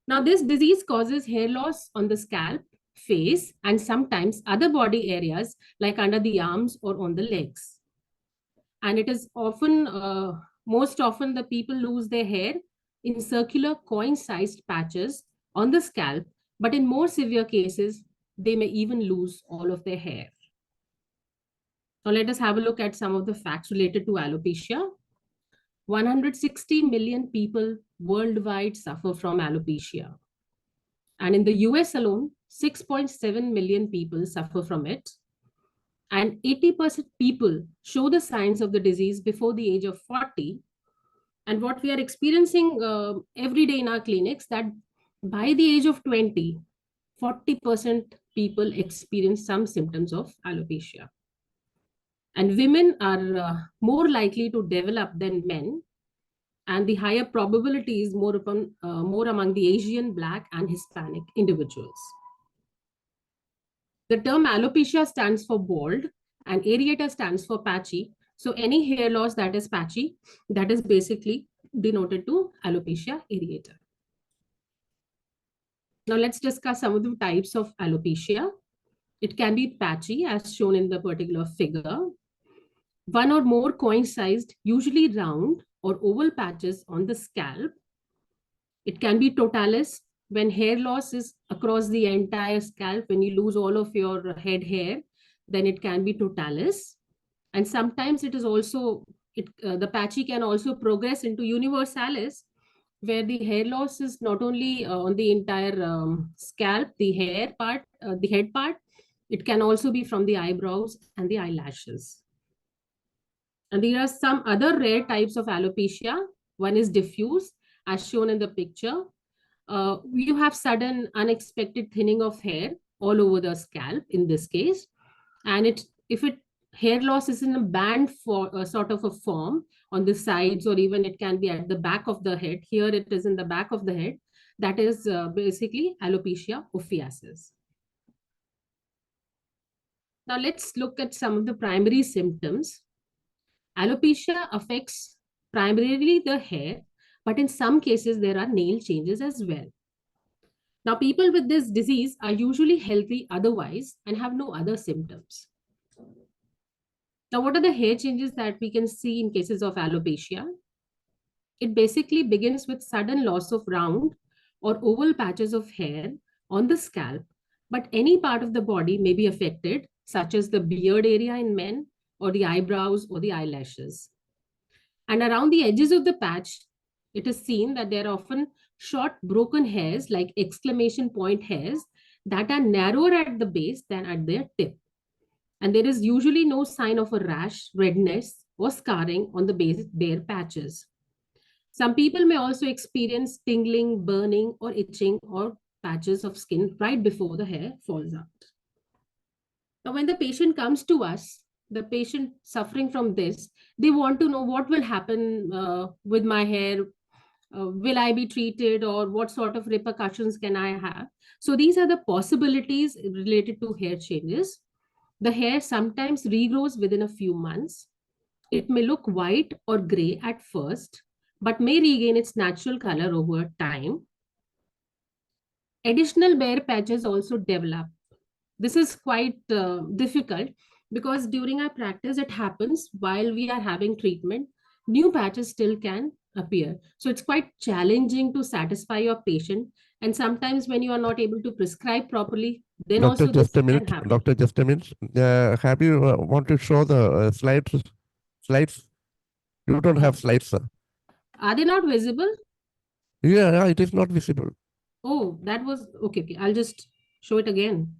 Now, this disease causes hair loss on the scalp, face, and sometimes other body areas like under the arms or on the legs. And it is often, most often the people lose their hair in circular coin-sized patches on the scalp, but in more severe cases, they may even lose all of their hair. Now let us have a look at some of the facts related to alopecia. 160 million people worldwide suffer from alopecia. And in the US alone, 6.7 million people suffer from it. And 80% people show the signs of the disease before the age of 40. And what we are experiencing every day in our clinics, that by the age of 20, 40% people experience some symptoms of alopecia. And women are more likely to develop than men. And the higher probability is more among the Asian, Black, and Hispanic individuals. The term alopecia stands for bald and areata stands for patchy. So any hair loss that is patchy, that is basically denoted to alopecia areata. Now let's discuss some of the types of alopecia. It can be patchy as shown in the particular figure. One or more coin-sized, usually round or oval patches on the scalp. It can be totalis when hair loss is across the entire scalp. When you lose all of your head hair, then it can be totalis. And sometimes it is also, the patchy can also progress into universalis, where the hair loss is not only on the entire scalp, the hair part, the head part, it can also be from the eyebrows and the eyelashes. And there are some other rare types of alopecia. One is diffuse, as shown in the picture. You have sudden unexpected thinning of hair all over the scalp in this case. And if hair loss is in a band for sort of a form on the sides, or even it can be at the back of the head. Here it is in the back of the head. That is basically alopecia ophiacis. Now let's look at some of the primary symptoms. Alopecia affects primarily the hair, but in some cases there are nail changes as well. Now people with this disease are usually healthy otherwise and have no other symptoms. Now what are the hair changes that we can see in cases of alopecia? It basically begins with sudden loss of round or oval patches of hair on the scalp, but any part of the body may be affected, such as the beard area in men, or the eyebrows or the eyelashes. And around the edges of the patch, it is seen that there are often short broken hairs like exclamation point hairs that are narrower at the base than at their tip. And there is usually no sign of a rash, redness, or scarring on the bare patches. Some people may also experience tingling, burning, or itching or patches of skin right before the hair falls out. Now, when the patient comes to us, the patient suffering from this, they want to know what will happen with my hair. Will I be treated, or what sort of repercussions can I have? So these are the possibilities related to hair changes. The hair sometimes regrows within a few months. It may look white or gray at first, but may regain its natural color over time. Additional bare patches also develop. This is quite difficult because during our practice, it happens while we are having treatment, new patches still can appear. So it's quite challenging to satisfy your patient. And sometimes when you are not able to prescribe properly, then Doctor, also just this a minute. can happen. Doctor, just a minute. Have you want to show the slides? Slides? You don't have slides, sir. Are they not visible? Yeah, it is not visible. Oh, that was okay. Okay, I'll just show it again.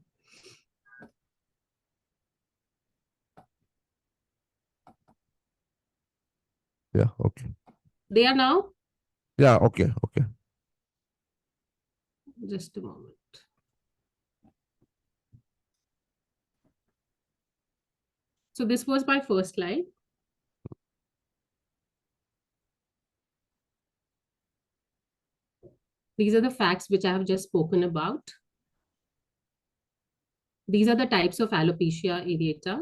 Yeah, okay. They are now? Yeah, okay, okay. Just a moment. So this was my first slide. These are the facts which I have just spoken about. These are the types of alopecia areata.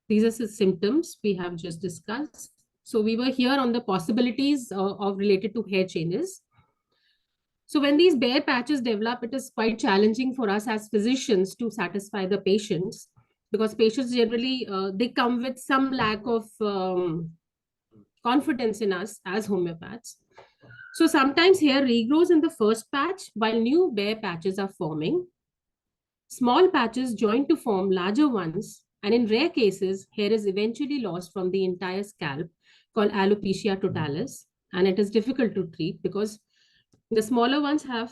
These are the symptoms we have just discussed. So we were here on the possibilities of related to hair changes. So when these bare patches develop, it is quite challenging for us as physicians to satisfy the patients, because patients generally, they come with some lack of confidence in us as homeopaths. So sometimes hair regrows in the first patch while new bare patches are forming. Small patches join to form larger ones, and in rare cases, hair is eventually lost from the entire scalp, called alopecia totalis, and it is difficult to treat because the smaller ones have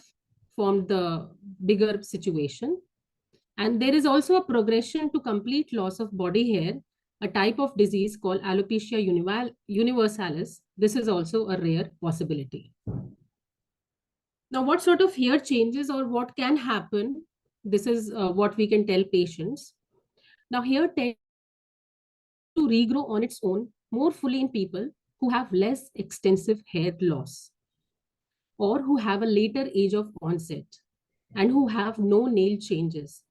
formed the bigger situation. And there is also a progression to complete loss of body hair, a type of disease called alopecia universalis. This is also a rare possibility. Now, what sort of hair changes or what can happen? This is what we can tell patients. Now, hair tends to regrow on its own more fully in people who have less extensive hair loss or who have a later age of onset and who have no nail changes.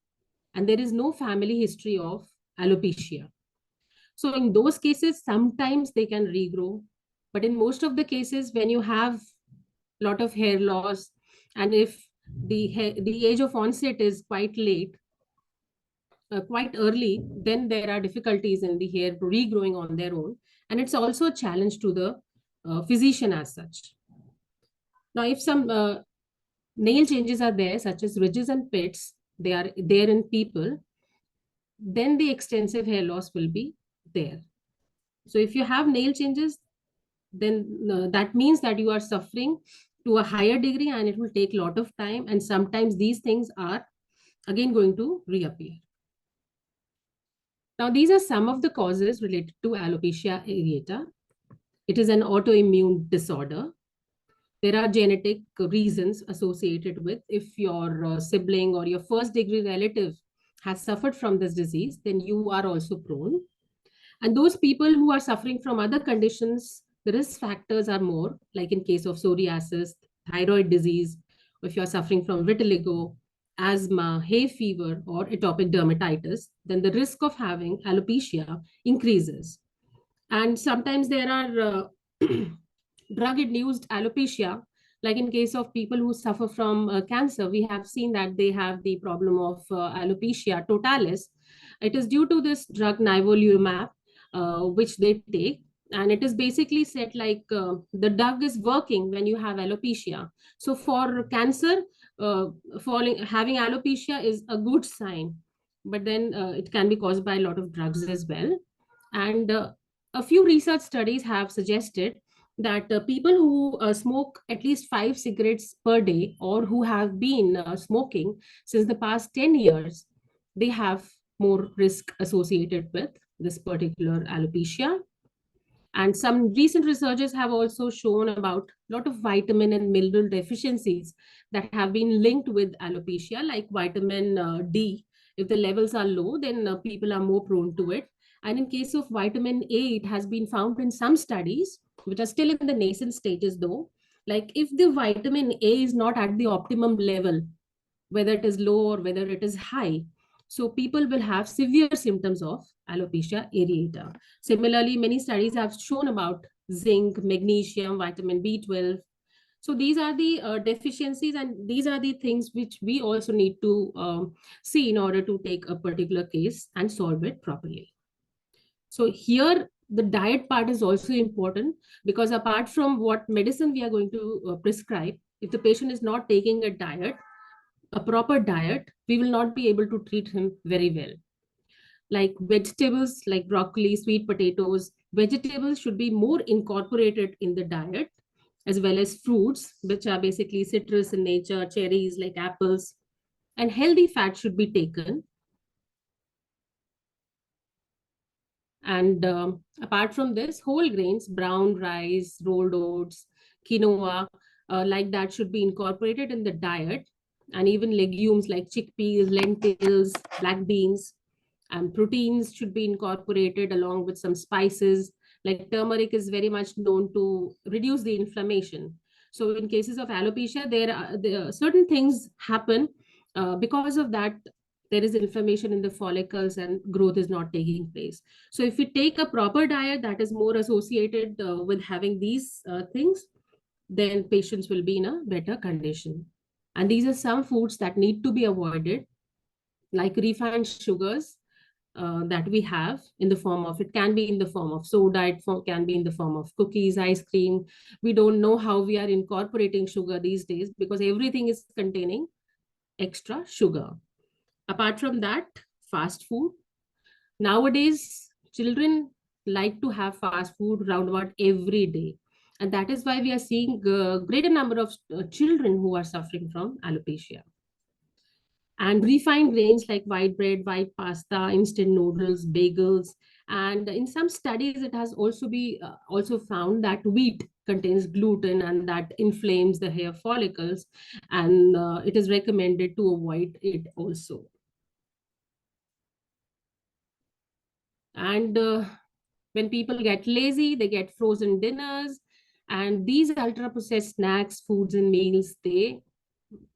And there is no family history of alopecia. So in those cases, sometimes they can regrow. But in most of the cases, when you have a lot of hair loss, and if the age of onset is quite late, quite early, then there are difficulties in the hair regrowing on their own. And it's also a challenge to the physician as such. Now, if some nail changes are there, such as ridges and pits, they are there in people, then the extensive hair loss will be there. So if you have nail changes, then that means that you are suffering to a higher degree and it will take a lot of time. And sometimes these things are again going to reappear. Now, these are some of the causes related to alopecia areata. It is an autoimmune disorder. There are genetic reasons associated with if your sibling or your first degree relative has suffered from this disease, then you are also prone. And those people who are suffering from other conditions, the risk factors are more, like in case of psoriasis, thyroid disease, or if you're suffering from vitiligo, asthma, hay fever, or atopic dermatitis, then the risk of having alopecia increases. And sometimes there are drug-induced alopecia, like in case of people who suffer from cancer, we have seen that they have the problem of alopecia totalis. It is due to this drug nivolumab, which they take. And it is basically said like the drug is working when you have alopecia. So for cancer, having alopecia is a good sign, but then it can be caused by a lot of drugs as well. And a few research studies have suggested that people who smoke at least 5 cigarettes per day or who have been smoking since the past 10 years, they have more risk associated with this particular alopecia. And some recent researchers have also shown about a lot of vitamin and mineral deficiencies that have been linked with alopecia, like vitamin D. If the levels are low, then people are more prone to it. And in case of vitamin A, it has been found in some studies, which are still in the nascent stages though, like if the vitamin A is not at the optimum level, whether it is low or whether it is high, so people will have severe symptoms of alopecia areata. Similarly, many studies have shown about zinc, magnesium, vitamin B12. So these are the deficiencies, and these are the things which we also need to see in order to take a particular case and solve it properly. So here, the diet part is also important, because apart from what medicine we are going to prescribe, if the patient is not taking a proper diet, we will not be able to treat him very well. Like vegetables, like broccoli, sweet potatoes, vegetables should be more incorporated in the diet, as well as fruits, which are basically citrus in nature, cherries like apples, and healthy fat should be taken. And apart from this, whole grains, brown rice, rolled oats, quinoa, like that should be incorporated in the diet. And even legumes like chickpeas, lentils, black beans, and proteins should be incorporated along with some spices. Like turmeric is very much known to reduce the inflammation. So in cases of alopecia, there are certain things happen because of that. There is inflammation in the follicles and growth is not taking place. So if we take a proper diet that is more associated with having these things, then patients will be in a better condition. And these are some foods that need to be avoided, like refined sugars that we have in the form of, it can be in the form of soda, it can be in the form of cookies, ice cream. We don't know how we are incorporating sugar these days because everything is containing extra sugar. Apart from that, fast food. Nowadays, children like to have fast food round about every day. And that is why we are seeing a greater number of children who are suffering from alopecia. And refined grains like white bread, white pasta, instant noodles, bagels. And in some studies, it has also found that wheat contains gluten and that inflames the hair follicles. And it is recommended to avoid it also. And when people get lazy, they get frozen dinners. And these ultra-processed snacks, foods, and meals, they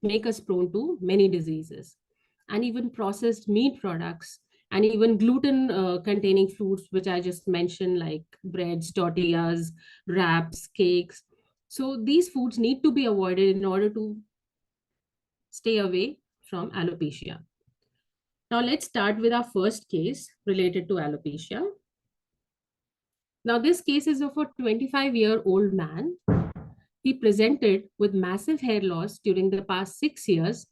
make us prone to many diseases. And even processed meat products, and even gluten-containing foods, which I just mentioned, like breads, tortillas, wraps, cakes. So these foods need to be avoided in order to stay away from alopecia. Now let's start with our first case related to alopecia. Now, this case is of a 25-year-old man. He presented with massive hair loss during the past 6 years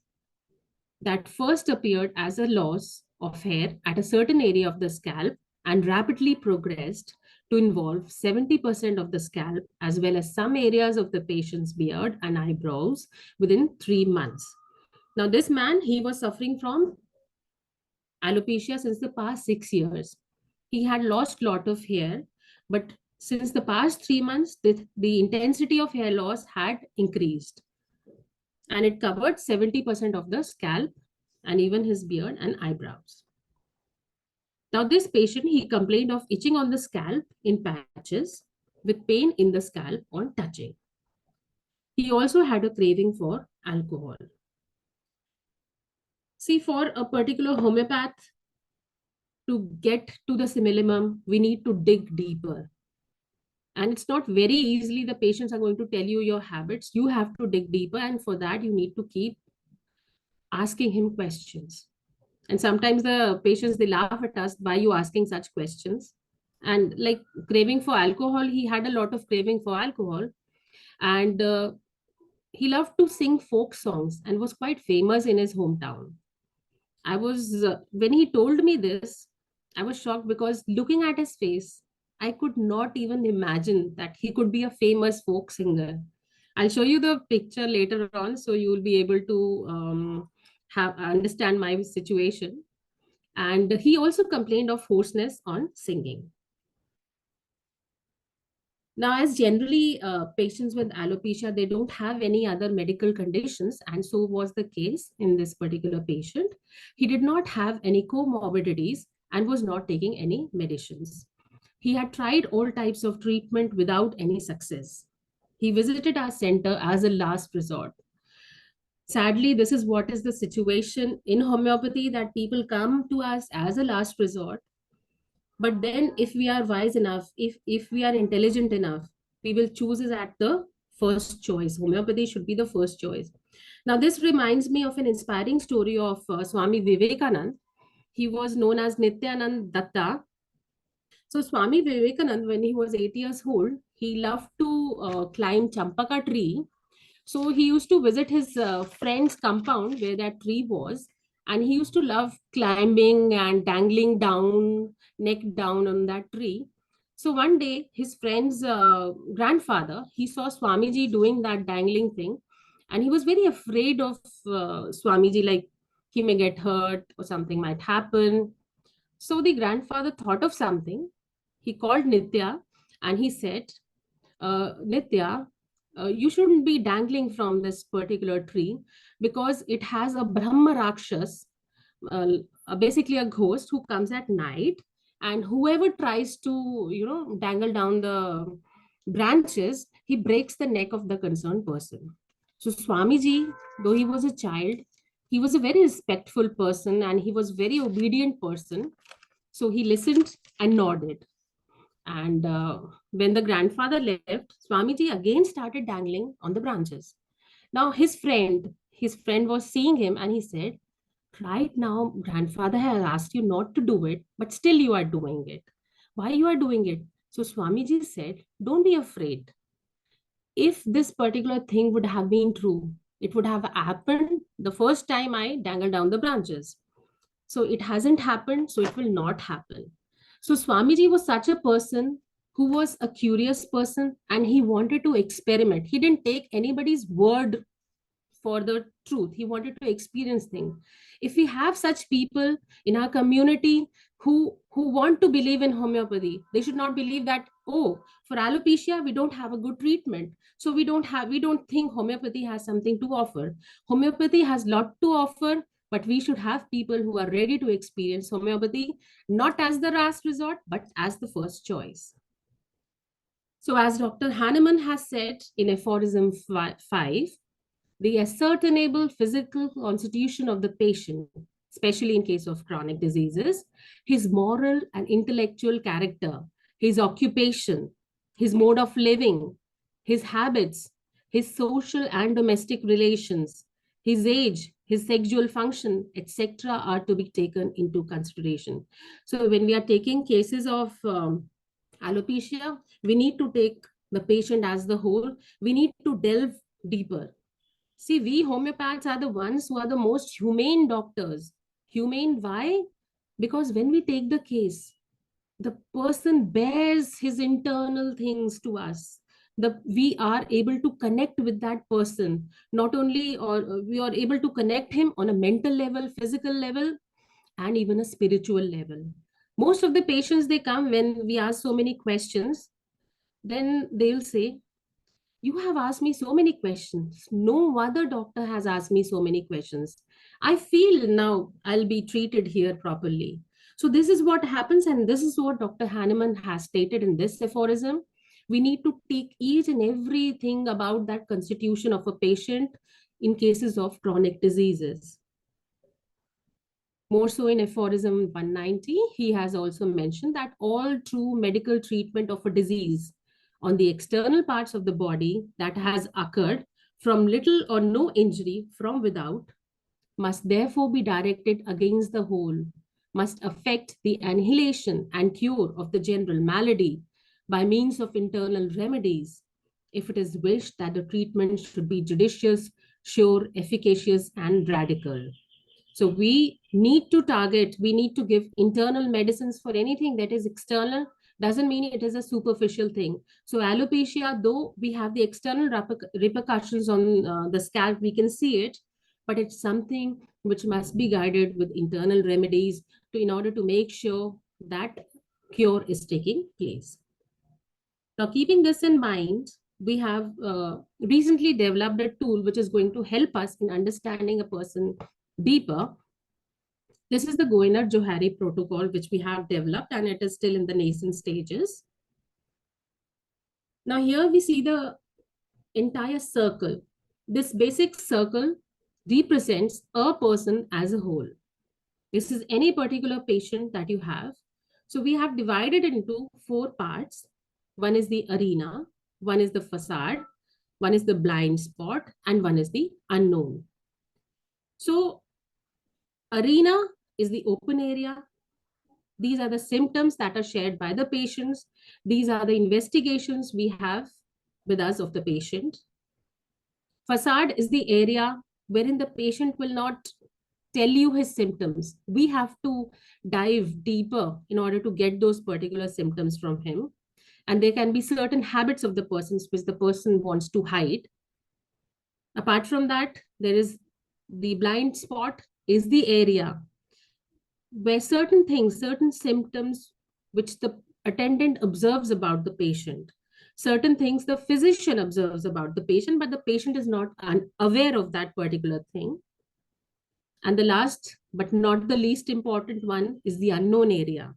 that first appeared as a loss of hair at a certain area of the scalp and rapidly progressed to involve 70% of the scalp, as well as some areas of the patient's beard and eyebrows within 3 months. Now, this man, he was suffering from alopecia since the past 6 years. He had lost a lot of hair, but since the past 3 months, the intensity of hair loss had increased. And it covered 70% of the scalp and even his beard and eyebrows. Now, this patient, he complained of itching on the scalp in patches with pain in the scalp on touching. He also had a craving for alcohol. See, for a particular homeopath to get to the simillimum, we need to dig deeper. And it's not very easily the patients are going to tell you your habits. You have to dig deeper. And for that, you need to keep asking him questions. And sometimes the patients, they laugh at us, why you asking such questions? And like craving for alcohol, he had a lot of craving for alcohol. And he loved to sing folk songs and was quite famous in his hometown. When he told me this, I was shocked because looking at his face, I could not even imagine that he could be a famous folk singer. I'll show you the picture later on, so you will be able to understand my situation. And he also complained of hoarseness on singing. Now, as generally patients with alopecia, they don't have any other medical conditions, and so was the case in this particular patient. He did not have any comorbidities and was not taking any medicines. He had tried all types of treatment without any success. He visited our center as a last resort. Sadly, this is what is the situation in homeopathy, that people come to us as a last resort. But then if we are wise enough, if we are intelligent enough, we will choose it at the first choice. Homeopathy should be the first choice. Now, this reminds me of an inspiring story of Swami Vivekanand. He was known as Nityanand Datta. So Swami Vivekanand, when he was 8 years old, he loved to climb Champaka tree. So he used to visit his friend's compound where that tree was. And he used to love climbing and dangling down, neck down on that tree. So one day, his friend's grandfather, he saw Swamiji doing that dangling thing. And he was very afraid of Swamiji, like he may get hurt or something might happen. So the grandfather thought of something. He called Nitya and he said, Nitya, you shouldn't be dangling from this particular tree because it has a Brahma Rakshas, basically a ghost who comes at night, and whoever tries to, dangle down the branches, he breaks the neck of the concerned person. So Swamiji, though he was a child, he was a very respectful person and he was very obedient person. So he listened and nodded. And when the grandfather left, Swamiji again started dangling on the branches. Now his friend was seeing him and he said, right now, grandfather has asked you not to do it, but still you are doing it. Why you are doing it? So Swamiji said, don't be afraid. If this particular thing would have been true, it would have happened the first time I dangled down the branches. So it hasn't happened, so it will not happen. So Swamiji was such a person who was a curious person, and he wanted to experiment. He didn't take anybody's word for the truth. He wanted to experience things. If we have such people in our community who want to believe in homeopathy, they should not believe that, oh, for alopecia we don't have a good treatment, so we don't think homeopathy has something to offer. Homeopathy has lot to offer, but we should have people who are ready to experience homeopathy, not as the last resort, but as the first choice. So as Dr. Hahnemann has said in aphorism 5, the ascertainable physical constitution of the patient, especially in case of chronic diseases, his moral and intellectual character, his occupation, his mode of living, his habits, his social and domestic relations, his age, his sexual function, etc. are to be taken into consideration. So when we are taking cases of alopecia, we need to take the patient as the whole. We need to delve deeper. See, we homeopaths are the ones who are the most humane doctors. Humane, why? Because when we take the case, the person bears his internal things to us. We are able to connect with that person. Not only, or we are able to connect him on a mental level, physical level, and even a spiritual level. Most of the patients, they come when we ask so many questions, then they'll say, you have asked me so many questions. No other doctor has asked me so many questions. I feel now I'll be treated here properly. So this is what happens, and this is what Dr. Hahnemann has stated in this aphorism. We need to take each and everything about that constitution of a patient in cases of chronic diseases. More so in aphorism 190, he has also mentioned that all true medical treatment of a disease on the external parts of the body that has occurred from little or no injury from without must therefore be directed against the whole, must affect the annihilation and cure of the general malady by means of internal remedies, if it is wished that the treatment should be judicious, sure, efficacious, and radical. So we need to target, we need to give internal medicines for anything that is external. Doesn't mean it is a superficial thing. So alopecia, though we have the external repercussions on the scalp, we can see it, but it's something which must be guided with internal remedies in order to make sure that cure is taking place. Now, keeping this in mind, we have recently developed a tool which is going to help us in understanding a person deeper. This is the Goiner-Johari protocol, which we have developed, and it is still in the nascent stages. Now here we see the entire circle. This basic circle represents a person as a whole. This is any particular patient that you have. So we have divided it into 4 parts. One is the arena, one is the facade, one is the blind spot, and one is the unknown. So arena is the open area. These are the symptoms that are shared by the patients. These are the investigations we have with us of the patient. Facade is the area wherein the patient will not tell you his symptoms. We have to dive deeper in order to get those particular symptoms from him. And there can be certain habits of the persons which the person wants to hide. Apart from that, there is the blind spot is the area where certain things, certain symptoms which the attendant observes about the patient, certain things the physician observes about the patient, but the patient is not aware of that particular thing. And the last, but not the least important one, is the unknown area,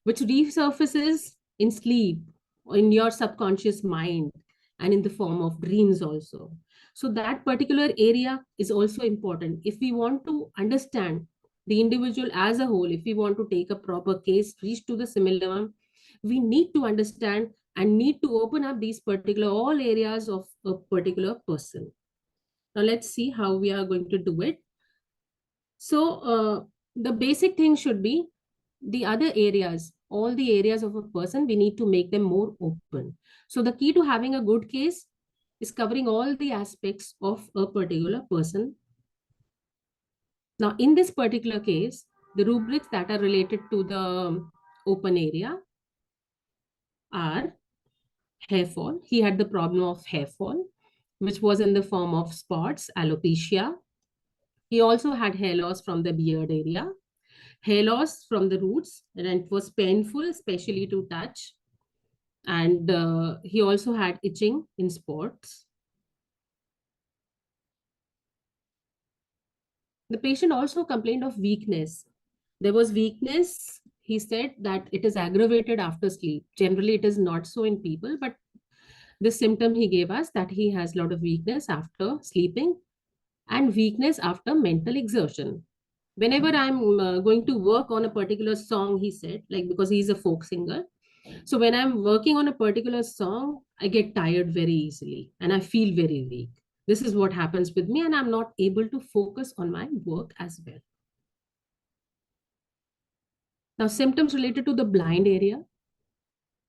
which resurfaces in sleep, or in your subconscious mind, and in the form of dreams also. So that particular area is also important. If we want to understand the individual as a whole, if we want to take a proper case, reach to the similar, we need to understand and need to open up these particular all areas of a particular person. Now let's see how we are going to do it. So the basic thing should be the other areas, all the areas of a person, we need to make them more open. So the key to having a good case is covering all the aspects of a particular person. Now, in this particular case, The rubrics that are related to the open area are hair fall. He had the problem of hair fall, which was in the form of spots, alopecia. He also had hair loss from the beard area, hair loss from the roots, and it was painful, especially to touch. And he also had itching in spots. The patient also complained of weakness. There was weakness. He said that it is aggravated after sleep. Generally, it is not so in people, but this symptom he gave us that he has a lot of weakness after sleeping and weakness after mental exertion. Whenever I'm going to work on a particular song, he said, like, because he's a folk singer. So when I'm working on a particular song, I get tired very easily and I feel very weak. This is what happens with me, and I'm not able to focus on my work as well. Now, symptoms related to the blind area.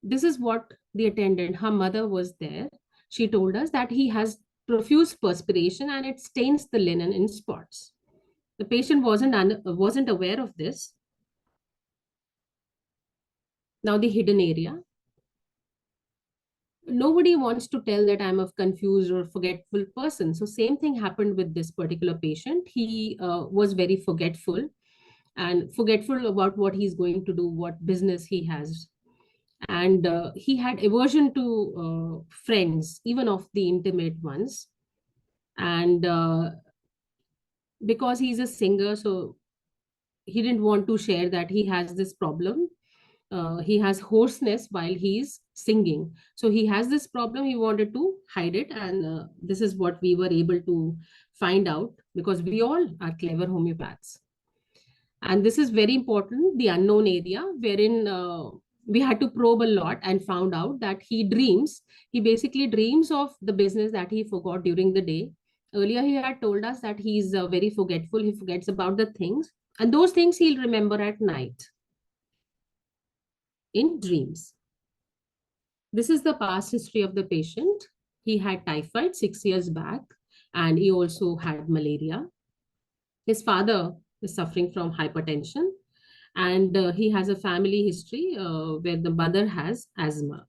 This is what the attendant, her mother was there. She told us that he has profuse perspiration and it stains the linen in spots. The patient wasn't aware of this. Now, the hidden area. Nobody wants to tell that I'm a confused or forgetful person. So same thing happened with this particular patient. He was very forgetful about what he's going to do, what business he has. And he had aversion to friends, even of the intimate ones. And because he's a singer, so he didn't want to share that he has this problem. He has hoarseness while he's singing. So he has this problem, he wanted to hide it. And this is what we were able to find out, because we all are clever homeopaths. And this is very important, the unknown area, wherein we had to probe a lot and found out that he basically dreams of the business that he forgot during the day. Earlier, he had told us that he's very forgetful. He forgets about the things, and those things he'll remember at night in dreams. This is the past history of the patient. He had typhoid 6 years back, and he also had malaria. His father is suffering from hypertension, and he has a family history where the mother has asthma.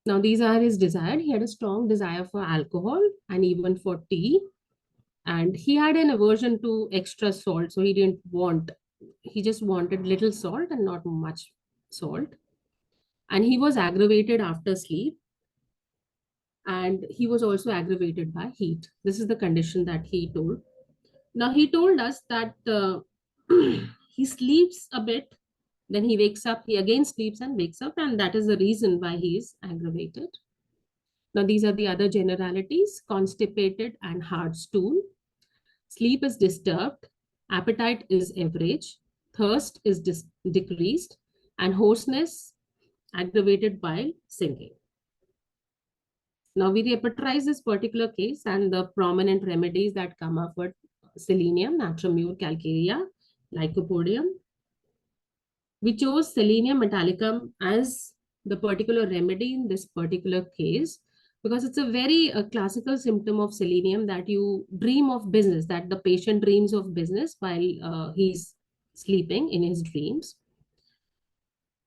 Now, these are his desires. He had a strong desire for alcohol and even for tea. And he had an aversion to extra salt. So he just wanted little salt and not much salt. And he was aggravated after sleep. And he was also aggravated by heat. This is the condition that he told. Now, he told us that he sleeps a bit, then he wakes up, he again sleeps and wakes up, and that is the reason why he is aggravated. Now, these are the other generalities: constipated and hard stool, sleep is disturbed, appetite is average, thirst is decreased, and hoarseness aggravated by singing. Now, we repertorize this particular case, and the prominent remedies that come up were selenium, natramure, calcarea, lycopodium. We chose Selenium metallicum as the particular remedy in this particular case because it's a very classical symptom of selenium, that you dream of business, that the patient dreams of business while he's sleeping in his dreams.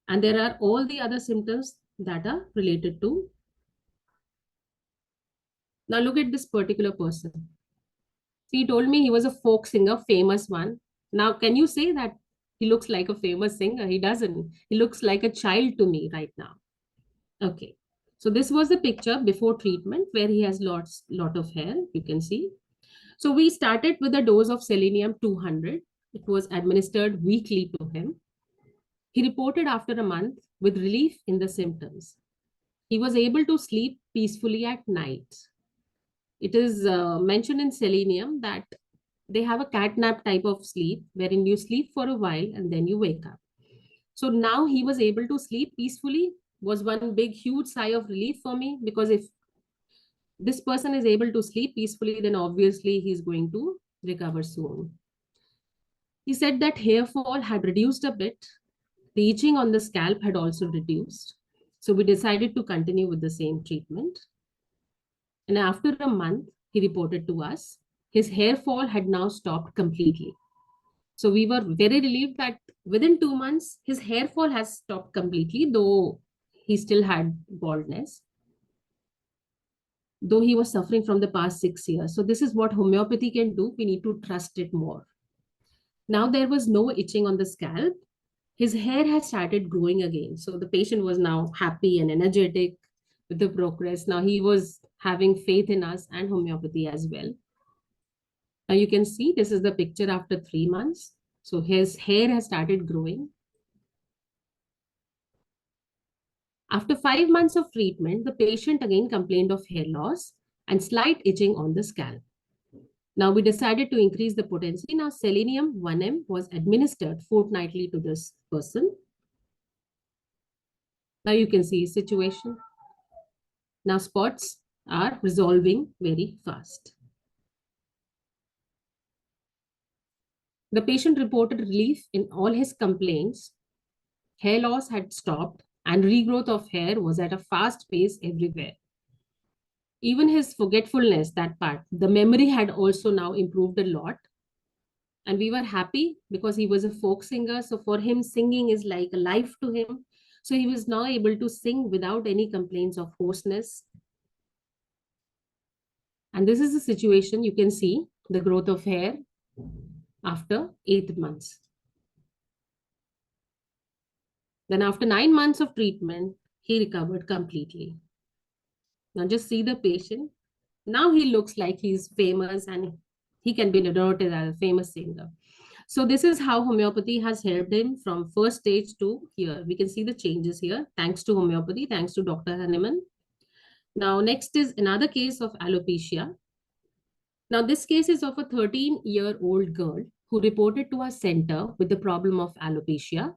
And there are all the other symptoms that are related to. Now look at this particular person. He told me he was a folk singer, famous one. Now, can you say that he looks like a famous singer? He doesn't. He looks like a child to me right now. Okay. So this was the picture before treatment where he has lot of hair, you can see. So we started with a dose of selenium 200. It was administered weekly to him. He reported after a month with relief in the symptoms. He was able to sleep peacefully at night. It is mentioned in selenium that they have a cat nap type of sleep wherein you sleep for a while and then you wake up. So now he was able to sleep peacefully, was one big, huge sigh of relief for me, because if this person is able to sleep peacefully, then obviously he's going to recover soon. He said that hair fall had reduced a bit. The itching on the scalp had also reduced. So we decided to continue with the same treatment. And after a month, he reported to us his hair fall had now stopped completely. So we were very relieved that within 2 months, his hair fall has stopped completely, though he still had baldness, though he was suffering from the past 6 years. So this is what homeopathy can do. We need to trust it more. Now there was no itching on the scalp. His hair had started growing again. So the patient was now happy and energetic with the progress. Now he was having faith in us and homeopathy as well. Now you can see this is the picture after 3 months. So his hair has started growing. After 5 months of treatment, the patient again complained of hair loss and slight itching on the scalp. Now we decided to increase the potency. Now selenium 1 mg was administered fortnightly to this person. Now you can see his situation. Now spots are resolving very fast. The patient reported relief in all his complaints. Hair loss had stopped and regrowth of hair was at a fast pace everywhere. Even his forgetfulness, that part, the memory had also now improved a lot. And we were happy because he was a folk singer. So for him, singing is like a life to him. So he was now able to sing without any complaints of hoarseness. And this is the situation. You can see the growth of hair after 8 months. Then after 9 months of treatment, he recovered completely. Now just see the patient. Now he looks like he's famous and he can be noted as a famous singer. So this is how homeopathy has helped him from first stage to here. We can see the changes here. Thanks to homeopathy, thanks to Dr. Hanneman. Now next is another case of alopecia. Now this case is of a 13-year-old girl who reported to our center with the problem of alopecia.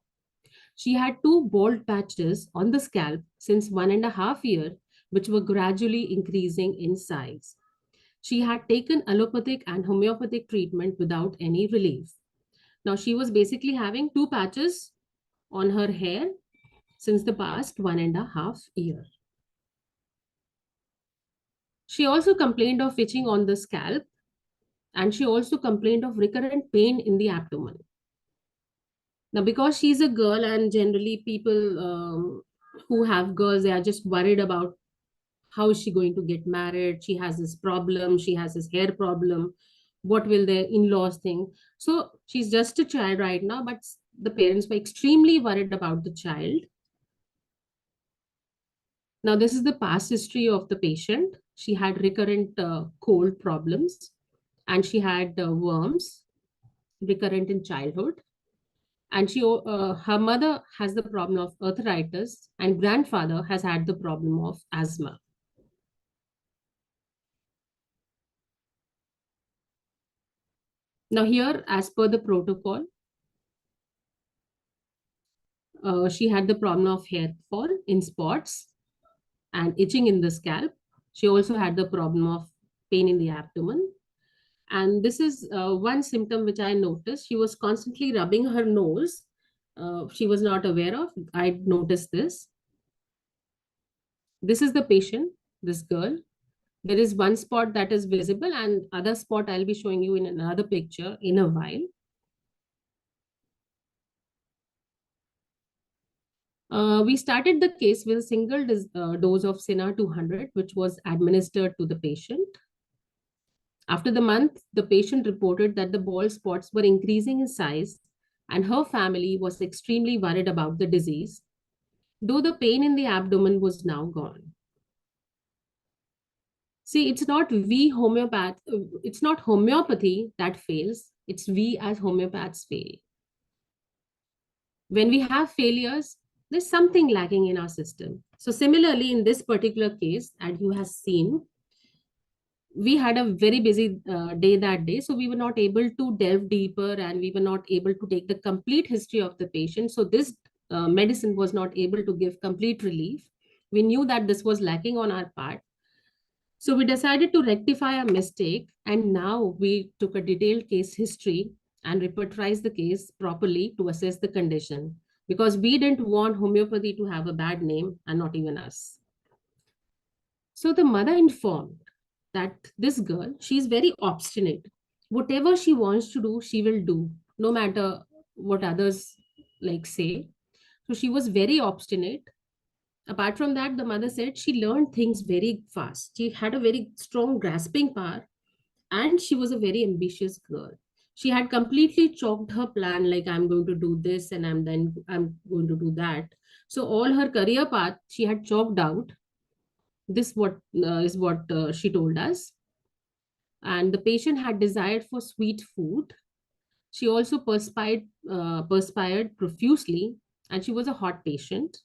She had 2 bald patches on the scalp since 1.5 years, which were gradually increasing in size. She had taken allopathic and homeopathic treatment without any relief. Now she was basically having 2 patches on her hair since the past 1.5 years. She also complained of itching on the scalp, and she also complained of recurrent pain in the abdomen. Now, because she's a girl and generally people who have girls, they are just worried about how is she going to get married? She has this problem. She has this hair problem. What will their in-laws think? So she's just a child right now, but the parents were extremely worried about the child. Now, this is the past history of the patient. She had recurrent cold problems and she had worms recurrent in childhood. And her mother has the problem of arthritis and grandfather has had the problem of asthma. Now here, as per the protocol, she had the problem of hair fall in spots and itching in the scalp. She also had the problem of pain in the abdomen. And this is one symptom which I noticed. She was constantly rubbing her nose. She was not aware of. I noticed this. This is the patient, this girl. There is one spot that is visible and other spot I'll be showing you in another picture in a while. We started the case with a single dose of Sina 200, which was administered to the patient. After the month, the patient reported that the bald spots were increasing in size and her family was extremely worried about the disease, though the pain in the abdomen was now gone. See, it's not it's not homeopathy that fails, it's we as homeopaths fail. When we have failures, there's something lacking in our system. So similarly, in this particular case, as you have seen, we had a very busy day that day. So we were not able to delve deeper and we were not able to take the complete history of the patient. So this medicine was not able to give complete relief. We knew that this was lacking on our part. So we decided to rectify our mistake. And now we took a detailed case history and repertorized the case properly to assess the condition, because we didn't want homeopathy to have a bad name and not even us. So the mother informed that this girl, she's very obstinate. Whatever she wants to do, she will do, no matter what others like say. So she was very obstinate. Apart from that, the mother said she learned things very fast. She had a very strong grasping power, and she was a very ambitious girl. She had completely chalked her plan, like I'm going to do this and I'm going to do that. So all her career path she had chalked out. This is what she told us. And the patient had desired for sweet food. She also perspired profusely, and she was a hot patient.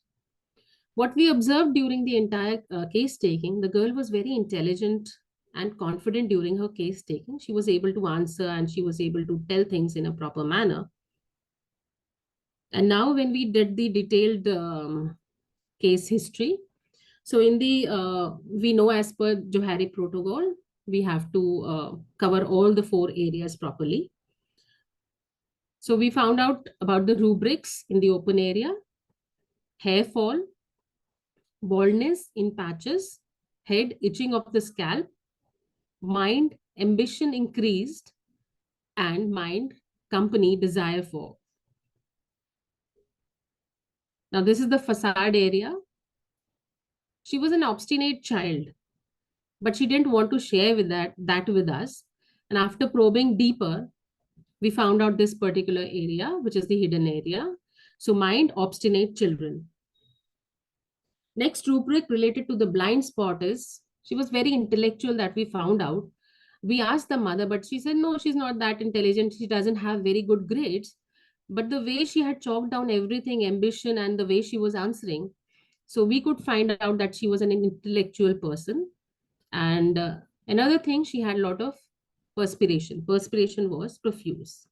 What we observed during the entire case taking, the girl was very intelligent and confident during her case taking. She was able to answer and she was able to tell things in a proper manner. And now when we did the detailed case history, so in the, we know as per Johari protocol, we have to cover all the 4 areas properly. So we found out about the rubrics in the open area: hair fall, baldness in patches, head itching of the scalp, mind ambition increased, and mind company desire for. Now this is the facade area. She was an obstinate child, but she didn't want to share with that with us. And after probing deeper, we found out this particular area, which is the hidden area. So mind obstinate children. Next rubric related to the blind spot is, she was very intellectual, that we found out. We asked the mother, but she said, no, she's not that intelligent. She doesn't have very good grades. But the way she had chalked down everything, ambition, and the way she was answering, so we could find out that she was an intellectual person. And another thing, she had a lot of perspiration. Perspiration was profuse.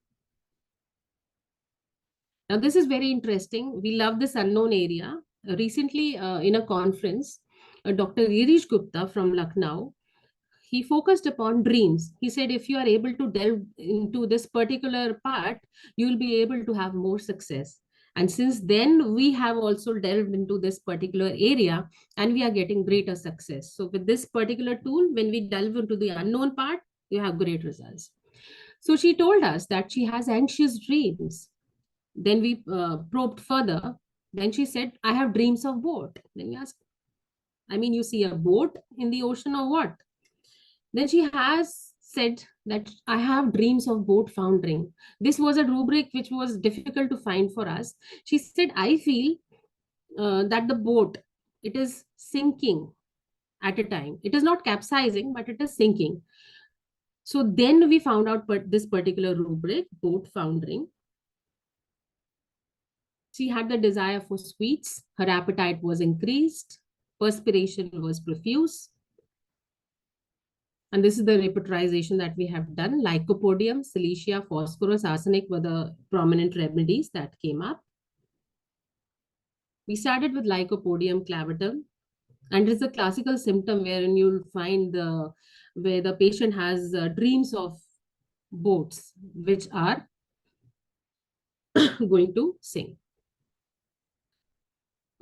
Now, this is very interesting. We love this unknown area. Recently, in a conference, Dr. Gupta from Lucknow, he focused upon dreams. He said, if you are able to delve into this particular part, you will be able to have more success. And since then, we have also delved into this particular area and we are getting greater success. So with this particular tool, when we delve into the unknown part, you have great results. So she told us that she has anxious dreams. Then we probed further. Then she said, I have dreams of boat. Then we asked, I mean, you see a boat in the ocean or what? Then she has said that I have dreams of boat foundering. This was a rubric which was difficult to find for us. She said, I feel that the boat, it is sinking at a time. It is not capsizing, but it is sinking. So then we found out this particular rubric, boat foundering. She had the desire for sweets. Her appetite was increased. Perspiration was profuse. And this is the repertorization that we have done. Lycopodium, silicea, phosphorus, arsenic were the prominent remedies that came up. We started with Lycopodium clavatum. And it's a classical symptom wherein you'll find where the patient has dreams of boats, which are going to sink.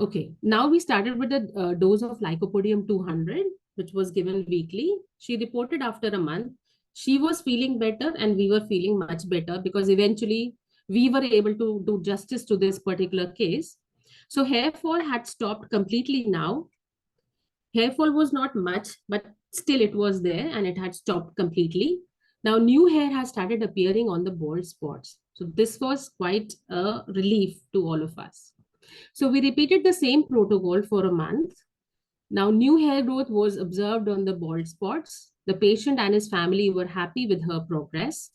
Okay, now we started with a dose of Lycopodium 200, which was given weekly. She reported after a month, she was feeling better and we were feeling much better, because eventually we were able to do justice to this particular case. So hair fall had stopped completely now. Hair fall was not much, but still it was there and it had stopped completely. Now new hair has started appearing on the bald spots. So this was quite a relief to all of us. So we repeated the same protocol for a month. Now new hair growth was observed on the bald spots. The patient and his family were happy with her progress.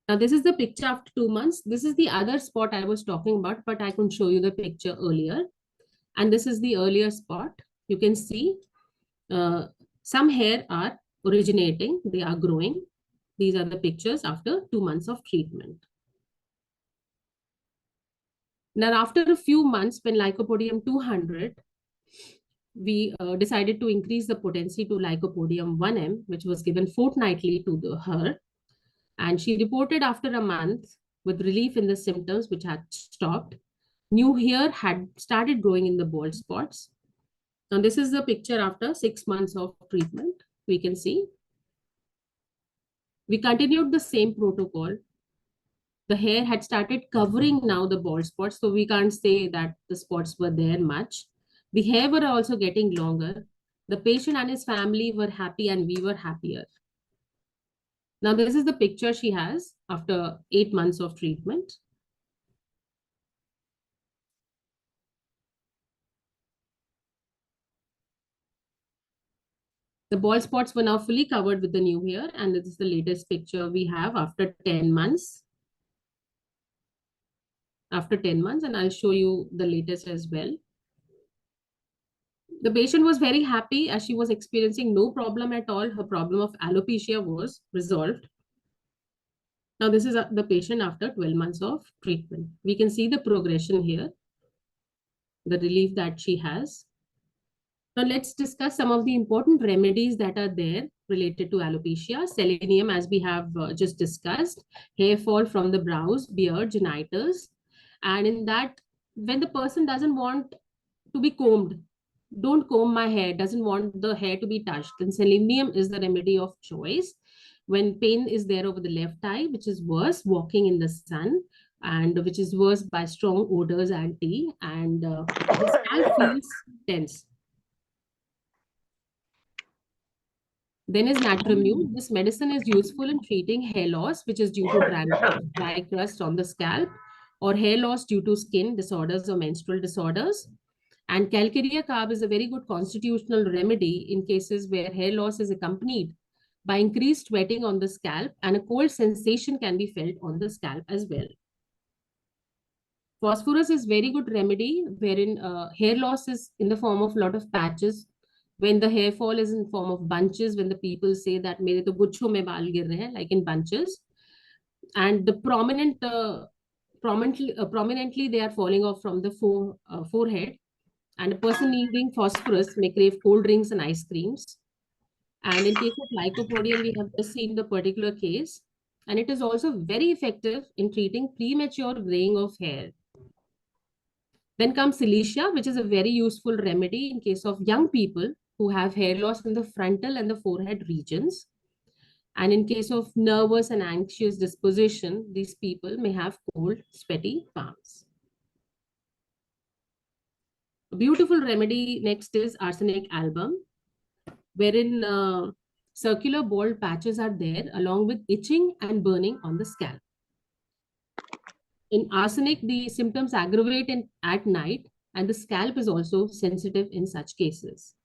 Now this is the picture after 2 months. This is the other spot I was talking about, but I couldn't show you the picture earlier. And this is the earlier spot. You can see some hair are originating, they are growing. These are the pictures after 2 months of treatment. Now, after a few months, when Lycopodium 200, we decided to increase the potency to Lycopodium 1M, which was given fortnightly to her. And she reported after a month with relief in the symptoms, which had stopped. New hair had started growing in the bald spots. Now, this is the picture after 6 months of treatment. we can see. We continued the same protocol. The hair had started covering now the bald spots, so we can't say that the spots were there much. The hair were also getting longer. The patient and his family were happy and we were happier. Now this is the picture she has after 8 months of treatment. The bald spots were now fully covered with the new hair, and this is the latest picture we have after 10 months. After 10 months, and I'll show you the latest as well. The patient was very happy as she was experiencing no problem at all. Her problem of alopecia was resolved. Now this is the patient after 12 months of treatment. We can see the progression here, the relief that she has. Now let's discuss some of the important remedies that are there related to alopecia. Selenium, as we have just discussed, hair fall from the brows, beard, genitals. And in that, when the person doesn't want to be combed, don't comb my hair, doesn't want the hair to be touched, then selenium is the remedy of choice. When pain is there over the left eye, which is worse, walking in the sun, and which is worse by strong odors and tea, and the scalp feels tense. Then is Natramune. This medicine is useful in treating hair loss, which is due to dry crust on the scalp, or hair loss due to skin disorders or menstrual disorders. And calcarea carb is a very good constitutional remedy in cases where hair loss is accompanied by increased sweating on the scalp, and a cold sensation can be felt on the scalp as well. Phosphorus is very good remedy wherein hair loss is in the form of a lot of patches. When the hair fall is in form of bunches, when the people say that mere to guchho mein baal gir rahe hain, like in bunches, and the prominently they are falling off from the forehead, and a person needing phosphorus may crave cold drinks and ice creams. And in case of lycopodium, we have just seen the particular case, and it is also very effective in treating premature graying of hair. Then comes Silesia, which is a very useful remedy in case of young people who have hair loss in the frontal and the forehead regions. And in case of nervous and anxious disposition, these people may have cold, sweaty palms. A beautiful remedy next is arsenic album, wherein circular bald patches are there along with itching and burning on the scalp. In arsenic, the symptoms aggravate at night, and the scalp is also sensitive in such cases.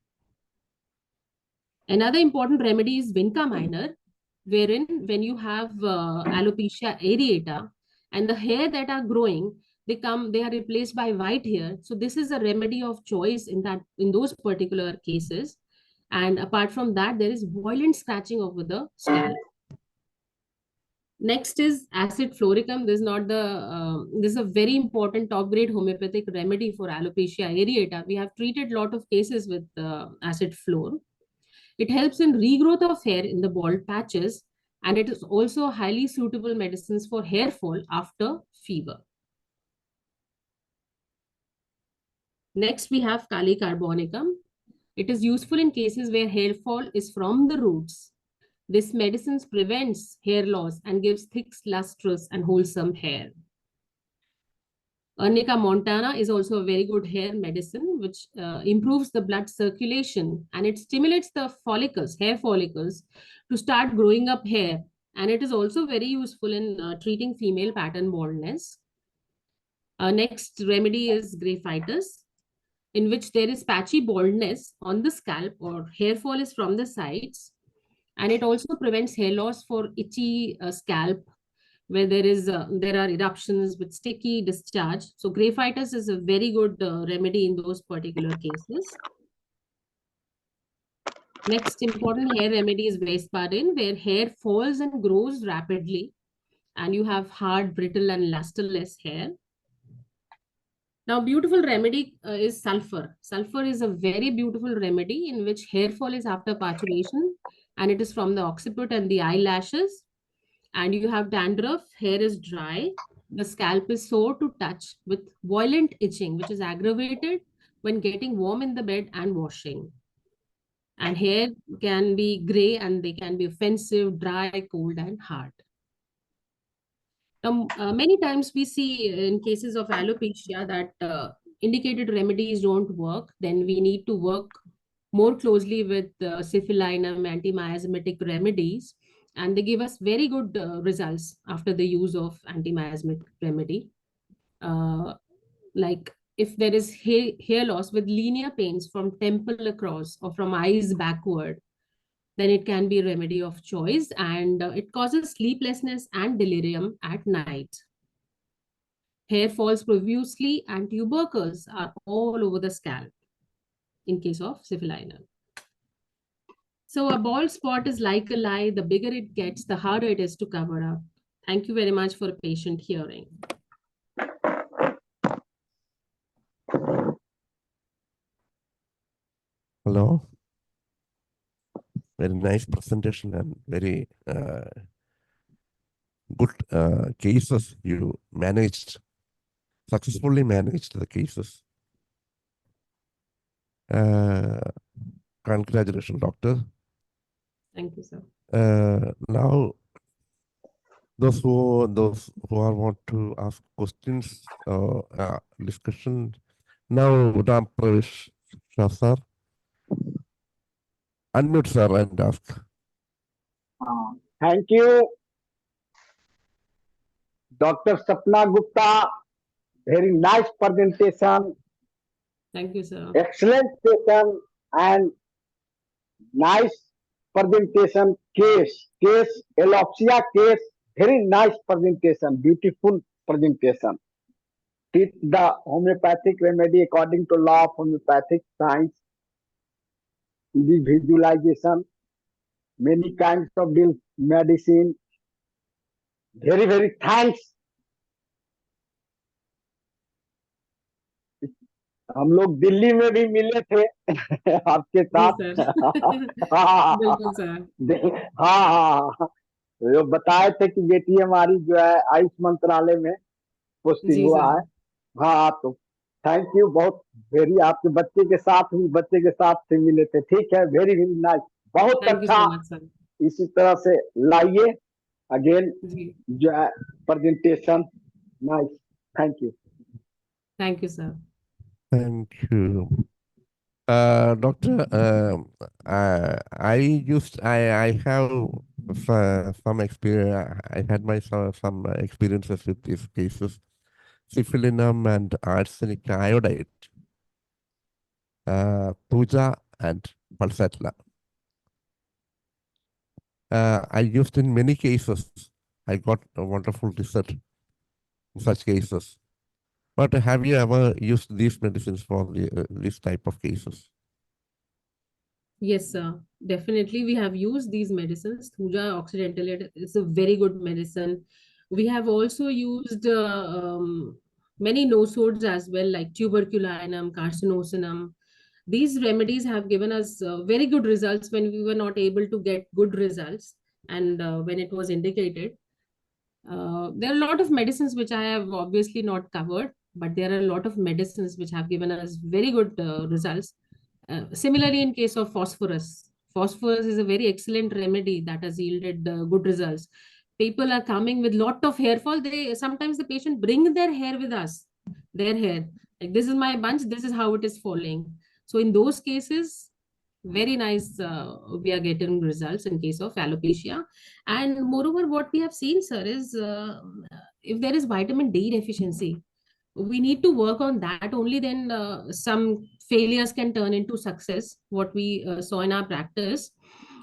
Another important remedy is vinca minor, wherein when you have alopecia areata and the hair that are growing, they are replaced by white hair. So this is a remedy of choice in those particular cases. And apart from that, there is violent scratching over the scalp. Next is acid floricum. This is a very important top grade homeopathic remedy for alopecia areata. We have treated a lot of cases with acid flor. It helps in regrowth of hair in the bald patches, and it is also highly suitable medicines for hair fall after fever. Next, we have Kali carbonicum. It is useful in cases where hair fall is from the roots. This medicine prevents hair loss and gives thick, lustrous, and wholesome hair. Arnica montana is also a very good hair medicine, which improves the blood circulation, and it stimulates the follicles, hair follicles, to start growing up hair. And it is also very useful in treating female pattern baldness. Next remedy is graphitis, in which there is patchy baldness on the scalp or hair fall is from the sides. And it also prevents hair loss for itchy scalp, where there are eruptions with sticky discharge. So graphitis is a very good remedy in those particular cases. Next important hair remedy is Vesparin, where hair falls and grows rapidly, and you have hard, brittle, and lusterless hair. Now, beautiful remedy is sulfur. Sulfur is a very beautiful remedy in which hair fall is after parturition, and it is from the occiput and the eyelashes. And you have dandruff, hair is dry, the scalp is sore to touch with violent itching, which is aggravated when getting warm in the bed and washing. And hair can be gray and they can be offensive, dry, cold, and hard. Many times we see in cases of alopecia that indicated remedies don't work. Then we need to work more closely with syphilinum anti-miasmatic remedies, and they give us very good results after the use of anti-miasmatic remedy. Like if there is hair loss with linear pains from temple across or from eyes backward, then it can be a remedy of choice, and it causes sleeplessness and delirium at night. Hair falls profusely and tubercles are all over the scalp in case of syphilinum. So a bald spot is like a lie. The bigger it gets, the harder it is to cover up. Thank you very much for patient hearing. Hello. Very nice presentation and very good cases you managed, successfully managed the cases. Congratulations, doctor. Thank you, sir. Now, those who want to ask questions or discussion, now Ram Pravesh Shah sir, unmute sir and ask. Thank you, Dr.SAPANA Gupta. Very nice presentation. Thank you, sir. Excellent session and nice presentation. Case ALOPECIA case. Very nice presentation. Beautiful presentation. Treat the homeopathic remedy according to law of homeopathic science. The visualization. Many kinds of medicine. Very thanks. हम लोग दिल्ली में भी मिले थे आपके साथ। हाँ, जो बताए थे कि बेटी हमारी जो है आयुष मंत्रालय में पोस्टिंग हुआ है। हाँ, तो थैंक यू बहुत वेरी। आपके बच्चे के साथ से मिले थे। ठीक है, वेरी नाइस, बहुत अच्छा। इसी तरह से लाइए अगेन जो है presentation nice. Thank you. Thank you sir. Thank you. Doctor, I have some experience. I had some experiences with these cases, syphilinum and arsenic iodide, puja and pulsatilla. I used in many cases. I got a wonderful result in such cases. But have you ever used these medicines for this type of cases? Yes, sir. Definitely, we have used these medicines. Thuja occidental is a very good medicine. We have also used many nosodes as well, like tuberculinum, carcinosinum. These remedies have given us very good results when we were not able to get good results, and when it was indicated. There are a lot of medicines which I have obviously not covered, but there are a lot of medicines which have given us very good results. Similarly, in case of phosphorus is a very excellent remedy that has yielded good results. People are coming with lot of hair fall. Sometimes the patient bring their hair with us, their hair. Like, this is my bunch, this is how it is falling. So in those cases, very nice, we are getting results in case of alopecia. And moreover, what we have seen, sir, is if there is vitamin D deficiency, we need to work on that. Only then some failures can turn into success. What we saw in our practice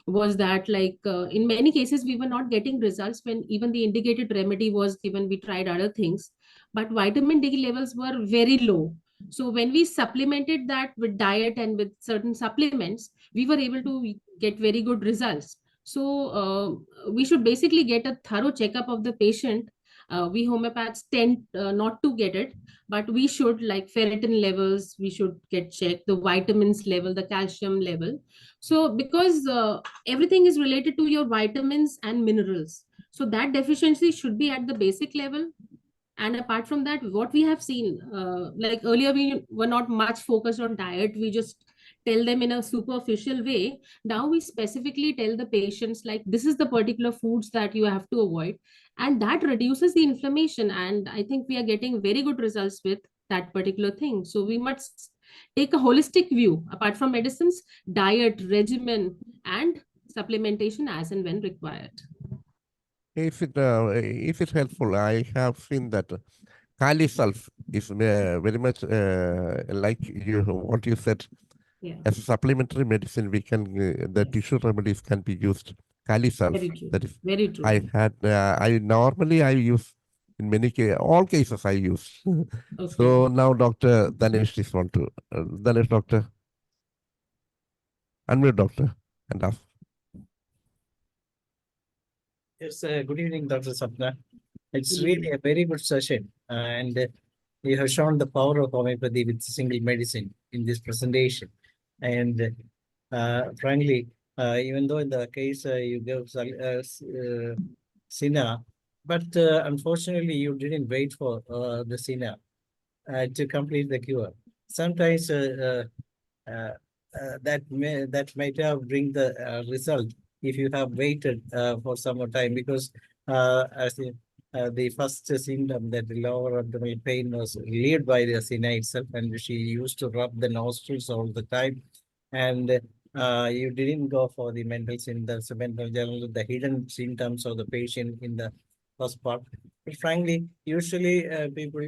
was that, like, in many cases we were not getting results when even the indicated remedy was given. We tried other things, but vitamin D levels were very low. So when we supplemented that with diet and with certain supplements, we were able to get very good results. So we should basically get a thorough checkup of the patient. We homeopaths tend not to get it, but we should, like ferritin levels, we should get checked, the vitamins level, the calcium level. So because everything is related to your vitamins and minerals, so that deficiency should be at the basic level. And apart from that, what we have seen, like earlier we were not much focused on diet. We just tell them in a superficial way. Now we specifically tell the patients like this is the particular foods that you have to avoid, and that reduces the inflammation. And I think we are getting very good results with that particular thing. So we must take a holistic view apart from medicines, diet, regimen, and supplementation as and when required. If it's helpful, I have seen that Kali Sulf is very much like what you said. Yeah. As a supplementary medicine, we can the tissue remedies can be used. Kali Sulf. Very true. That is, Very true. I normally use in many all cases I use. Okay. So now Dr. Danesh is want to Danesh doctor, unmute doctor, and ask. Yes, good evening, Dr. Sapna. It's Good really evening. a very good session, and you have shown the power of homeopathy with single medicine in this presentation. And frankly, even though in the case you gave Sina, but unfortunately you didn't wait for the Sina to complete the cure. Sometimes that might have bring the result if you have waited for some more time, because as the first symptom, that the lower abdominal pain, was relieved by the Sina itself, and she used to rub the nostrils all the time, and you didn't go for the mental symptoms, mental general, the hidden symptoms of the patient in the first part. But frankly, usually people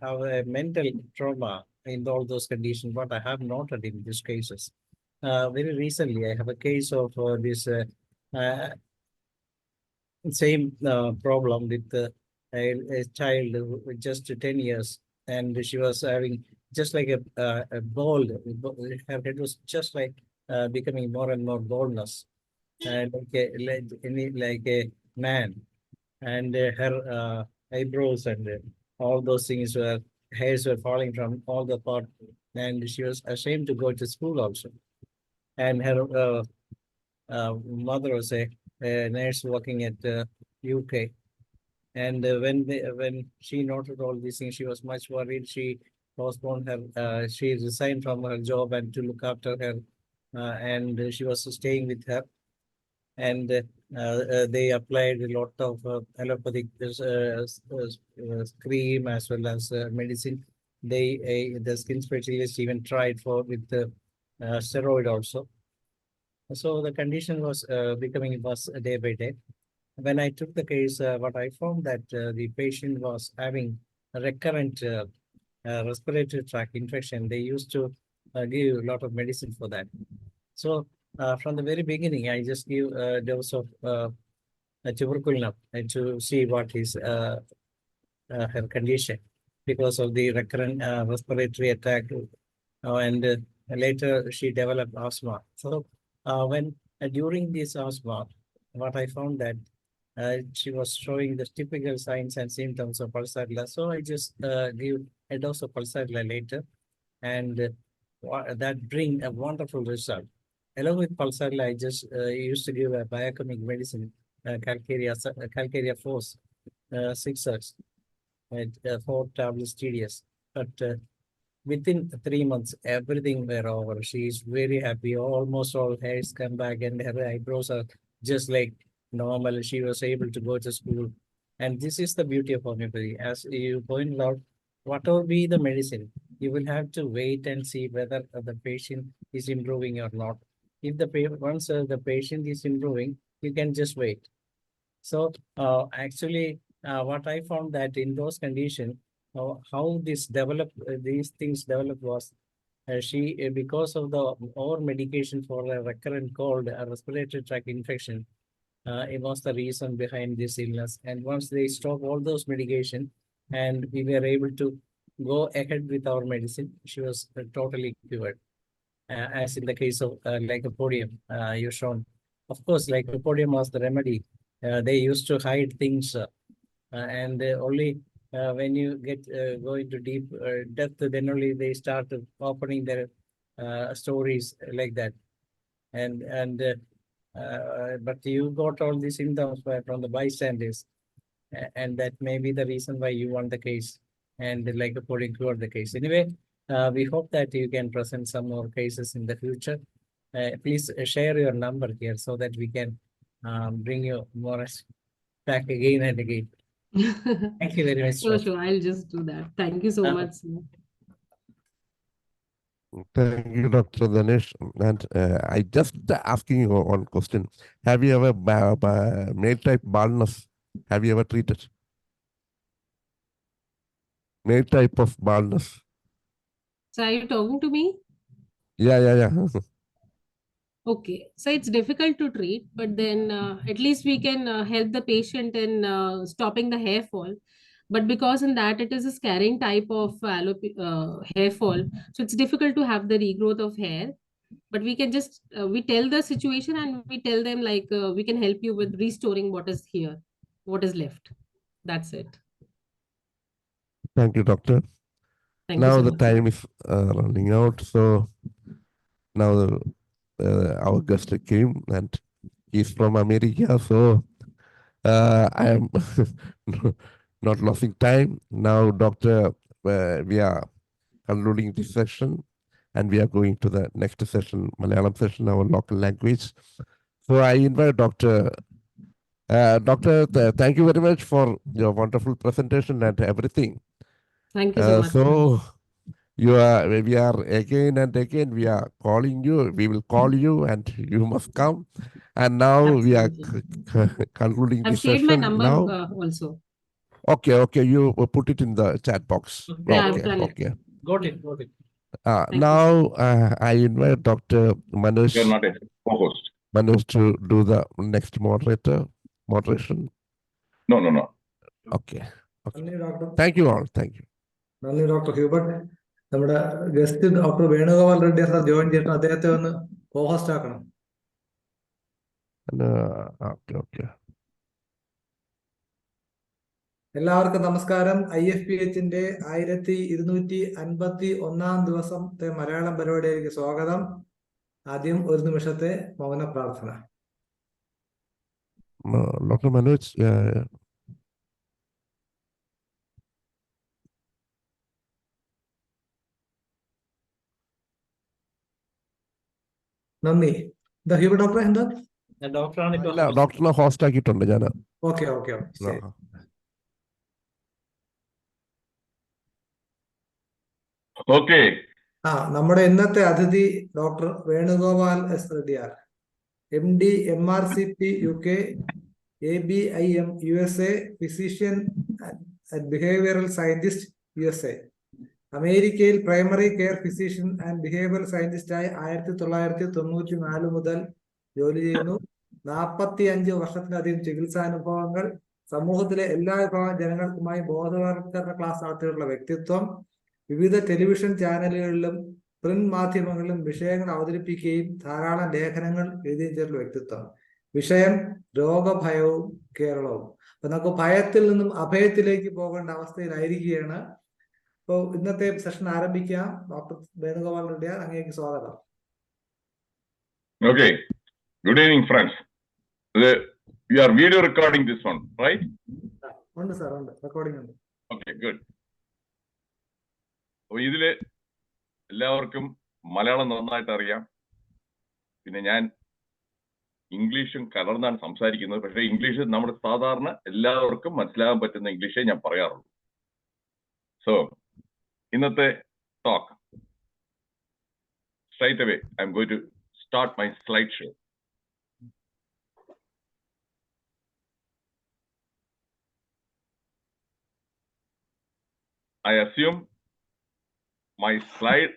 have a mental trauma in all those conditions, but I have noted in these cases. Very recently, I have a case of this same problem with a child with just 10 years, and she was having just like a bald, her head was just like becoming more and more baldness, and like a man, and her eyebrows and all those things were, hairs were falling from all the part, and she was ashamed to go to school also. And her mother was a nurse working at UK. And when she noted all these things, she was much worried. She postponed her, she resigned from her job and to look after her, and she was staying with her. And they applied a lot of allopathic cream as well as medicine. The skin specialist even tried with the steroid also. So the condition was becoming worse day by day. When I took the case, what I found that the patient was having a recurrent respiratory tract infection. They used to give a lot of medicine for that. So from the very beginning, I just give a dose of tuberculin to see what is her condition, because of the recurrent respiratory attack, and later she developed asthma. So when during this asthma, what I found that she was showing the typical signs and symptoms of pulsatilla. So I just give a dose of pulsatilla later, and that bring a wonderful result. Along with pulsatilla, I just used to give a biochemic medicine, calcarea force, 6 X, 4 tablets tedious. But within 3 months, everything were over. She is very happy. Almost all hairs come back, and her eyebrows are just like normal. She was able to go to school. And this is the beauty of homeopathy. As you pointed out, whatever be the medicine, you will have to wait and see whether the patient is improving or not. If once the patient is improving, you can just wait. So actually, what I found that in those conditions, how these things developed was she, because of the over medication for a recurrent cold, a respiratory tract infection, it was the reason behind this illness. And once they stopped all those medication, and we were able to go ahead with our medicine, she was totally cured. As in the case of lycopodium, you shown. Of course, lycopodium was the remedy. They used to hide things, and only when you get go into deep depth, then only they start opening their stories like that. But you got all these symptoms from the bystanders, and that may be the reason why you won the case, and lycopodium cured the case. Anyway, We hope that you can present some more cases in the future. Please share your number here so that we can bring you more back again and again. Thank you very much. Sure, sure. I'll just do that. Thank you so much, sir. Thank you, Dr. Ganesh. And I just asking you one question. Have you ever male type baldness? Have you ever treated? Male type of baldness. So are you talking to me? Yeah. Okay, so it's difficult to treat, but then at least we can help the patient in stopping the hair fall. But because in that it is a scarring type of hair fall, so it's difficult to have the regrowth of hair. But we can just we tell the situation and we tell them like we can help you with restoring what is here, what is left. That's it. Thank you, doctor. Thank you Now so the much. time is running out, so now our guest came and he's from America, so I am not losing time. Now, doctor, we are concluding this session and we are going to the next session, Malayalam session, our local language. So I invite Doctor. Doctor, thank you very much for your wonderful presentation and everything. Thank you so much. So we are again and again, we are calling you, we will call you and you must come. And now we are concluding I've this shared my session number now. also. Okay, you put it in the chat box. Yeah, I've done it. Okay. Got it. Now I invite Dr. Manoj. You're not a co-host. Manoj to do the next moderation. No. Okay. Thank you all. Thank you. നന്ദി doctor Hubert. നമ്മുടെ guest doctor Venugopal Reddy sir join ചെയ്തിട്ട് അദ്ദേഹത്തെ ഒന്ന് co-host ആക്കണം. Okay. എല്ലാവർക്കും നമസ്കാരം. IFPHന്റെ 1251 ദിവസത്തെ മലയാളം പരിപാടിയിലേക്ക് സ്വാഗതം. ആദ്യം ഒരു നിമിഷത്തെ മൗന പ്രാർത്ഥന. Dr. Manoj, നന്ദി. ഹ്യൂബർട്ട് ഡോക്ടറെ എന്താ ഡോക്ടറിനെ ഹോസ്റ്റ് ആക്കിയിട്ടുണ്ട് ഞാൻ. ഓക്കെ. ഓക്കെ. നമ്മുടെ ഇന്നത്തെ അതിഥി doctor Venugopal S Reddiar, MD MRCP UK, ABIM USA, physician and behavioural scientist USA. അമേരിക്കയിൽ primary care physician and behavioural സയന്റിസ്റ്റായി 1994 മുതൽ ജോലി ചെയ്യുന്നു. 45 വർഷത്തിലധികം ചികിത്സാനുഭവങ്ങൾ, സമൂഹത്തിലെ എല്ലാ വിഭാഗം ജനങ്ങൾക്കുമായി ബോധവൽക്കരണ ക്ലാസ് നടത്തിയിട്ടുള്ള വ്യക്തിത്വം, വിവിധ ടെലിവിഷൻ ചാനലുകളിലും പ്രിന്റ് മാധ്യമങ്ങളിലും വിഷയങ്ങൾ അവതരിപ്പിക്കുകയും ധാരാളം ലേഖനങ്ങൾ എഴുതുകയും ചെയ്തിട്ടുള്ള വ്യക്തിത്വം. വിഷയം രോഗഭയവും കേരളവും. അപ്പൊ നമുക്ക് ഭയത്തിൽ നിന്നും അഭയത്തിലേക്ക് പോകേണ്ട അവസ്ഥയിലായിരിക്കുകയാണ്. അപ്പോൾ ഇന്നത്തെ സെഷൻ ആരംഭിക്കാം. ഡോക്ടർ വേണുഗോപാൽ റെഡ്ഡിയാർ, അങ്ങേക്ക് സ്വാഗതം. Okay. Good evening, friends. You are video recording this one, right? ഉണ്ട് സാർ, ഉണ്ട്. റെക്കോർഡിംഗ് ഉണ്ട്. Okay, good. അപ്പോൾ ഇതില് എല്ലാവർക്കും മലയാളം നന്നായിട്ട് അറിയാം. പിന്നെ ഞാൻ ഇംഗ്ലീഷും കലർന്നാണ് സംസാരിക്കുന്നത്. പക്ഷേ ഇംഗ്ലീഷ് നമ്മുടെ സാധാരണ എല്ലാവർക്കും മനസ്സിലാകാൻ പറ്റുന്ന ഇംഗ്ലീഷേ ഞാൻ പറയാറുള്ളൂ. സോ ഇന്നത്തെ talk straight away I'm going to start my slideshow. I assume my slide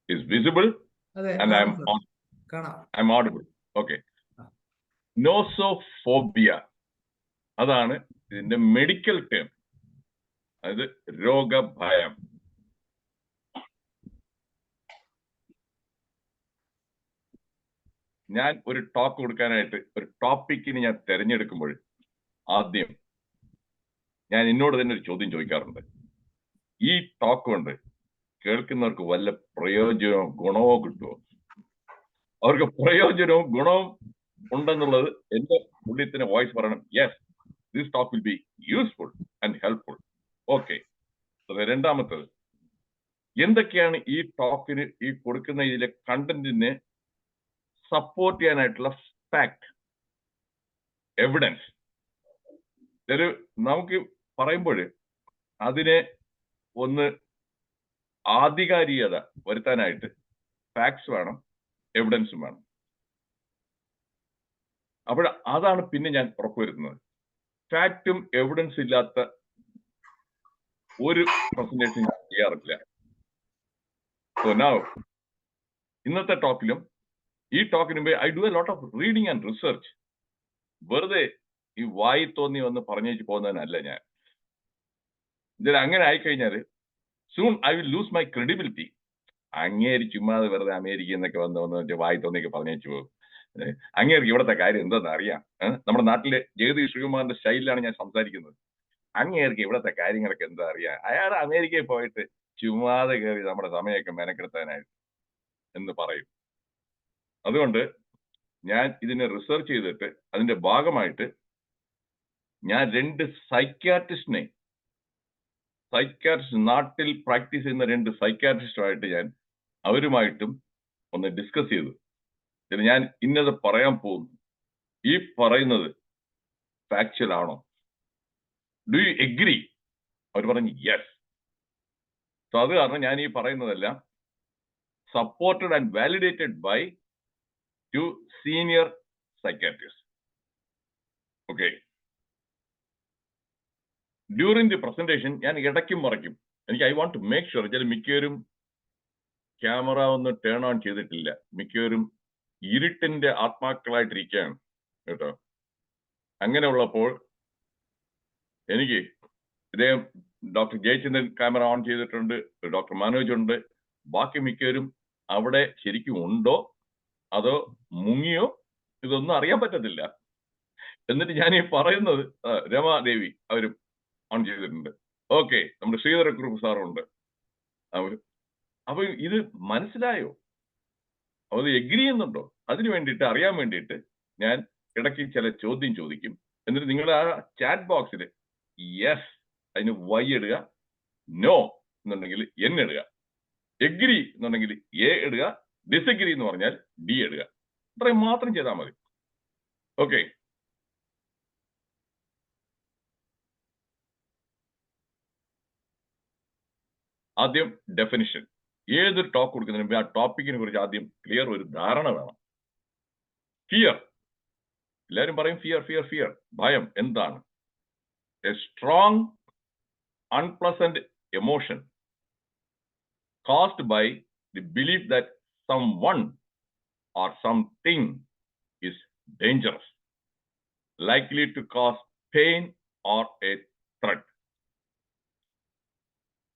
is visible and I'm audible. Okay. Nosophobia. അതാണ് ഇതിന്റെ മെഡിക്കൽ ടേം. അതായത് രോഗഭയം. ഞാൻ ഒരു ടോക്ക് കൊടുക്കാനായിട്ട് ഒരു ടോപ്പിക്കിന് ഞാൻ തിരഞ്ഞെടുക്കുമ്പോൾ ആദ്യം ഞാൻ എന്നോട് തന്നെ ഒരു ചോദ്യം ചോദിക്കാറുണ്ട്. ഈ ടോക്ക് കൊണ്ട് കേൾക്കുന്നവർക്ക് വല്ല പ്രയോജനവും ഗുണമോ കിട്ടുമോ? അവർക്ക് പ്രയോജനവും ഗുണവും ഉണ്ടെന്നുള്ളത് എന്റെ ഉള്ളിൽ തന്നെ വോയിസ് പറയണം. Yes, this talk will be useful and helpful. Okay. രണ്ടാമത്തത്, എന്തൊക്കെയാണ് ഈ ടോക്കിന് ഈ കൊടുക്കുന്ന ഇതിലെ കണ്ടന്റിനെ സപ്പോർട്ട് ചെയ്യാനായിട്ടുള്ള ഫാക്ട്, എവിഡൻസ്. ഒരു നമുക്ക് പറയുമ്പോൾ അതിനെ ഒന്ന് ആധികാരികത വരുത്താനായിട്ട് ഫാക്ട്സ് വേണം, എവിഡൻസും വേണം. അപ്പോൾ അതാണ് പിന്നെ ഞാൻ ഉറപ്പുവരുത്തുന്നത്. ഫാക്റ്റും എവിഡൻസും ഇല്ലാത്ത ഒരു പ്രസന്റേഷൻ ചെയ്യാറില്ല. സോ നൗ ഇന്നത്തെ ടോക്കിലും ഈ ടോക്കിന് മുമ്പേ I do a lot of reading and research. വെറുതെ ഈ വായി തോന്നി വന്ന് പറഞ്ഞേച്ച് പോകുന്നതിനല്ല ഞാൻ. ഇതിൽ അങ്ങനെ ആയിക്കഴിഞ്ഞാൽ soon I will loose my credibility. അങ്ങേര് ചുമ്മാതെ വെറുതെ അമേരിക്കയിൽ നിന്നൊക്കെ വന്ന് വായി തോന്നിയൊക്കെ പറഞ്ഞേച്ചു പോകും. അങ്ങേർക്ക് ഇവിടുത്തെ കാര്യം എന്താണെന്ന് അറിയാം. നമ്മുടെ നാട്ടിലെ ജഗതി ശ്രീകുമാറിന്റെ സ്റ്റൈലിലാണ് ഞാൻ സംസാരിക്കുന്നത്. അങ്ങേർക്ക് ഇവിടുത്തെ കാര്യങ്ങളൊക്കെ എന്താ അറിയാം, അയാൾ അമേരിക്കയിൽ പോയിട്ട് ചുമ്മാതെ കയറി നമ്മുടെ സമയമൊക്കെ മെനക്കെടുത്താനായിട്ട് എന്ന് പറയും. അതുകൊണ്ട് ഞാൻ ഇതിനെ റിസർച്ച് ചെയ്തിട്ട് അതിന്റെ ഭാഗമായിട്ട് ഞാൻ 2 സൈക്യാട്രിസ്റ്റിനെ, നാട്ടിൽ പ്രാക്ടീസ് ചെയ്യുന്ന 2 സൈക്യാട്രിസ്റ്റുമായിട്ട് ഞാൻ അവരുമായിട്ടും ഒന്ന് ഡിസ്കസ് ചെയ്തു. ഞാൻ ഇന്നത് പറയാൻ പോകുന്നു, ഈ പറയുന്നത് ഫാക്ച്വൽ ആണോ, ഡു യു എഗ്രി? അവർ പറഞ്ഞു യെസ്. സോ അത് കാരണം ഞാൻ ഈ പറയുന്നതെല്ലാം supported and validated by 2 senior psychiatrist. Okay, during the presentation ഞാൻ ഇടയ്ക്കും മറയ്ക്കും. എനിക്ക് I want to make sure. ചില മിക്കവരും ക്യാമറ ഒന്ന് ടേൺ ഓൺ ചെയ്തിട്ടില്ല, മിക്കവരും ഇരുട്ടിന്റെ ആത്മാക്കളായിട്ടിരിക്കുകയാണ് കേട്ടോ. അങ്ങനെയുള്ളപ്പോൾ എനിക്ക് ഇദ്ദേഹം ഡോക്ടർ ജയചന്ദ്രൻ ക്യാമറ ഓൺ ചെയ്തിട്ടുണ്ട്, ഡോക്ടർ മനോജ് ഉണ്ട്, ബാക്കി മിക്കവരും അവിടെ ശരിക്കും ഉണ്ടോ അതോ മുങ്ങിയോ ഇതൊന്നും അറിയാൻ പറ്റത്തില്ല. എന്നിട്ട് ഞാൻ ഈ പറയുന്നത് രമാദേവി അവരും ഓൺ ചെയ്തിട്ടുണ്ട്. ഓക്കെ, നമ്മുടെ ശ്രീധരക്കുറുപ്പ് സാറുണ്ട്. അപ്പൊ ഇത് മനസ്സിലായോ, അത് എഗ്രി ചെയ്യുന്നുണ്ടോ, അതിനു വേണ്ടിയിട്ട് അറിയാൻ വേണ്ടിയിട്ട് ഞാൻ ഇടയ്ക്ക് ചില ചോദ്യം ചോദിക്കും. എന്നിട്ട് നിങ്ങൾ ആ ചാറ്റ് ബോക്സിൽ യെസ് അതിന് വൈ ഇടുക, നോ എന്നുണ്ടെങ്കിൽ എൻ ഇടുക, എഗ്രി എന്നുണ്ടെങ്കിൽ എ ഇടുക, ഡിസഗ്രി എന്ന് പറഞ്ഞാൽ ഡി ഇടുക. ഇത്രയും മാത്രം ചെയ്താൽ മതി. ഓക്കെ, ആദ്യം ഡെഫിനിഷൻ. ഏതൊരു ടോക്ക് കൊടുക്കുന്നതിന് മുമ്പ് ആ ടോപ്പിക്കിനെ കുറിച്ച് ആദ്യം ക്ലിയർ ഒരു ധാരണ വേണം. ഫിയർ, എല്ലാവരും പറയും ഫിയർ ഫിയർ ഫിയർ. ഭയം എന്താണ്? A strong unpleasant emotion caused by the belief that someone or something is dangerous, likely to cause pain or a threat.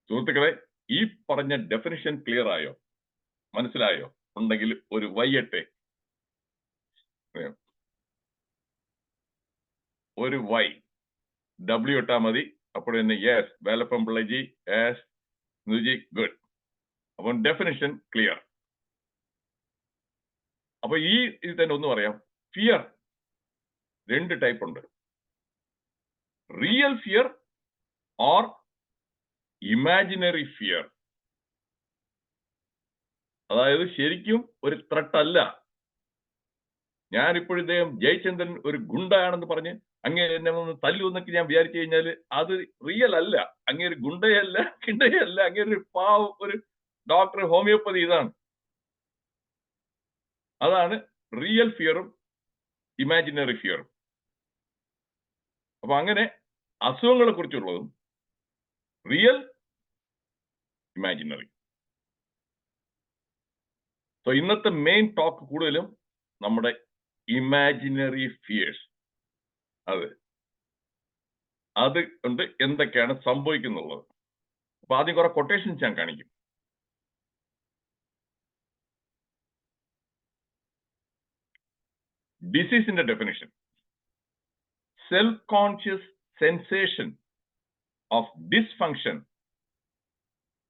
സുഹൃത്തുക്കളെ, ഈ പറഞ്ഞ ഡെഫിനിഷൻ ക്ലിയർ ആയോ, മനസ്സിലായോ? ഉണ്ടെങ്കിൽ ഒരു വൈയട്ടെ, ഒരു വൈ ഡബ്ല്യു ഇട്ടാ മതി. അപ്പോൾ തന്നെ യെസ് വേലപ്പം പിള്ളജി, യെസ് ജി, ഗുഡ്. അപ്പൊ ഡെഫിനിഷൻ ക്ലിയർ. അപ്പൊ ഈ ഇത് തന്നെ ഒന്ന് പറയാം. ഫിയർ 2 ടൈപ്പ് ഉണ്ട്, real fear or imaginary fear. അതായത് ശരിക്കും ഒരു ത്രെട്ട് അല്ല. ഞാനിപ്പോഴും ഇദ്ദേഹം ജയചന്ദ്രൻ ഒരു ഗുണ്ടയാണെന്ന് പറഞ്ഞ് അങ്ങനെ എന്നെ ഒന്ന് തല്ലു എന്നൊക്കെ ഞാൻ വിചാരിച്ചു കഴിഞ്ഞാൽ അത് റിയൽ അല്ല. അങ്ങേര് ഗുണ്ടയല്ല, കിണ്ടയല്ല, അങ്ങേര് പാവം ഒരു ഡോക്ടർ, ഹോമിയോപ്പതി. ഇതാണ്, അതാണ് റിയൽ ഫിയറും ഇമാജിനറി ഫിയറും. അപ്പൊ അങ്ങനെ അസുഖങ്ങളെ കുറിച്ചുള്ളതും റിയൽ, ഇമാജിനറി. സോ ഇന്നത്തെ മെയിൻ ടോക്ക് കൂടുതലും നമ്മുടെ ഇമാജിനറി ഫിയേഴ്സ്. അത് കൊണ്ട് എന്തൊക്കെയാണ് സംഭവിക്കുന്നുള്ളത്. അപ്പൊ ആദ്യം കുറെ കൊട്ടേഷൻസ് ഞാൻ കാണിക്കും. ഡിസീസിന്റെ definition: self conscious sensation of dysfunction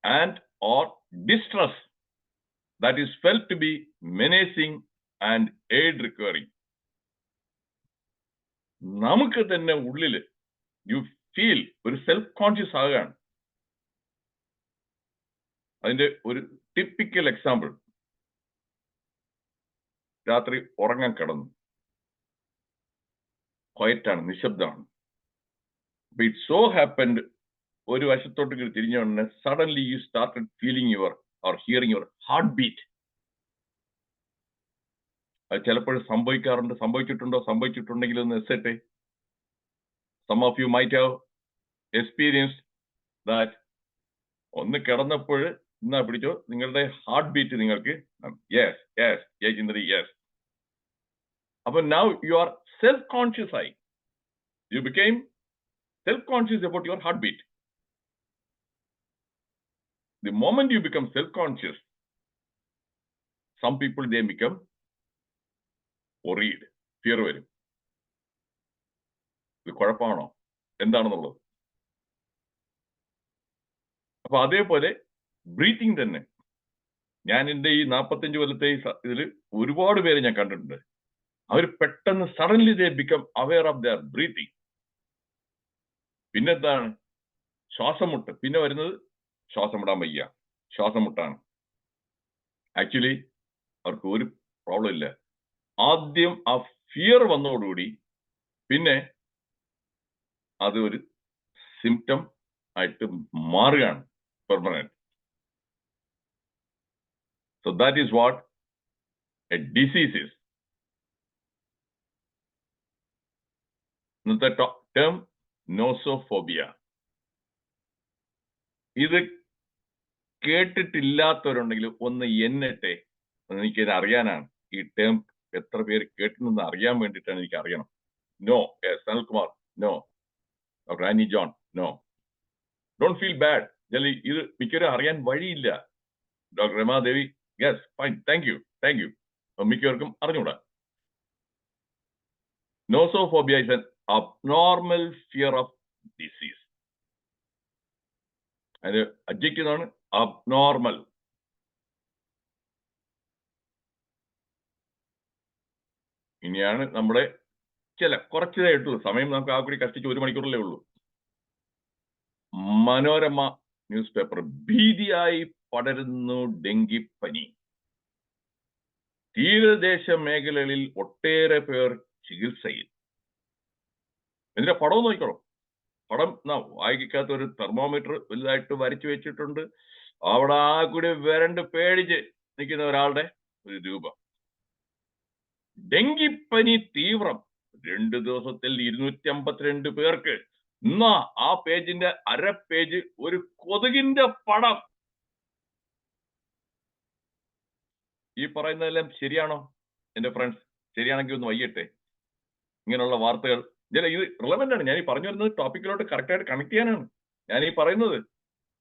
and or distress that is felt to be menacing and aid requiring. നമുക്ക് തന്നെ ഉള്ളില് യു ഫീൽ ഒരു സെൽഫ് കോൺഷ്യസ് ആകാണ്. അതിന്റെ ഒരു ടിപ്പിക്കൽ എക്സാമ്പിൾ. രാത്രി ഉറങ്ങാൻ കിടന്നു, ക്വയറ്റാണ്, നിശബ്ദമാണ്. ഇറ്റ് സോ ഹാപ്പൻഡ് ഒരു വശത്തോട്ട് തിരിഞ്ഞ ഉടനെ suddenly you started feeling your or hearing your heart beat. അത് ചിലപ്പോൾ സംഭവിക്കാറുണ്ട്. സംഭവിച്ചിട്ടുണ്ടെങ്കിൽ ഒന്ന് എസ്സെട്ടെ. Some of you might have experienced that. ഒന്ന് കിടന്നപ്പോൾ എന്നാ പിടിച്ചോ, നിങ്ങളുടെ ഹാർട്ട് ബീറ്റ് നിങ്ങൾക്ക് യെസ് യെസ് യെസ് യെസ്. അപ്പൊ now you are self conscious ആയി. You became self conscious about your heart beat. The moment you become self-conscious, some people they become worried, fear വരും. ഇത് കുഴപ്പമാണോ എന്താണെന്നുള്ളത്. അപ്പൊ അതേപോലെ ബ്രീത്തിങ് തന്നെ. ഞാൻ എൻ്റെ ഈ 45 കൊല്ലത്തെ ഇതിൽ ഒരുപാട് പേരെ ഞാൻ കണ്ടിട്ടുണ്ട്. അവർ പെട്ടെന്ന് suddenly they become aware of there breathing. പിന്നെന്താണ്? ശ്വാസം മുട്ട്. പിന്നെ വരുന്നത് ശ്വാസം വിടാൻ വയ്യ, ശ്വാസം മുട്ടാണ്. ആക്ച്വലി അവർക്ക് ഒരു പ്രോബ്ലം ഇല്ല. ആദ്യം ആ ഫിയർ വന്നതോടുകൂടി പിന്നെ അത് ഒരു സിംറ്റം ആയിട്ട് മാറുകയാണ്, permanent. So that is what A disease is. ഇന്നത്തെ ടേം നോസോഫോബിയ. ഇത് കേട്ടിട്ടില്ലാത്തവരുണ്ടെങ്കിൽ ഒന്ന് എന്നട്ടെ, എനിക്കിത് അറിയാനാണ്. ഈ ടേം എത്ര പേര് കേട്ടിട്ടുണ്ടെന്ന് അറിയാൻ വേണ്ടിയിട്ടാണ് എനിക്ക് അറിയണം. No. Sanalkumar no. Doctor Annie John no. Don't feel bad. ഇത് മിക്കവരും അറിയാൻ വഴിയില്ല. Doctor Ramadevi yes fine, thank you thank you. മിക്കവർക്കും അറിഞ്ഞൂടാ. Nosophobia is an abnormal fear of disease. അതിന്റെ അഡ്ജക്റ്റീവ് ആണ് അബ്നോർമൽ. ഇനിയാണ് നമ്മുടെ കുറച്ചതായിട്ടുള്ളൂ സമയം. നമുക്ക് ആ കൂടി കഷ്ടിച്ച് 1 മണിക്കൂറല്ലേ ഉള്ളൂ. Manorama news paper. ഭീതിയായി പടരുന്നു ഡെങ്കിപ്പനി. തീരദേശ മേഖലകളിൽ ഒട്ടേറെ പേർ ചികിത്സയിൽ. ഇതിന്റെ പടം നോക്കിക്കോളൂ. പടം വായിക്കാത്ത ഒരു തെർമോമീറ്റർ വലുതായിട്ട് വരച്ചു വെച്ചിട്ടുണ്ട്. അവിടെ ആ കൂടി വരണ്ട് പേടിച്ച് നിൽക്കുന്ന ഒരാളുടെ ഒരു രൂപം. ഡെങ്കിപ്പനി തീവ്രം. 2 ദിവസത്തിൽ 252 പേർക്ക്. എന്നാ ആ പേജിന്റെ അര പേജ് ഒരു കൊതുകിന്റെ പടം. ഈ പറയുന്നതെല്ലാം ശരിയാണോ എന്റെ ഫ്രണ്ട്സ്? ശരിയാണെങ്കിൽ ഒന്ന് വയ്യട്ടെ. ഇങ്ങനെയുള്ള വാർത്തകൾ ഇത് റിലവന്റ് ആണ്. ഞാൻ ഈ പറഞ്ഞു വരുന്നത് ടോപ്പിക്കിലോട്ട് കറക്റ്റായിട്ട് കണക്ട് ചെയ്യാനാണ് ഞാൻ ഈ പറയുന്നത്.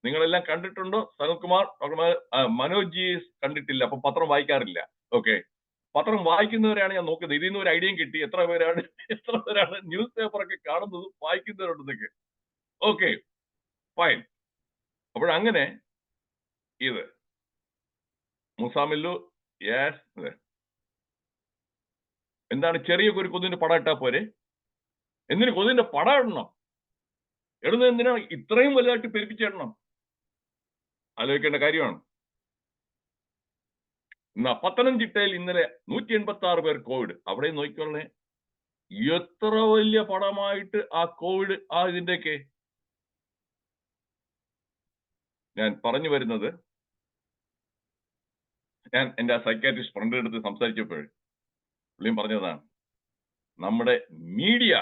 നിങ്ങളെല്ലാം കണ്ടിട്ടുണ്ടോ? സനൽകുമാർ, മനോജ് ജി കണ്ടിട്ടില്ല, അപ്പൊ പത്രം വായിക്കാറില്ല. ഓക്കെ, പത്രം വായിക്കുന്നവരെയാണ് ഞാൻ നോക്കുന്നത്. ഇതിൽ നിന്ന് ഒരു ഐഡിയയും കിട്ടി എത്ര പേരാണ് ന്യൂസ് പേപ്പറൊക്കെ കാണുന്നതും വായിക്കുന്നവരുണ്ടെന്നൊക്കെ. Okay fine. അപ്പോഴങ്ങനെ ഇത് മുസാമില്ലു യെസ്. എന്താണ് ചെറിയ ഒരു കൊതിന്റെ പടം ഇട്ടാ പോരെ? എന്തിനു കൊതിന്റെ പടം ഇടണം? ഇടുന്നത് എന്തിനാണ് ഇത്രയും വലുതായിട്ട് പെരുപ്പിച്ചിടണം? ആലോചിക്കേണ്ട കാര്യമാണ്. പത്തനംതിട്ടയിൽ ഇന്നലെ 186 പേർ കോവിഡ്. അവിടെ നോക്കിക്കൊള്ളേ, എത്ര വലിയ പടമായിട്ട് ആ കോവിഡ് ഇതിന്റെയൊക്കെ. ഞാൻ പറഞ്ഞു വരുന്നത്, ഞാൻ എൻ്റെ സൈക്കാട്രിസ്റ്റ് ഫ്രണ്ട് എടുത്ത് സംസാരിച്ചപ്പോൾ പുള്ളിയും പറഞ്ഞതാണ്, നമ്മുടെ മീഡിയ,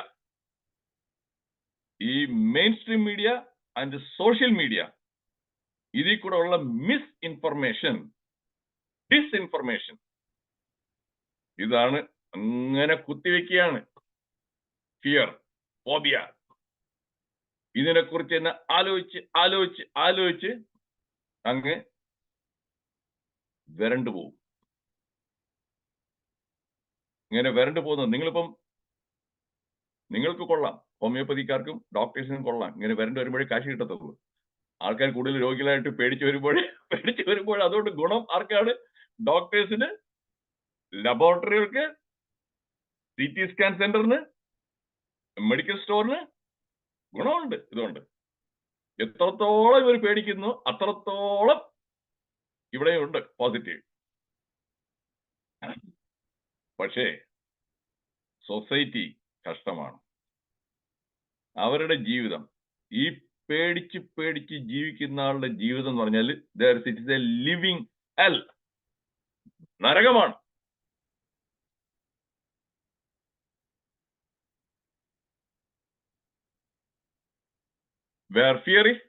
ഈ main stream media and social media, ഇതിൽ കൂടെ ഉള്ള മിസ് ഇൻഫർമേഷൻ, ഡിസ്ഇൻഫർമേഷൻ, ഇതാണ് അങ്ങനെ കുത്തിവെക്കുകയാണ് ഫിയർ, ഫോബിയ. ഇതിനെക്കുറിച്ച് തന്നെ ആലോചിച്ച് അങ്ങ് വരണ്ടു പോകും. ഇങ്ങനെ വരണ്ടു പോകുന്നത് നിങ്ങൾക്ക് കൊള്ളാം, ഹോമിയോപ്പതിക്കാർക്കും ഡോക്ടേഴ്സിനും കൊള്ളാം. ഇങ്ങനെ വരണ്ടു വരുമ്പോഴേ കാശ് കിട്ടത്തുള്ളൂ. ആൾക്കാർ കൂടുതൽ രോഗികളായിട്ട് പേടിച്ചു വരുമ്പോൾ അതുകൊണ്ട് ഗുണം ആർക്കാണ്? ഡോക്ടേഴ്സിന്, ലബോറട്ടറികൾക്ക്, CT സ്കാൻ സെന്ററിന്, മെഡിക്കൽ സ്റ്റോറിന് ഗുണമുണ്ട്. ഇതുകൊണ്ട് എത്രത്തോളം ഇവർ പേടിക്കുന്നു അത്രത്തോളം ഇവിടെയുണ്ട് പോസിറ്റീവ്. പക്ഷേ സൊസൈറ്റി കഷ്ടമാണ്. അവരുടെ ജീവിതം, ഈ പേടിച്ച് പേടിച്ച് ജീവിക്കുന്ന ആളുടെ ജീവിതം എന്ന് പറഞ്ഞാൽ it is a living hell, നരകമാണ്. Where fear is,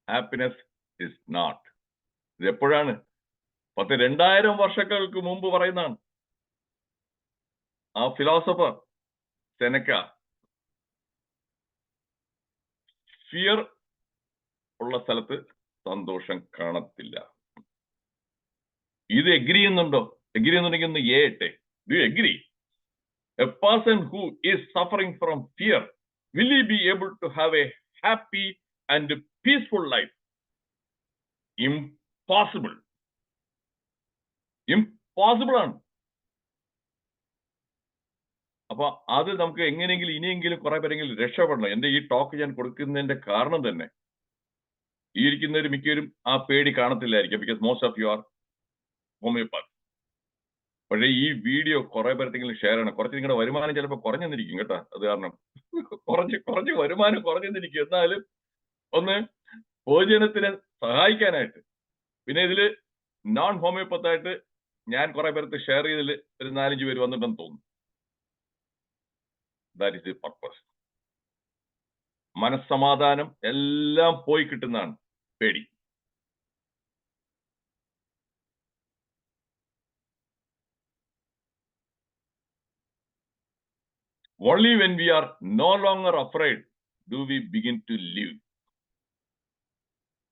happiness is not. ഇത് എപ്പോഴാണ്? 2000 വർഷങ്ങൾക്ക് മുമ്പ് പറയുന്നതാണ് ആ ഫിലോസഫർ സെനക്ക. ഫിയർ ഉള്ള സ്ഥലത്ത് സന്തോഷം കാണത്തില്ല. ഇത് എഗ്രി ചെയ്യുന്നുണ്ടോ? എഗ്രി ചെയ്യുന്നുണ്ടെങ്കിൽ ഒന്ന് ഏട്ടെ. Do you agree? A person who is suffering from fear, will he be able to have a happy and peaceful life? Impossible. Impossible ആണ്. അപ്പൊ അത് നമുക്ക് എങ്ങനെയെങ്കിലും ഇനിയെങ്കിലും കുറെ പേരെങ്കിലും രക്ഷപ്പെടണം. എന്റെ ഈ ടോക്ക് ഞാൻ കൊടുക്കുന്നതിന്റെ കാരണം തന്നെ ഈ ഇരിക്കുന്നവർ മിക്കവരും ആ പേടി കാണത്തില്ലായിരിക്കും. Because most of you are homeopath. പക്ഷേ ഈ വീഡിയോ കുറെ പേർക്കെങ്കിലും ഷെയർ ചെയ്യണം. കുറച്ച് നിങ്ങളുടെ വരുമാനം ചിലപ്പോൾ കുറഞ്ഞെന്നിരിക്കും കേട്ടോ. അത് കാരണം കുറച്ച് വരുമാനം കുറഞ്ഞെന്നിരിക്കും. എന്നാലും ഒന്ന് ഭോജനത്തിനെ സഹായിക്കാനായിട്ട്, പിന്നെ ഇതില് നോൺ ഹോമിയോപ്പത്തായിട്ട് ഞാൻ കുറെ പേർക്ക് ഷെയർ ചെയ്തതിൽ ഒരു 4-5 പേര് വന്നിട്ടെന്ന് തോന്നുന്നു. That is the purpose. മനസ്സമാധാനം എല്ലാം പോയി കിട്ടുന്നതാണ് പേടി. Only when we are no longer afraid do we begin to live.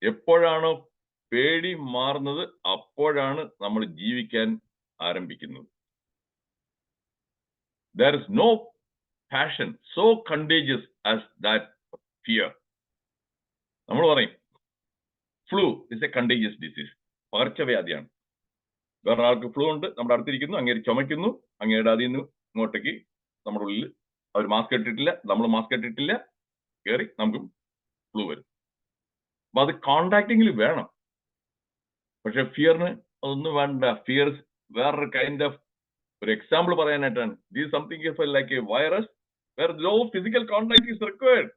എപ്പോഴാണോ പേടി മാറുന്നത് അപ്പോഴാണ് നമ്മൾ ജീവിക്കാൻ ആരംഭിക്കുന്നത്. There is no passion so contagious as that fear. നമ്മൾ പറയും flu is a contagious disease, പകർച്ചവ്യാധിയാണ്. വേറെ ആൾക്ക് ഫ്ലൂ ഉണ്ട്, നമ്മുടെ അടുത്തിരിക്കുന്നു, അങ്ങേര് ചുമയ്ക്കുന്നു, അങ്ങേരുടെ അതിൽ നിന്ന് ഇങ്ങോട്ടേക്ക് നമ്മുടെ ഉള്ളിൽ അവർ മാസ്ക് ഇട്ടിട്ടില്ല, നമ്മൾ മാസ്ക് ഇട്ടിട്ടില്ല, കയറി നമുക്ക് ഫ്ലൂ വരും. അപ്പൊ അത് കോണ്ടാക്ടിങ്ങിൽ വേണം. പക്ഷെ ഫിയറിന് അതൊന്നും വേണ്ട. ഫിയർ വേറൊരു കൈൻഡ് ഓഫ്, ഒരു എക്സാമ്പിൾ പറയാനായിട്ടാണ്. This something like a virus where no physical contact is required.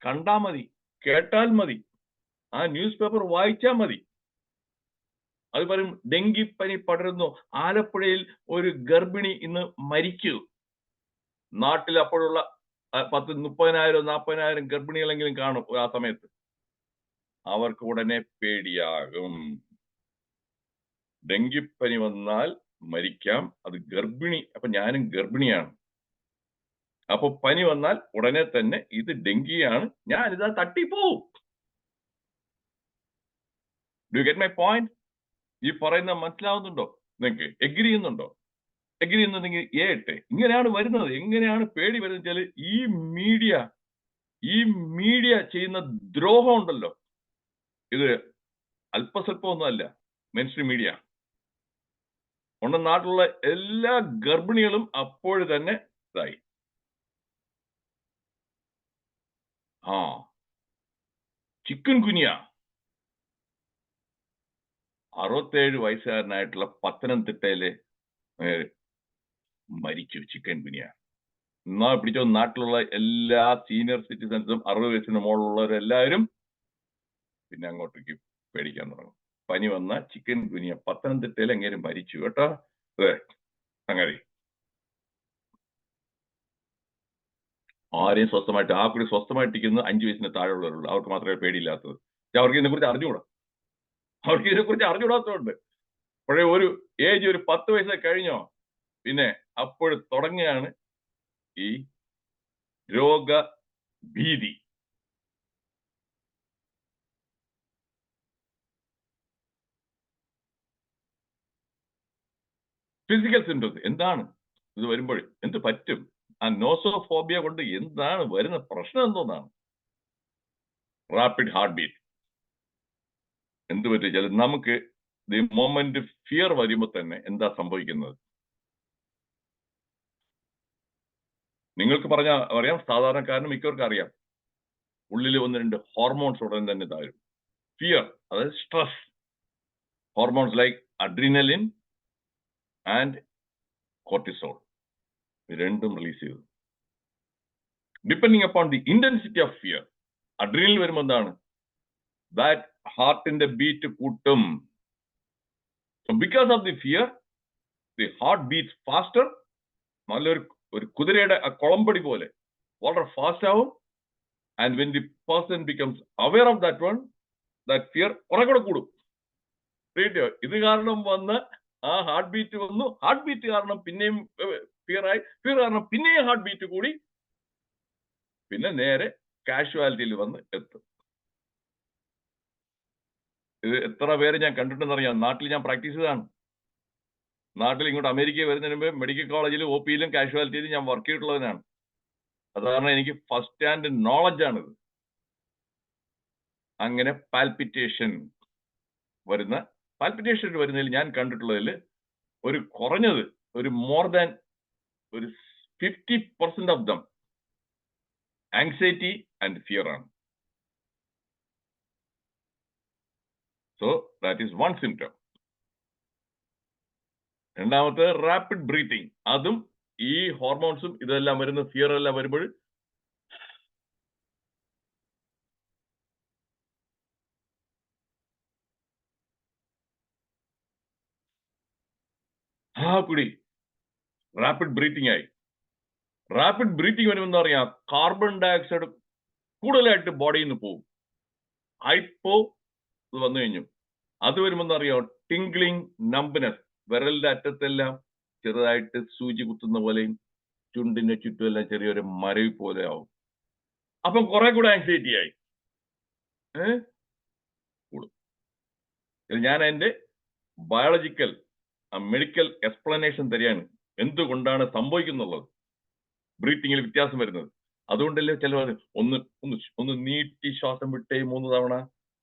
കണ്ടാൽ മതി, കേട്ടാൽ മതി, ആ ന്യൂസ് പേപ്പർ വായിച്ചാൽ മതി. അത് പറയും ഡെങ്കിപ്പനി പടരുന്നു, ആലപ്പുഴയിൽ ഒരു ഗർഭിണി ഇന്ന് മരിക്കൂ. നാട്ടിൽ അപ്പോഴുള്ള 30,000-40,000 ഗർഭിണികളെങ്കിലും കാണും ആ സമയത്ത്. അവർക്ക് ഉടനെ പേടിയാകും. ഡെങ്കിപ്പനി വന്നാൽ മരിക്കാം, അത് ഗർഭിണി, അപ്പൊ ഞാനും ഗർഭിണിയാണ്. അപ്പൊ പനി വന്നാൽ ഉടനെ തന്നെ ഇത് ഡെങ്കിയാണ്, ഞാനിതാ തട്ടിപ്പോവും. Do you get my point? ഈ പറയുന്ന മനസ്സിലാവുന്നുണ്ടോ? നിങ്ങൾക്ക് എഗ്രി ചെയ്യുന്നുണ്ടോ? എഗ്രി ചെയ്യുന്നുണ്ടെങ്കിൽ ഏട്ടെ. ഇങ്ങനെയാണ് വരുന്നത്. എങ്ങനെയാണ് പേടി വരുന്നത് വെച്ചാൽ ഈ മീഡിയ ചെയ്യുന്ന ദ്രോഹം ഉണ്ടല്ലോ, ഇത് അല്പസ്വല്പം ഒന്നുമല്ല. മെയിൻസ്ട്രീം മീഡിയ ഉണ്ട്. നാട്ടിലുള്ള എല്ലാ ഗർഭിണികളും അപ്പോഴും തന്നെ ഇതായി. ചിക്കൻ ഗുനിയ 67 വയസ്സുകാരനായിട്ടുള്ള പത്തനംതിട്ടയിലെ മരിച്ചു. ചിക്കൻ ഗുനിയ എന്നാ പിടിച്ചോ. നാട്ടിലുള്ള എല്ലാ സീനിയർ സിറ്റിസൺസും 60 വയസ്സിന് മുകളിലുള്ളവരെല്ലാവരും പിന്നെ അങ്ങോട്ടേക്ക് പേടിക്കാൻ തുടങ്ങും. പനി വന്ന ചിക്കൻ ഗുനിയ പത്തനംതിട്ടയിൽ എങ്ങനെ മരിച്ചു കേട്ടോ. അങ്ങനെ ആരെയും സ്വസ്ഥമായിട്ട്, ആ കൂടി സ്വസ്ഥമായിട്ടിരിക്കുന്നത് 5 വയസ്സിന് താഴെയുള്ളവരുള്ളൂ. അവർക്ക് മാത്രമേ പേടിയില്ലാത്തത്. അവർക്ക് ഇതിനെക്കുറിച്ച് അറിഞ്ഞുകൂടാത്തതുകൊണ്ട്. പക്ഷേ ഒരു ഏജ്, ഒരു 10 വയസ്സ് കഴിഞ്ഞോ പിന്നെ അപ്പോൾ തുടങ്ങുകയാണ് ഈ രോഗഭീതി. ഫിസിക്കൽ സിംറ്റംസ് എന്താണ് ഇത് വരുമ്പോൾ? എന്ത് പറ്റും? ആ നോസോഫോബിയ കൊണ്ട് എന്താണ് വരുന്ന പ്രശ്നം? എന്തോന്നാണ്? Rapid heart beat. എന്ത് പറ്റിച്ചാൽ നമുക്ക് ദി മൊമെന്റ് ഫിയർ വരുമ്പോൾ തന്നെ എന്താ സംഭവിക്കുന്നത്? നിങ്ങൾക്ക് അറിയാം, സാധാരണക്കാരന് മിക്കവർക്കും അറിയാം, ഉള്ളിൽ 1-2 ഹോർമോൺസ് ഉടൻ തന്നെ താഴും. ഫിയർ, അതായത് stress, hormones like adrenaline and cortisol. രണ്ടും റിലീസ് ചെയ്തു. Depending upon the intensity of fear, adrenaline വരുമ്പോൾ എന്താണ്? That ഹാർട്ടിന്റെ ബീറ്റ് കൂട്ടും. So because of the fear, the heart beats faster. നല്ലൊരു കുതിരയുടെ കുളമ്പടി പോലെ വളരെ ഫാസ്റ്റ് ആവും. And when the person becomes aware of that one, that fear കുറെ കൂടെ കൂടും. ഇത് കാരണം വന്ന് ആ ഹാർട്ട് ബീറ്റ് വന്നു, ഹാർട്ട് ബീറ്റ് കാരണം പിന്നെയും ഫിയർ ആയി, ഫിയർ കാരണം പിന്നെയും ഹാർട്ട് ബീറ്റ് കൂടി, പിന്നെ നേരെ കാഷ്വാലിറ്റിയിൽ വന്ന് എത്തും. ഇത് എത്ര പേര് ഞാൻ കണ്ടിട്ടുണ്ടെന്നറിയാം. നാട്ടിൽ ഞാൻ പ്രാക്ടീസ് ചെയ്തതാണ്. നാട്ടിൽ ഇങ്ങോട്ട് അമേരിക്കയിൽ വരുന്നതിന് മുമ്പ് മെഡിക്കൽ കോളേജിലും ഒ പിയിലും കാഷ്വാലിറ്റിയിലും ഞാൻ വർക്ക് ചെയ്തിട്ടുള്ളതിനാണ്. അത് കാരണം എനിക്ക് ഫസ്റ്റ് ഹാൻഡ് നോളജ് ആണിത്. അങ്ങനെ പാൽപിറ്റേഷൻ വരുന്നതിൽ ഞാൻ കണ്ടിട്ടുള്ളതിൽ ഒരു കുറഞ്ഞത് ഒരു മോർ ദാൻ ഒരു 50% of them anxiety and fear ആണ്. So that is one symptom. രണ്ടാമത്തെ റാപ്പിഡ് ബ്രീത്തിങ്. അതും ഈ ഹോർമോൺസും ഇതെല്ലാം വരുന്ന ഫിയർ എല്ലാം വരുമ്പോൾ കുടി റാപ്പിഡ് ബ്രീത്തിങ് ആയി. റാപ്പിഡ് ബ്രീത്തിങ് വരുമെന്ന് പറയാം, കാർബൺ ഡയോക്സൈഡ് കൂടുതലായിട്ട് ബോഡിയിൽ നിന്ന് പോകും. ഹൈപ്പോ വന്നു കഴിഞ്ഞു. അത് വരുമെന്ന് അറിയാം ടിംഗ്ലിങ്, നംബ്നെസ്, വിരലിന്റെ അറ്റത്തെല്ലാം ചെറുതായിട്ട് സൂചി കുത്തുന്ന പോലെയും ചുണ്ടിന്റെ ചുറ്റുമെല്ലാം ചെറിയൊരു മരവി പോലെ ആവും. അപ്പം കുറെ കൂടെ ആങ്സൈറ്റി ആയി കൂടും. ഞാൻ അതിന്റെ ബയോളജിക്കൽ മെഡിക്കൽ എക്സ്പ്ലനേഷൻ തരികയാണ് എന്തുകൊണ്ടാണ് സംഭവിക്കുന്നുള്ളത്, ബ്രീത്തിങ്ങിൽ വ്യത്യാസം വരുന്നത്. അതുകൊണ്ടല്ലേ ചിലവർ ഒന്ന് നീട്ടി ശ്വാസം വിട്ടേ 3 തവണ,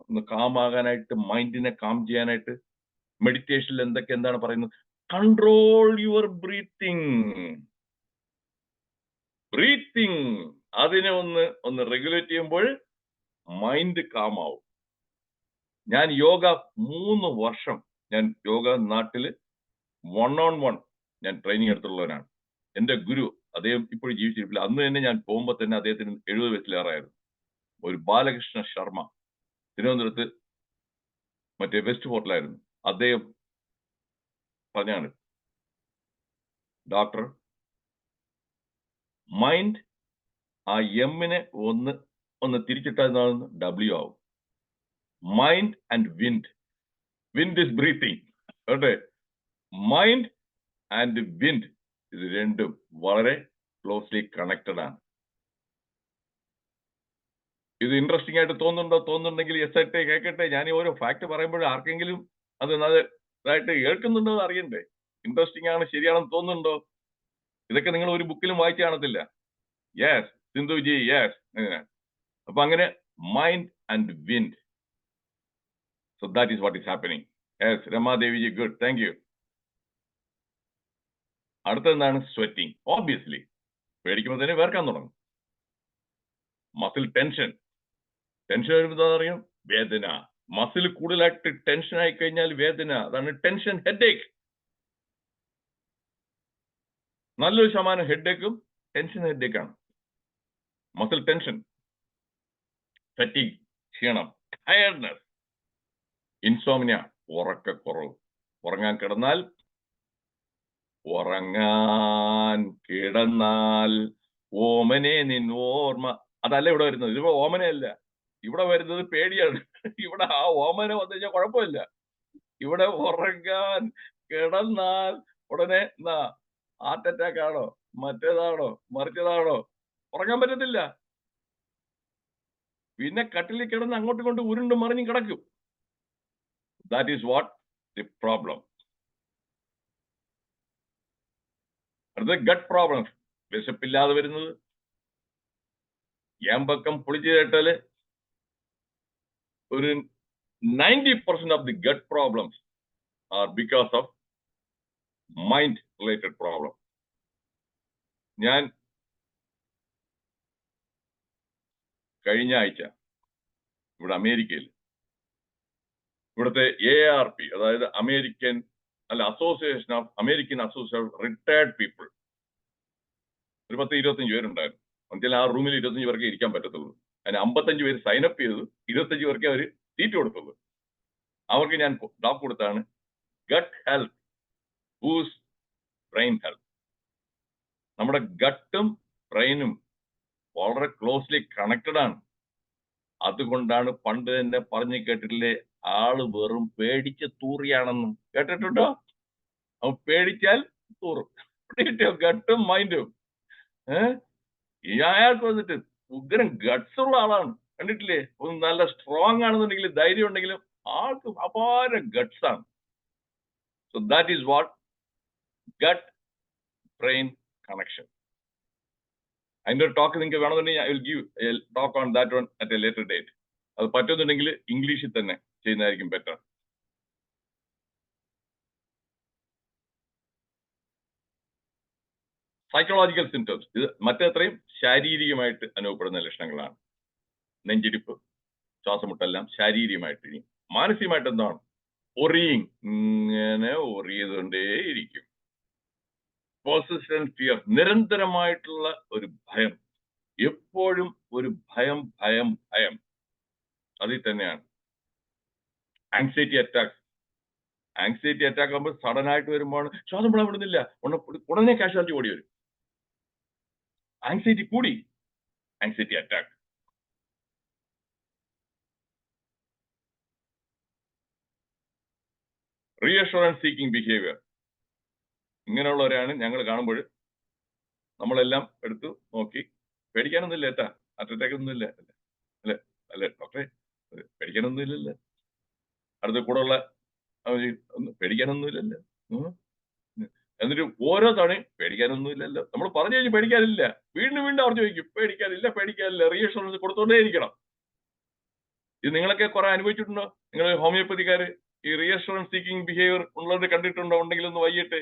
ഒന്ന് കാമാകാനായിട്ട്, മൈൻഡിനെ കാം ചെയ്യാനായിട്ട്. മെഡിറ്റേഷനിൽ എന്താണ് പറയുന്നത്? കൺട്രോൾ യുവർ ബ്രീത്തിങ് അതിനെ ഒന്ന് റെഗുലേറ്റ് ചെയ്യുമ്പോൾ മൈൻഡ് കാം ആവും. ഞാൻ യോഗ 3 വർഷം ഞാൻ യോഗ നാട്ടില് 1-on-1 ഞാൻ ട്രെയിനിങ് എടുത്തുള്ളവനാണ്. എന്റെ ഗുരു അദ്ദേഹം ഇപ്പോഴും ജീവിച്ചിരിപ്പില്ല. അന്ന് തന്നെ ഞാൻ പോകുമ്പോൾ തന്നെ അദ്ദേഹത്തിന് 70 വയസ്സിലേറായിരുന്നു. ഒരു ബാലകൃഷ്ണ ശർമ്മ, തിരുവനന്തപുരത്ത് മറ്റേ വെസ്റ്റ് ഫോർട്ടിലായിരുന്നു. അദ്ദേഹം പറഞ്ഞാണ്, ഡോക്ടർ, മൈൻഡ് ആ എമ്മിനെ ഒന്ന് തിരിച്ചിട്ടാൽ W ആവും. Mind and wind is breathing. Okay, mind and wind ഇത് രണ്ടും വളരെ ക്ലോസ്ലി കണക്റ്റഡ് ആണ്. ഇത് ഇൻട്രസ്റ്റിംഗ് ആയിട്ട് തോന്നുന്നുണ്ടെങ്കിൽ എസ് ആയിട്ട് കേൾക്കട്ടെ. ഞാൻ ഈ ഓരോ ഫാക്ട് പറയുമ്പോൾ ആർക്കെങ്കിലും അത് ഇതായിട്ട് കേൾക്കുന്നുണ്ടോ എന്ന് അറിയണ്ടേ. ഇൻട്രസ്റ്റിംഗ് ആണ്, ശരിയാണെന്ന് തോന്നുന്നുണ്ടോ? ഇതൊക്കെ നിങ്ങൾ ഒരു ബുക്കിലും വായിച്ചു കാണത്തില്ല. Yes Sindhuji, yes. അപ്പൊ അങ്ങനെ mind and wind. So that is what is happening. Yes Ramadeviji, good, thank you. അടുത്തെന്താണ്? സ്വെറ്റിംഗ്. ഓബ്വിയസ്ലി പേടിക്കുമ്പോൾ തന്നെ വേർക്കാൻ തുടങ്ങും. മസിൽ ടെൻഷൻ വരുമ്പോൾ എന്താ അറിയാം? വേദന. മസിൽ കൂടുതലായിട്ട് ടെൻഷൻ ആയി കഴിഞ്ഞാൽ വേദന. അതാണ് ടെൻഷൻ, ഹെഡേക്ക്. നല്ലൊരു ശതമാനം ഹെഡേക്കും ടെൻഷൻ ഹെഡേക്കാണ്. മസിൽ ടെൻഷൻ, ഫറ്റീഗ്, ക്ഷീണം, ടയർഡ്നെസ്, ഇൻസോമിനിയ, ഉറക്കക്കുറവ്. ഉറങ്ങാൻ കിടന്നാൽ ഓമനെ നിന്നോർമ്മ. അതല്ല ഇവിടെ വരുന്നത്. ഇതിപ്പോ ഓമനയല്ല, ഇവിടെ വരുന്നത് പേടിയാണ്. ഇവിടെ ആ ഓമന വന്നു കഴിഞ്ഞാൽ കുഴപ്പമില്ല. ഇവിടെ ഉറങ്ങാൻ കിടന്നാൽ ഉടനെ ഹാർട്ട് അറ്റാക്ക് ആണോ, മറ്റേതാണോ, മറിച്ചതാണോ, ഉറങ്ങാൻ പറ്റത്തില്ല. പിന്നെ കട്ടിലിൽ കിടന്ന് അങ്ങോട്ടും ഇങ്ങോട്ടും ഉരുണ്ടും മറിഞ്ഞും കിടക്കും. That is what the problem. അടുത്ത ഗട്ട് പ്രോബ്ലം. വിശപ്പില്ലാതെ വരുന്നത്. ഏമ്പക്കം പൊളിച്ചു കേട്ടാല് ഒരു 90% of the gut problems are because of mind related problem. ഞാൻ കഴിഞ്ഞ ആഴ്ച ഇവിടെ അമേരിക്കയിൽ ഇവിടുത്തെ AARP, അതായത് association of American association of retired people, ഒരു 10-25 പേരുണ്ടായിരുന്നു. എന്നുവെച്ചാൽ ആ റൂമിൽ 25 പേർക്ക് ഇരിക്കാൻ പറ്റത്തുള്ളൂ. അതിന് 55 പേര് സൈനപ്പ് ചെയ്തു, 25 പേർക്ക് അവർ സീറ്റ് കൊടുത്തുള്ളൂ. അവർക്ക് ഞാൻ ടോക്ക് കൊടുത്താണ് gut health boost brain health. നമ്മുടെ ഗട്ടും ബ്രെയിനും വളരെ ക്ലോസ്ലി കണക്റ്റഡ് ആണ്. അതുകൊണ്ടാണ് പണ്ട് തന്നെ പറഞ്ഞു കേട്ടിട്ടില്ലേ, ആള് വെറും പേടിച്ച് തൂറിയാണെന്നും. കേട്ടിട്ടുണ്ടോ? അവൻ പേടിച്ചാൽ തൂറും. ഗട്ടും മൈൻഡും. അയാൾക്ക് വന്നിട്ട് ഉഗ്രം ഗട്ട്സ് ഉള്ള ആളാണ്. കണ്ടിട്ടില്ലേ? ഒന്ന് നല്ല സ്ട്രോങ് ആണെന്നുണ്ടെങ്കിലും ധൈര്യം ഉണ്ടെങ്കിലും ആൾക്ക് അപാര ഗട്ട്സ് ആണ്. So that is what gut brain connection. അതിന്റെ ഒരു ടോക്ക് നിങ്ങൾക്ക് വേണമെന്നുണ്ടെങ്കിൽ I will give talk on that one at a later date. അത് പറ്റുന്നുണ്ടെങ്കിൽ ഇംഗ്ലീഷിൽ തന്നെ ചെയ്യുന്നതായിരിക്കും ബെറ്റർ. സൈക്കോളജിക്കൽ സിംറ്റംസ്, ഇത് മറ്റത്രയും ശാരീരികമായിട്ട് അനുഭവപ്പെടുന്ന ലക്ഷണങ്ങളാണ്. നെഞ്ചിടിപ്പ്, ശ്വാസമുട്ടെല്ലാം ശാരീരികമായിട്ട്. ഇനി മാനസികമായിട്ട് എന്താണ്? ഒറിയിങ്, ഇങ്ങനെ ഒറിയതുകൊണ്ടേയിരിക്കും. പേഴ്സിസ്റ്റന്റ് ഫിയർ, നിരന്തരമായിട്ടുള്ള ഒരു ഭയം, എപ്പോഴും ഒരു ഭയം ഭയം ഭയം, അതിൽ തന്നെയാണ്. ആങ്സൈറ്റി അറ്റാക്ക്, ആങ്സൈറ്റി അറ്റാക്ക് ആകുമ്പോൾ സഡൻ ആയിട്ട് വരുമ്പോൾ ശ്വാസം വിടാൻ വിടുന്നില്ല, ഉടനെ കാഷ്വാലിറ്റി ഓടി വരും. ആങ്സൈറ്റി കൂടി, anxiety attack. Reassurance seeking behaviour, ഇങ്ങനെയുള്ളവരെയാണ് ഞങ്ങൾ കാണുമ്പോൾ നമ്മളെല്ലാം എടുത്തു നോക്കി, പേടിക്കാനൊന്നുമില്ല ഏട്ടാ, ഹാർട്ട് അറ്റാക്ക് ഒന്നുമില്ല അല്ലേ, അല്ലേ ഡോക്ടറെ, പേടിക്കാനൊന്നും ഇല്ലല്ലോ, അടുത്ത കൂടെ ഉള്ള പേടിക്കാനൊന്നുമില്ലല്ലോ. എന്നിട്ട് ഓരോ തവണയും പേടിക്കാനൊന്നും ഇല്ലല്ലോ, നമ്മൾ പറഞ്ഞു കഴിഞ്ഞ് പേടിക്കാനില്ല, വീണ്ടും വീണ്ടും അവർ ചോദിക്കും പേടിക്കാനില്ല പേടിക്കാനില്ല. റീഅഷുറൻസ് കൊടുത്തോണ്ടേ ഇരിക്കണം. ഇത് നിങ്ങളൊക്കെ കുറെ അനുഭവിച്ചിട്ടുണ്ടോ? നിങ്ങൾ ഹോമിയോപ്പതിക്കാര് ഈ റീഅഷുറൻസ് സീക്കിംഗ് ബിഹേവിയർ ഉള്ളത് കണ്ടിട്ടുണ്ടോ? ഉണ്ടെങ്കിൽ ഒന്ന് വൈകിട്ട്,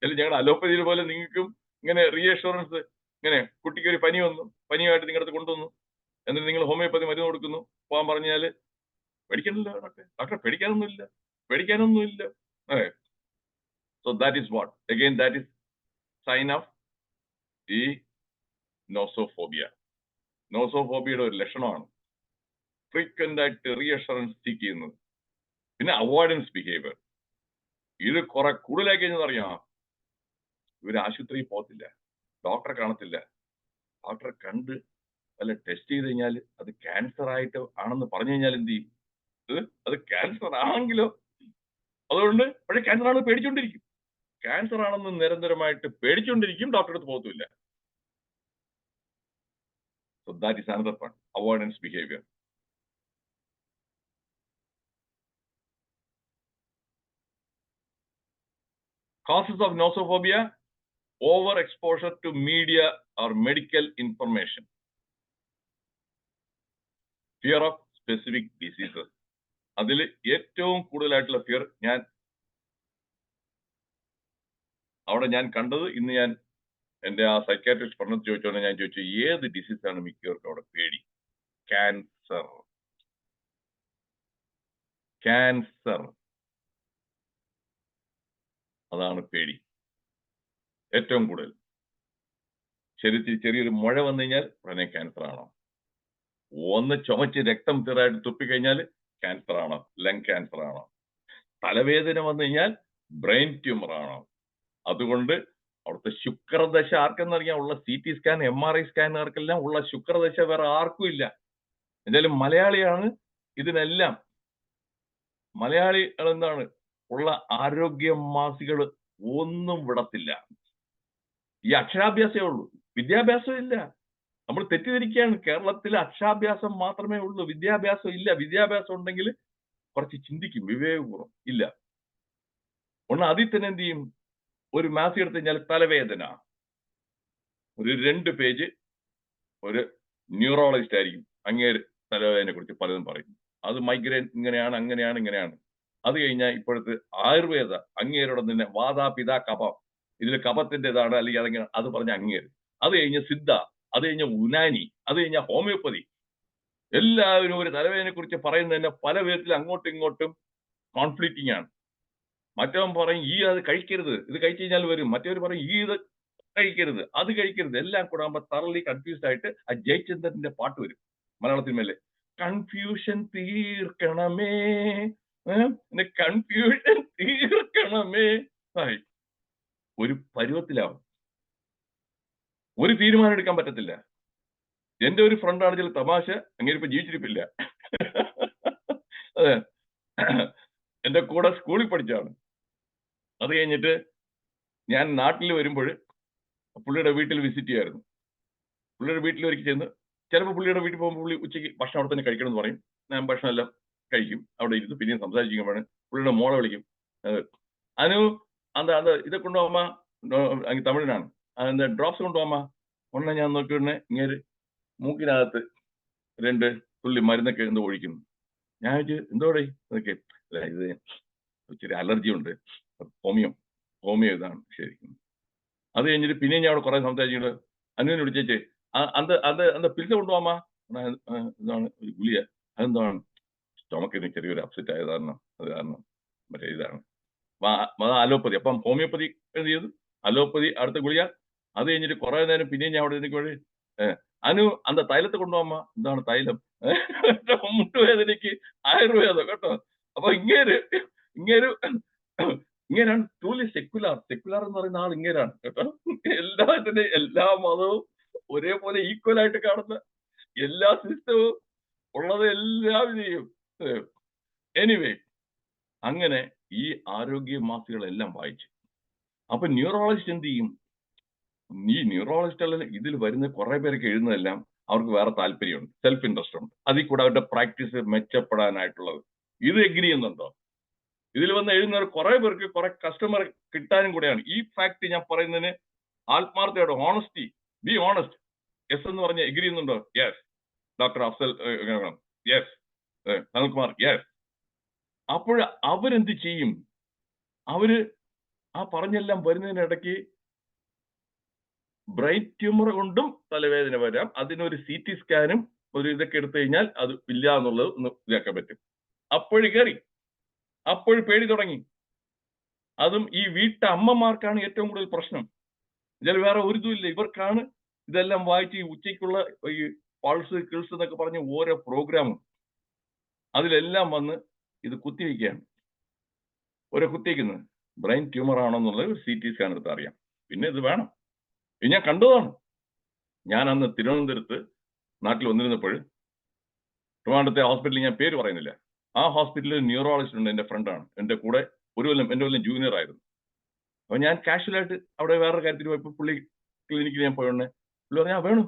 അല്ലെങ്കിൽ ഞങ്ങളുടെ അലോപ്പതിയിൽ പോലെ നിങ്ങൾക്കും ഇങ്ങനെ റീഅഷുറൻസ്, ഇങ്ങനെ കുട്ടിക്ക് ഒരു പനി വന്നു, പനിയായിട്ട് നിങ്ങളുടെ അടുത്ത് കൊണ്ടുവന്നു, എന്നിട്ട് നിങ്ങൾ ഹോമിയോപ്പതി മരുന്ന് കൊടുക്കുന്നു, പോകാൻ പറഞ്ഞാൽ പേടിക്കണില്ല ഡോക്ടറെ, പേടിക്കാനൊന്നുമില്ല പേടിക്കാനൊന്നുമില്ല. അതെ. So that is what? Again, that is sign of the nosophobia. നോസോഫോബിയയുടെ ഒരു ലക്ഷണമാണ് ഫ്രീക്വന്റ് ആയിട്ട് റീഅഷുറൻസ് സീക്ക് ചെയ്യുന്നത്. പിന്നെ അവോയ്ഡൻസ് ബിഹേവിയർ, ഇത് കുറെ കൂടുതലായി കഴിഞ്ഞാൽ അറിയാം, ഇവർ ആശുപത്രിയിൽ പോകത്തില്ല, ഡോക്ടറെ കാണത്തില്ല. ഡോക്ടറെ കണ്ട് വല്ല ടെസ്റ്റ് ചെയ്ത് കഴിഞ്ഞാൽ അത് ക്യാൻസർ ആയിട്ട് ആണെന്ന് പറഞ്ഞു കഴിഞ്ഞാൽ എന്ത് ചെയ്യും? അത് ക്യാൻസർ ആണെങ്കിലോ, അതുകൊണ്ട് പക്ഷേ ക്യാൻസർ ആണെന്ന് പേടിച്ചുകൊണ്ടിരിക്കും, ക്യാൻസർ ആണെന്ന് നിരന്തരമായിട്ട് പേടിച്ചുകൊണ്ടിരിക്കും, ഡോക്ടറെ അടുത്ത് പോകത്തില്ല. So that is another one, avoidance behavior. Causes of nosophobia: overexposure to media or medical information, fear of specific diseases. അതിൽ ഏറ്റവും കൂടുതലായിട്ടുള്ള ഫിയർ ഞാൻ കണ്ടത്, ഇന്ന് ഞാൻ എന്റെ ആ സൈക്കാട്രിസ്റ്റ് പഠനത്തിൽ ചോദിച്ചോണ്ട് ഞാൻ ചോദിച്ചു, ഏത് ഡിസീസാണ് മിക്കവർക്കും അവിടെ പേടി? ക്യാൻസർ. ക്യാൻസർ, അതാണ് പേടി ഏറ്റവും കൂടുതൽ. ശരീരത്തിൽ ചെറിയൊരു മുഴ വന്നു കഴിഞ്ഞാൽ ഉടനെ ക്യാൻസർ ആണോ, ഒന്ന് ചുമച്ച് രക്തം തീറായിട്ട് തുപ്പിക്കഴിഞ്ഞാൽ ക്യാൻസർ ആണോ, ലങ് ക്യാൻസർ ആണോ, തലവേദന വന്നു കഴിഞ്ഞാൽ ബ്രെയിൻ ട്യൂമർ ആണോ. അതുകൊണ്ട് അവിടുത്തെ ശുക്രദശ ആർക്കെന്നറിയാം, ഉള്ള CT സ്കാൻ MRI സ്കാനുകാർക്കെല്ലാം ഉള്ള ശുക്രദശ വേറെ ആർക്കും ഇല്ല. എന്തായാലും മലയാളിയാണ് ഇതിനെല്ലാം. മലയാളികൾ എന്താണ് ഉള്ള ആരോഗ്യ മാസികൾ ഒന്നും വിടത്തില്ല. ഈ അക്ഷരാഭ്യാസമേ ഉള്ളൂ, വിദ്യാഭ്യാസം ഇല്ല. നമ്മൾ തെറ്റിദ്ധരിക്കുകയാണ്, കേരളത്തിൽ അക്ഷരാഭ്യാസം മാത്രമേ ഉള്ളൂ, വിദ്യാഭ്യാസം ഇല്ല. വിദ്യാഭ്യാസം ഉണ്ടെങ്കിൽ കുറച്ച് ചിന്തിക്കും, വിവേകപൂർവ്വം. ഇല്ല. ഒന്ന് അതിൽ തന്നെ എന്ത് ചെയ്യും, ഒരു മാസി എടുത്തു കഴിഞ്ഞാൽ തലവേദന, ഒരു 2 പേജ് ഒരു ന്യൂറോളജിസ്റ്റ് ആയിരിക്കും, അങ്ങേര് തലവേദനയെ കുറിച്ച് പലതും പറയും. അത് മൈഗ്രെയിൻ ഇങ്ങനെയാണ് അങ്ങനെയാണ് ഇങ്ങനെയാണ്. അത് കഴിഞ്ഞാൽ ഇപ്പോഴത്തെ ആയുർവേദ അങ്ങേരോടെ തന്നെ വാതാപിത കഫം, ഇതിൽ കഫത്തിൻ്റെതാണ് അല്ലെങ്കിൽ അതെങ്ങനെ അത് പറഞ്ഞ അങ്ങേര്. അത് കഴിഞ്ഞ് സിദ്ധ, അത് കഴിഞ്ഞ ഉനാനി, അത് കഴിഞ്ഞ ഹോമിയോപ്പതി. എല്ലാവരും ഒരു തലവേദനയെ കുറിച്ച് പറയുന്നതന്നെ പല വിധത്തിൽ അങ്ങോട്ടും ഇങ്ങോട്ടും കോൺഫ്ലിക്റ്റിംഗ് ആണ്. മറ്റവൻ പറയും ഈ അത് കഴിക്കരുത്, ഇത് കഴിച്ചു കഴിഞ്ഞാൽ വരും. മറ്റവർ പറയും ഈ ഇത് കഴിക്കരുത്, അത് കഴിക്കരുത്. എല്ലാം കൂടെ ആകുമ്പോൾ തറലി കൺഫ്യൂസ്ഡ് ആയിട്ട് ആ ജയചന്ദ്രന്റെ പാട്ട് വരും മലയാളത്തിൽ മേലെ. കൺഫ്യൂഷൻ തീർക്കണമേ, കൺഫ്യൂഷൻ തീർക്കണമേ. ഒരു പരുവത്തിലാവും, ഒരു തീരുമാനം എടുക്കാൻ പറ്റത്തില്ല. എന്റെ ഒരു ഫ്രണ്ടാണ് ചില തമാശ, അങ്ങനെ ഇപ്പൊ ജീവിച്ചിരിപ്പില്ല. അതെ, എന്റെ കൂടെ സ്കൂളിൽ പഠിച്ചാണ്. അത് കഴിഞ്ഞിട്ട് ഞാൻ നാട്ടിൽ വരുമ്പോൾ പുള്ളിയുടെ വീട്ടിൽ വിസിറ്റ് ചെയ്യായിരുന്നു. പുള്ളിയുടെ വീട്ടിൽ ഒരിക്കൽ ചെന്ന്, ചിലപ്പോൾ പുള്ളിയുടെ വീട്ടിൽ പോകുമ്പോൾ പുള്ളി ഉച്ചയ്ക്ക് ഭക്ഷണം അവിടെ തന്നെ കഴിക്കണം എന്ന് പറയും. ഞാൻ ഭക്ഷണം എല്ലാം കഴിക്കും, അവിടെ ഇരുന്ന് പിന്നെയും സംസാരിക്കുമ്പോഴാണ് പുള്ളിയുടെ മോളെ വിളിക്കും. അനു അത് ഇത് കൊണ്ടുപോകാമ, അങ്ങ് തമിഴിനാണ്, അതിന്റെ ഡ്രോപ്സ് കൊണ്ടുപോകാമ. ഉടനെ ഞാൻ നോക്കിയുടനെ ഇങ്ങനെ മൂക്കിനകത്ത് 2 തുള്ളി മരുന്നൊക്കെ എന്തോ ഒഴിക്കുന്നു. ഞാൻ ചോദിച്ചു എന്തോടെ അതൊക്കെ? അല്ല, ഇത് ഇച്ചിരി അലർജി ഉണ്ട്, ഹോമിയോ ഇതാണ് ശരിക്കും. അത് കഴിഞ്ഞിട്ട് പിന്നെ ഞാൻ അവിടെ കുറെ സംസാരിച്ചിട്ട് അനുവിനെ വിളിച്ചേച്ചേ അത് പിൽസ് കൊണ്ടുപോകാമ. ഇതാണ് ഒരു ഗുളിയ, അതെന്താണ്? സ്റ്റൊമക്കിന് ചെറിയൊരു അപ്സെറ്റ് ആയത് കാരണം, അത് കാരണം മറ്റേ ഇതാണ് അലോപ്പതി. അപ്പം ഹോമിയോപ്പതി എന്ത് ചെയ്തു? അലോപ്പതി അടുത്ത ഗുളിയ. അത് കഴിഞ്ഞിട്ട് കുറെ നേരം പിന്നെയും ഞാൻ അവിടെ എനിക്ക് അനു അന്ത തൈലത്തെ കൊണ്ടുപോകാമ. എന്താണ് തൈലം? മുട്ടുവേദനയ്ക്ക് ആയുർവേദം കേട്ടോ. അപ്പൊ ഇങ്ങനെയാണ് ട്രൂലി സെക്യുലർ എന്ന് പറയുന്ന ആൾ ഇങ്ങനെയാണ് കേട്ടോ. എല്ലാ മതവും ഒരേപോലെ ഈക്വൽ ആയിട്ട് കാണുന്ന, എല്ലാ സിസ്റ്റവും ഉള്ളത് എല്ലാം ചെയ്യും. എനിവേ, അങ്ങനെ ഈ ആരോഗ്യ മാസികളെല്ലാം വായിച്ചു. അപ്പൊ ന്യൂറോളജിസ്റ്റ് എന്ത് ചെയ്യും? ഈ ന്യൂറോളജിസ്റ്റ് ഇതിൽ വരുന്ന കുറെ പേരൊക്കെ എഴുതുന്നതെല്ലാം അവർക്ക് വേറെ താല്പര്യമുണ്ട്, സെൽഫ് ഇൻട്രസ്റ്റ് ഉണ്ട്. അതിൽ കൂടെ അവരുടെ പ്രാക്ടീസ് മെച്ചപ്പെടാനായിട്ടുള്ളത്. ഇത് എഗ്രി ചെയ്യുന്നുണ്ടോ? ഇതിൽ വന്ന് എഴുതുന്നവർ കുറെ പേർക്ക് കുറെ കസ്റ്റമർ കിട്ടാനും കൂടെയാണ്. ഈ ഫാക്ട് ഞാൻ പറയുന്നതിന് ആത്മാർത്ഥയോടെ, ഓണസ്റ്റി, ബി ഓണസ്റ്റ്. യെസ് എന്ന് പറഞ്ഞ എഗ്രി ചെയ്യുന്നുണ്ടോ? Yes. Doctor Afsal, yes. Anilkumar, yes. അപ്പോൾ അവരെന്ത് ചെയ്യും? അവര് ആ പറഞ്ഞെല്ലാം വരുന്നതിനിടയ്ക്ക് ബ്രെയിൻ ട്യൂമർ കൊണ്ടും തലവേദന വരാം, അതിനൊരു CT സ്കാനും ഒരു ഇതൊക്കെ എടുത്തു കഴിഞ്ഞാൽ അത് ഇല്ല എന്നുള്ളത് ഒന്ന് ഇതാക്കാൻ പറ്റും. അപ്പോഴ് കയറി, അപ്പോൾ പേടി തുടങ്ങി. അതും ഈ വീട്ടമ്മമാർക്കാണ് ഏറ്റവും കൂടുതൽ പ്രശ്നം. ഇതിൽ വേറെ ഒരു ഇതുമില്ല, ഇവർക്കാണ് ഇതെല്ലാം വായിച്ച് ഈ ഉച്ചയ്ക്കുള്ള ഈ പൾസ് കിൾസ് എന്നൊക്കെ പറഞ്ഞ് ഓരോ പ്രോഗ്രാമും അതിലെല്ലാം വന്ന് ഇത് കുത്തിവെക്കുകയാണ്. ഓരോ കുത്തിവെക്കുന്നത് ബ്രെയിൻ ട്യൂമർ ആണോ എന്നുള്ളത് CT സ്കാൻ എടുത്ത് അറിയാം. പിന്നെ ഇത് വേണം. ഇത് ഞാൻ കണ്ടതാണ്. ഞാൻ അന്ന് തിരുവനന്തപുരത്ത് നാട്ടിൽ വന്നിരുന്നപ്പോൾ ട്രിവാൻഡ്രത്തെ ഹോസ്പിറ്റലിൽ, ഞാൻ പേര് പറയുന്നില്ല, ആ ഹോസ്പിറ്റലിൽ ന്യൂറോളജിസ്റ്റ് ഉണ്ട്, എൻ്റെ ഫ്രണ്ടാണ്, എൻ്റെ കൂടെ എൻ്റെ കൊല്ലം ജൂനിയർ ആയിരുന്നു. അപ്പൊ ഞാൻ കാഷ്വലായിട്ട് അവിടെ വേറൊരു കാര്യത്തിൽ പോയപ്പോൾ പുള്ളി ക്ലിനിക്കിൽ ഞാൻ പോയോണ്ടേ പുള്ളി പറഞ്ഞാൽ വേണു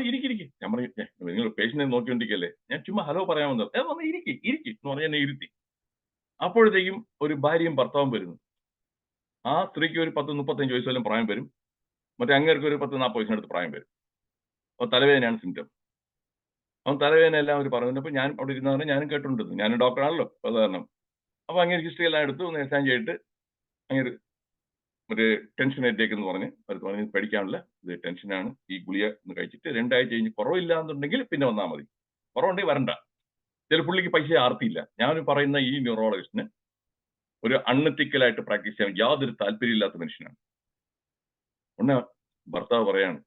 ഇരിക്കും. ഞാൻ പറഞ്ഞു നിങ്ങൾ പേഷ്യനെ നോക്കിക്കൊണ്ടിരിക്കല്ലേ, ഞാൻ ചുമ്മാ ഹലോ പറയാമെന്ന്. ഇരിക്കും എന്ന് പറഞ്ഞാൽ എന്നെ ഇരുത്തി. അപ്പോഴത്തേക്കും ഒരു ഭാര്യയും ഭർത്താവും വരുന്നു. ആ സ്ത്രീക്ക് ഒരു 10-35 വയസ്സെല്ലാം പ്രായം വരും, മറ്റേ അങ്ങേർക്ക് ഒരു 10-40 വയസ്സിനടുത്ത് പ്രായം വരും. അപ്പോൾ തലവേദനയാണ് സിംറ്റം. അവൻ തലവേദന എല്ലാം അവർ പറഞ്ഞപ്പോൾ ഞാൻ അവിടെ ഇരുന്നാണ്, ഞാനും കേട്ടിട്ടുണ്ട്, ഞാനും ഡോക്ടറാണല്ലോ അത് കാരണം. അപ്പോൾ അങ്ങനെ ഹിസ്റ്ററി എല്ലാം എടുത്തു, ഒന്ന് എക്സാം ചെയ്തിട്ട് അങ്ങനെ ഒരു ടെൻഷൻ ആയിട്ടേക്കെന്ന് പറഞ്ഞ് അവർ പറഞ്ഞ് പഠിക്കാനുള്ള ഇത് ടെൻഷനാണ്, ഈ ഗുളിക ഒന്ന് കഴിച്ചിട്ട് 2 ആഴ്ച കഴിഞ്ഞ് കുറവില്ല എന്നുണ്ടെങ്കിൽ പിന്നെ വന്നാൽ മതി, കുറവുണ്ടെങ്കിൽ വരണ്ട. ചില പുള്ളിക്ക് പൈസ ആർത്തിയില്ല. ഞാൻ പറയുന്ന ഈ ന്യൂറോളജിസ്റ്റിന് ഒരു അൺഎത്തിക്കലായിട്ട് പ്രാക്ടീസ് ചെയ്യാൻ യാതൊരു താല്പര്യമില്ലാത്ത മനുഷ്യനാണ്. ഉടനെ ഭർത്താവ് പറയാണ്,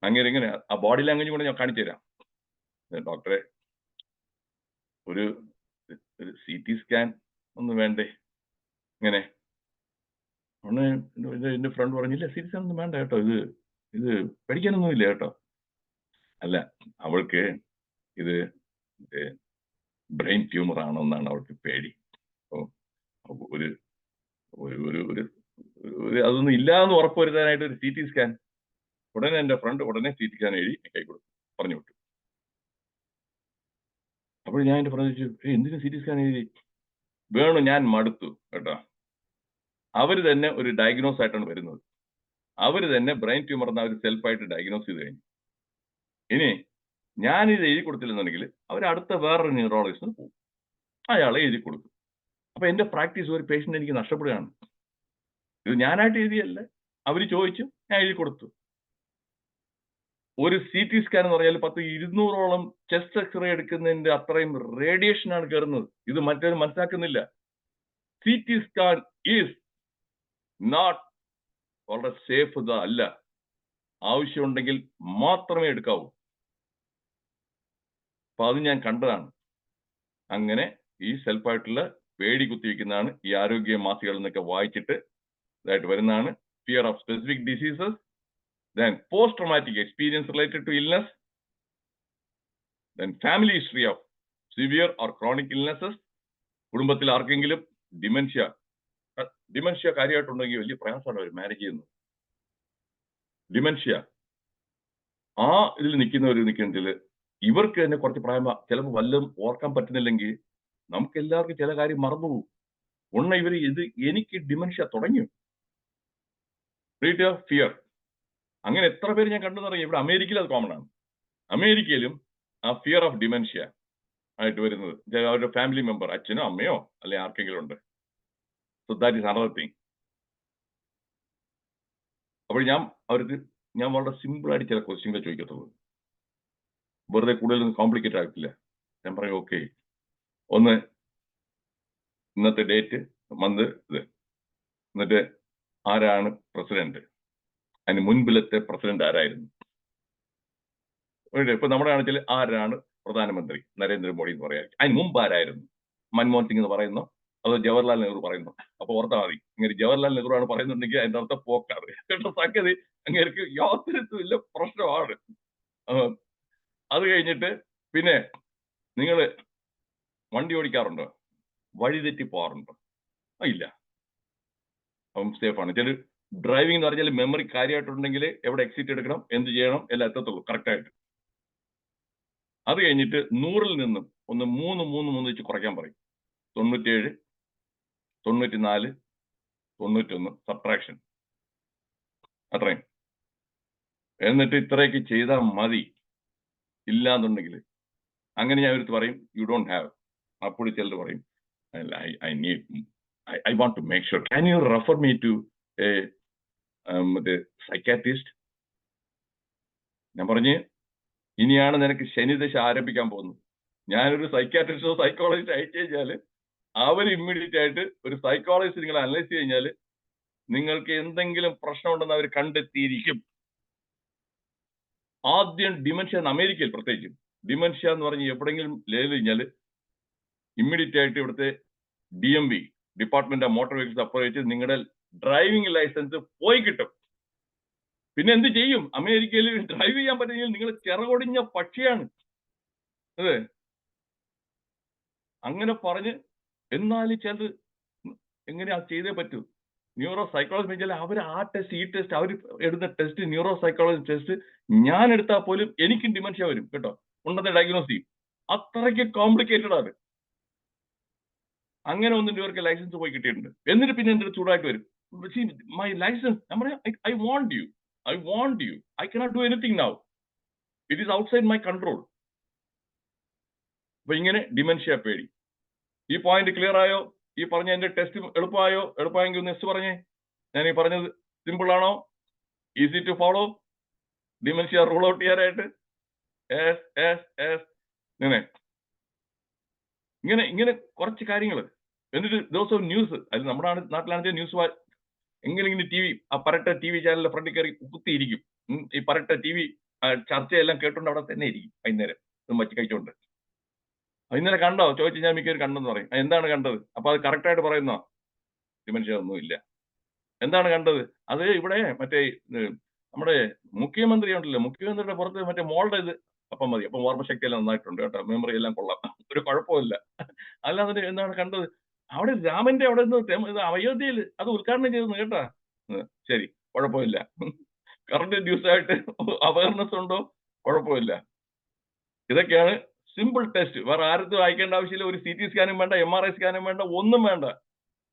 അങ്ങനെ ഇങ്ങനെ ആ ബോഡി ലാംഗ്വേജ് കൂടെ ഞാൻ കാണിച്ചു തരാം. ഡോക്ടറെ ഒരു CT സ്കാൻ ഒന്നും വേണ്ടേ? ഇങ്ങനെ ഉടനെ എൻ്റെ ഫ്രണ്ട് പറഞ്ഞില്ല, CT സ്കാൻ ഒന്നും വേണ്ട കേട്ടോ, ഇത് പഠിക്കാനൊന്നുമില്ല കേട്ടോ. അല്ല, അവൾക്ക് ഇത് ബ്രെയിൻ ട്യൂമർ ആണോന്നാണ് അവൾക്ക് പേടി. ഒരു അതൊന്നും ഇല്ല എന്ന് ഉറപ്പുവരുത്താനായിട്ട് ഒരു CT സ്കാൻ. ഉടനെ എൻ്റെ ഫ്രണ്ട് ഉടനെ CT സ്കാൻ എഴുതി കൈ കൊടുത്തു, പറഞ്ഞു വിട്ടു. അപ്പോൾ ഞാൻ എൻ്റെ ഫ്രണ്ട് ചോദിച്ചു, എന്തിനു CT സ്കാൻ എഴുതി? വേണു, ഞാൻ മടുത്തു കേട്ടോ. അവർ തന്നെ ഒരു ഡയഗ്നോസ് ആയിട്ടാണ് വരുന്നത്. അവർ തന്നെ ബ്രെയിൻ ട്യൂമർ എന്ന ഒരു സെൽഫായിട്ട് ഡയഗ്നോസ് ചെയ്ത് കഴിഞ്ഞു. ഇനി ഞാനിത് എഴുതി കൊടുത്തില്ലെന്നുണ്ടെങ്കിൽ അവർ അടുത്ത വേറൊരു ന്യൂറോളജിസ്റ്റിന് പോകും, അയാളെ എഴുതി കൊടുക്കും. അപ്പൊ എൻ്റെ പ്രാക്ടീസ് ഒരു പേഷ്യൻ്റ് എനിക്ക് നഷ്ടപ്പെടുകയാണ്. ഇത് ഞാനായിട്ട് എഴുതിയല്ല, അവർ ചോദിച്ചു, ഞാൻ എഴുതി കൊടുത്തു. ഒരു CT സ്കാൻ എന്ന് പറഞ്ഞാൽ 200ഓളം ചെസ്റ്റ് എക്സ്റേ എടുക്കുന്നതിന്റെ അത്രയും റേഡിയേഷൻ ആണ് കയറുന്നത്. ഇത് മറ്റൊരു മനസ്സിലാക്കുന്നില്ല. CT സ്കാൻ ഈസ് നോട്ട് വളരെ സേഫ് അല്ല. ആവശ്യമുണ്ടെങ്കിൽ മാത്രമേ എടുക്കാവൂ. അപ്പൊ അത് ഞാൻ കണ്ടതാണ്. അങ്ങനെ ഈ സെൽഫായിട്ടുള്ള പേടി കുത്തിവെക്കുന്നതാണ് ഈ ആരോഗ്യ മാസികകൾ എന്നൊക്കെ വായിച്ചിട്ട് ഇതായിട്ട് വരുന്നതാണ്. Fear of specific diseases, then post-traumatic experience related to illness, then family history of severe or chronic illnesses. കുടുംബത്തിൽ ആർക്കെങ്കിലും ഡിമെൻഷ്യ കാര്യമായിട്ടുണ്ടെങ്കിൽ വലിയ പ്രയാസമാണ് അവർ മാനേജ് ചെയ്യുന്നത്. ഡിമെൻഷ്യ ആ ഇതിൽ നിൽക്കുന്നതിൽ ഇവർക്ക് തന്നെ കുറച്ച് പ്രായം ചിലപ്പോൾ വല്ലതും ഓർക്കാൻ പറ്റുന്നില്ലെങ്കിൽ നമുക്ക് എല്ലാവർക്കും ചില കാര്യം മറന്നുപോകും. ഇവർ എനിക്ക് ഡിമെൻഷ്യ തുടങ്ങി. ഫിയർ അങ്ങനെ എത്ര പേര് ഞാൻ കണ്ടെന്ന് അറിയാം. ഇവിടെ അമേരിക്കയിൽ അത് കോമൺ ആണ്. അമേരിക്കയിലും ആ ഫിയർ ഓഫ് ഡിമെൻഷ്യ ആയിട്ട് വരുന്നത് അവരുടെ ഫാമിലി മെമ്പർ, അച്ഛനോ അമ്മയോ അല്ലെ ആർക്കെങ്കിലും ഉണ്ട്. So that is another thing. അപ്പോൾ ഞാൻ വളരെ സിമ്പിൾ ആയിട്ട് ചില ക്വസ്റ്റ്യൻകൾ ചോദിക്കത്തുള്ളൂ. വെറുതെ കൂടുതലൊന്നും കോംപ്ലിക്കേറ്റഡ് ആയിട്ടില്ല. ഞാൻ പറയും ഓക്കെ, ഒന്ന് ഇന്നത്തെ ഡേറ്റ്, മന്ത്, ഇത്, എന്നിട്ട് ആരാണ് പ്രസിഡന്റ്, അതിന് മുൻപിലത്തെ പ്രസിഡന്റ് ആരായിരുന്നു. ഇപ്പൊ നമ്മുടെ കാണിച്ചാൽ ആരാണ് പ്രധാനമന്ത്രി, നരേന്ദ്രമോദി എന്ന് പറയാം. അതിന് മുമ്പ് ആരായിരുന്നു, മൻമോഹൻ സിംഗ് എന്ന് പറയുന്നു, അതോ ജവഹർലാൽ നെഹ്റു പറയുന്നു. അപ്പൊ ഓർത്താൽ മതി, ഇങ്ങനെ ജവഹർലാൽ നെഹ്റു ആണ് പറയുന്നുണ്ടെങ്കിൽ അതിന്റെ അർത്ഥം പോക്കാണ് കേട്ടോ. സംഗതി അങ്ങേർക്ക് യാതൊരുമില്ല, പ്രശ്നമാണ്. അത് കഴിഞ്ഞിട്ട് പിന്നെ നിങ്ങൾ വണ്ടി ഓടിക്കാറുണ്ടോ, വഴിതെറ്റി പോകാറുണ്ടോ? ഇല്ല, അപ്പം സേഫാണ്. ചില ഡ്രൈവിംഗ് എന്ന് പറഞ്ഞാൽ മെമ്മറി കാര്യമായിട്ടുണ്ടെങ്കിൽ എവിടെ എക്സിറ്റ് എടുക്കണം, എന്ത് ചെയ്യണം എല്ലാം എത്തത്തുള്ളൂ കറക്റ്റായിട്ട്. അത് കഴിഞ്ഞിട്ട് 100-ൽ നിന്നും ഒന്ന് 3 വെച്ച് കുറയ്ക്കാൻ പറയും. 97, 94, 91 സബ്ട്രാക്ഷൻ, അത്രയും. എന്നിട്ട് ഇത്രയൊക്കെ ചെയ്താൽ മതി. ഇല്ലാന്നുണ്ടെങ്കിൽ അങ്ങനെ ഞാൻ എടുത്ത് പറയും യു ഡോണ്ട് ഹാവ്. അപ്പോൾ ചിലർ പറയും I want to make sure. Can you refer me to the psychiatrist? ഞാൻ പറഞ്ഞ് ഇനിയാണ് നിനക്ക് ശനിദശ ആരംഭിക്കാൻ പോകുന്നത്. ഞാനൊരു സൈക്കാട്രിസ്റ്റോ സൈക്കോളജിസ്റ്റോ അയച്ചു കഴിഞ്ഞാൽ അവർ ഇമ്മീഡിയറ്റ് ആയിട്ട് ഒരു സൈക്കോളജിസ്റ്റ് നിങ്ങൾ അനലൈസ് കഴിഞ്ഞാൽ നിങ്ങൾക്ക് എന്തെങ്കിലും പ്രശ്നമുണ്ടെന്ന് അവർ കണ്ടെത്തിയിരിക്കും. ആദ്യം ഡിമെൻഷ്യ, അമേരിക്കയിൽ പ്രത്യേകിച്ചും ഡിമെൻഷ്യ എന്ന് പറഞ്ഞ് എവിടെയെങ്കിലും ലേല് കഴിഞ്ഞാൽ ഇമ്മീഡിയറ്റ് ആയിട്ട് ഇവിടുത്തെ DMV, department of motor vehicles approach നിങ്ങളുടെ ഡ്രൈവിംഗ് ലൈസൻസ് പോയി കിട്ടും. പിന്നെ എന്ത് ചെയ്യും? അമേരിക്കയിൽ ഡ്രൈവ് ചെയ്യാൻ പറ്റില്ലെങ്കിൽ നിങ്ങൾ ചിറകൊടിഞ്ഞ പക്ഷിയാണ്. അതെ, അങ്ങനെ പറഞ്ഞ് എന്നാലും ചിലത് എങ്ങനെയാ ചെയ്തേ പറ്റൂ. ന്യൂറോ സൈക്കോളജി വെച്ചാൽ അവർ ആ ടെസ്റ്റ് ഈ ടെസ്റ്റ് അവർ എടുത്ത ടെസ്റ്റ്, ന്യൂറോ സൈക്കോളജി ടെസ്റ്റ് ഞാൻ എടുത്താൽ പോലും എനിക്കും ഡിമെൻഷ്യ വരും കേട്ടോ. ഉണ്ടത്തെ ഡയഗ്നോസ് ചെയ്യും. അത്രയ്ക്ക് കോംപ്ലിക്കേറ്റഡ് ആണ്. അങ്ങനെ ഒന്നും ഇവർക്ക് ലൈസൻസ് പോയി കിട്ടിയിട്ടുണ്ട്. എന്നിട്ട് പിന്നെ എൻ്റെ ചൂടായിട്ട് വരും, മൈ ലൈസൻസ്. ഞാൻ പറയാം I want you, I cannot do anything now, it is outside my control. അപ്പൊ ഇങ്ങനെ ഡിമെൻഷ്യ പേടി. ഈ പോയിന്റ് ക്ലിയർ ആയോ? ഈ പറഞ്ഞ എന്റെ ടെസ്റ്റ് എളുപ്പമായെങ്കിൽ ഒന്ന് എസ് പറഞ്ഞേ. ഞാൻ ഈ പറഞ്ഞത് സിമ്പിൾ ആണോ? Easy to follow? Dementia rule out ചെയ്യാനായിട്ട് ഇങ്ങനെ കുറച്ച് കാര്യങ്ങൾ. എന്നിട്ട് ദിവസവും ന്യൂസ്, അത് നമ്മുടെ നാട്ടിലാണെങ്കിൽ ന്യൂസ് എങ്ങനെയെങ്കിലും TV, ആ പരട്ട TV ചാനലിന്റെ ഫ്രണ്ടിൽ കയറി കുത്തിയിരിക്കും. ഈ പരട്ട TV ചർച്ചയെല്ലാം കേട്ടോണ്ട് അവിടെ തന്നെ ഇരിക്കും വൈകുന്നേരം വച്ച് കഴിച്ചോണ്ട്. ഇന്നലെ കണ്ടോ ചോദിച്ചു ഞാൻ മിക്കവരും കണ്ടെന്ന് പറയും. എന്താണ് കണ്ടത്? അപ്പൊ അത് കറക്റ്റായിട്ട് പറയുന്നോ? ഡിമെൻഷ്യ ഒന്നും ഇല്ല. എന്താണ് കണ്ടത്? അത് ഇവിടെ മറ്റേ നമ്മുടെ മുഖ്യമന്ത്രി ഉണ്ടല്ലോ, മുഖ്യമന്ത്രിയുടെ പുറത്ത് മറ്റേ മോളുടെ ഇത് അപ്പം മതി. അപ്പം ഓർമ്മശക്തി എല്ലാം നന്നായിട്ടുണ്ട് കേട്ടോ, മെമ്മറി എല്ലാം കൊള്ളാം, ഒരു കുഴപ്പമില്ല. അല്ലാതെ എന്താണ് കണ്ടത്? അവിടെ രാമന്റെ അവിടെ നിന്ന് അയോധ്യയിൽ അത് ഉദ്ഘാടനം ചെയ്തെന്ന് കേട്ടാ. ശരി, കുഴപ്പമില്ല. കറണ്ട് ന്യൂസ് ആയിട്ട് അവയർനെസ് ഉണ്ടോ? കുഴപ്പമില്ല. ഇതൊക്കെയാണ് സിമ്പിൾ ടെസ്റ്റ്. വേറെ ആർക്കും അയക്കേണ്ട ആവശ്യമില്ല. ഒരു CT സ്കാനും വേണ്ട, MRI സ്കാനും വേണ്ട, ഒന്നും വേണ്ട.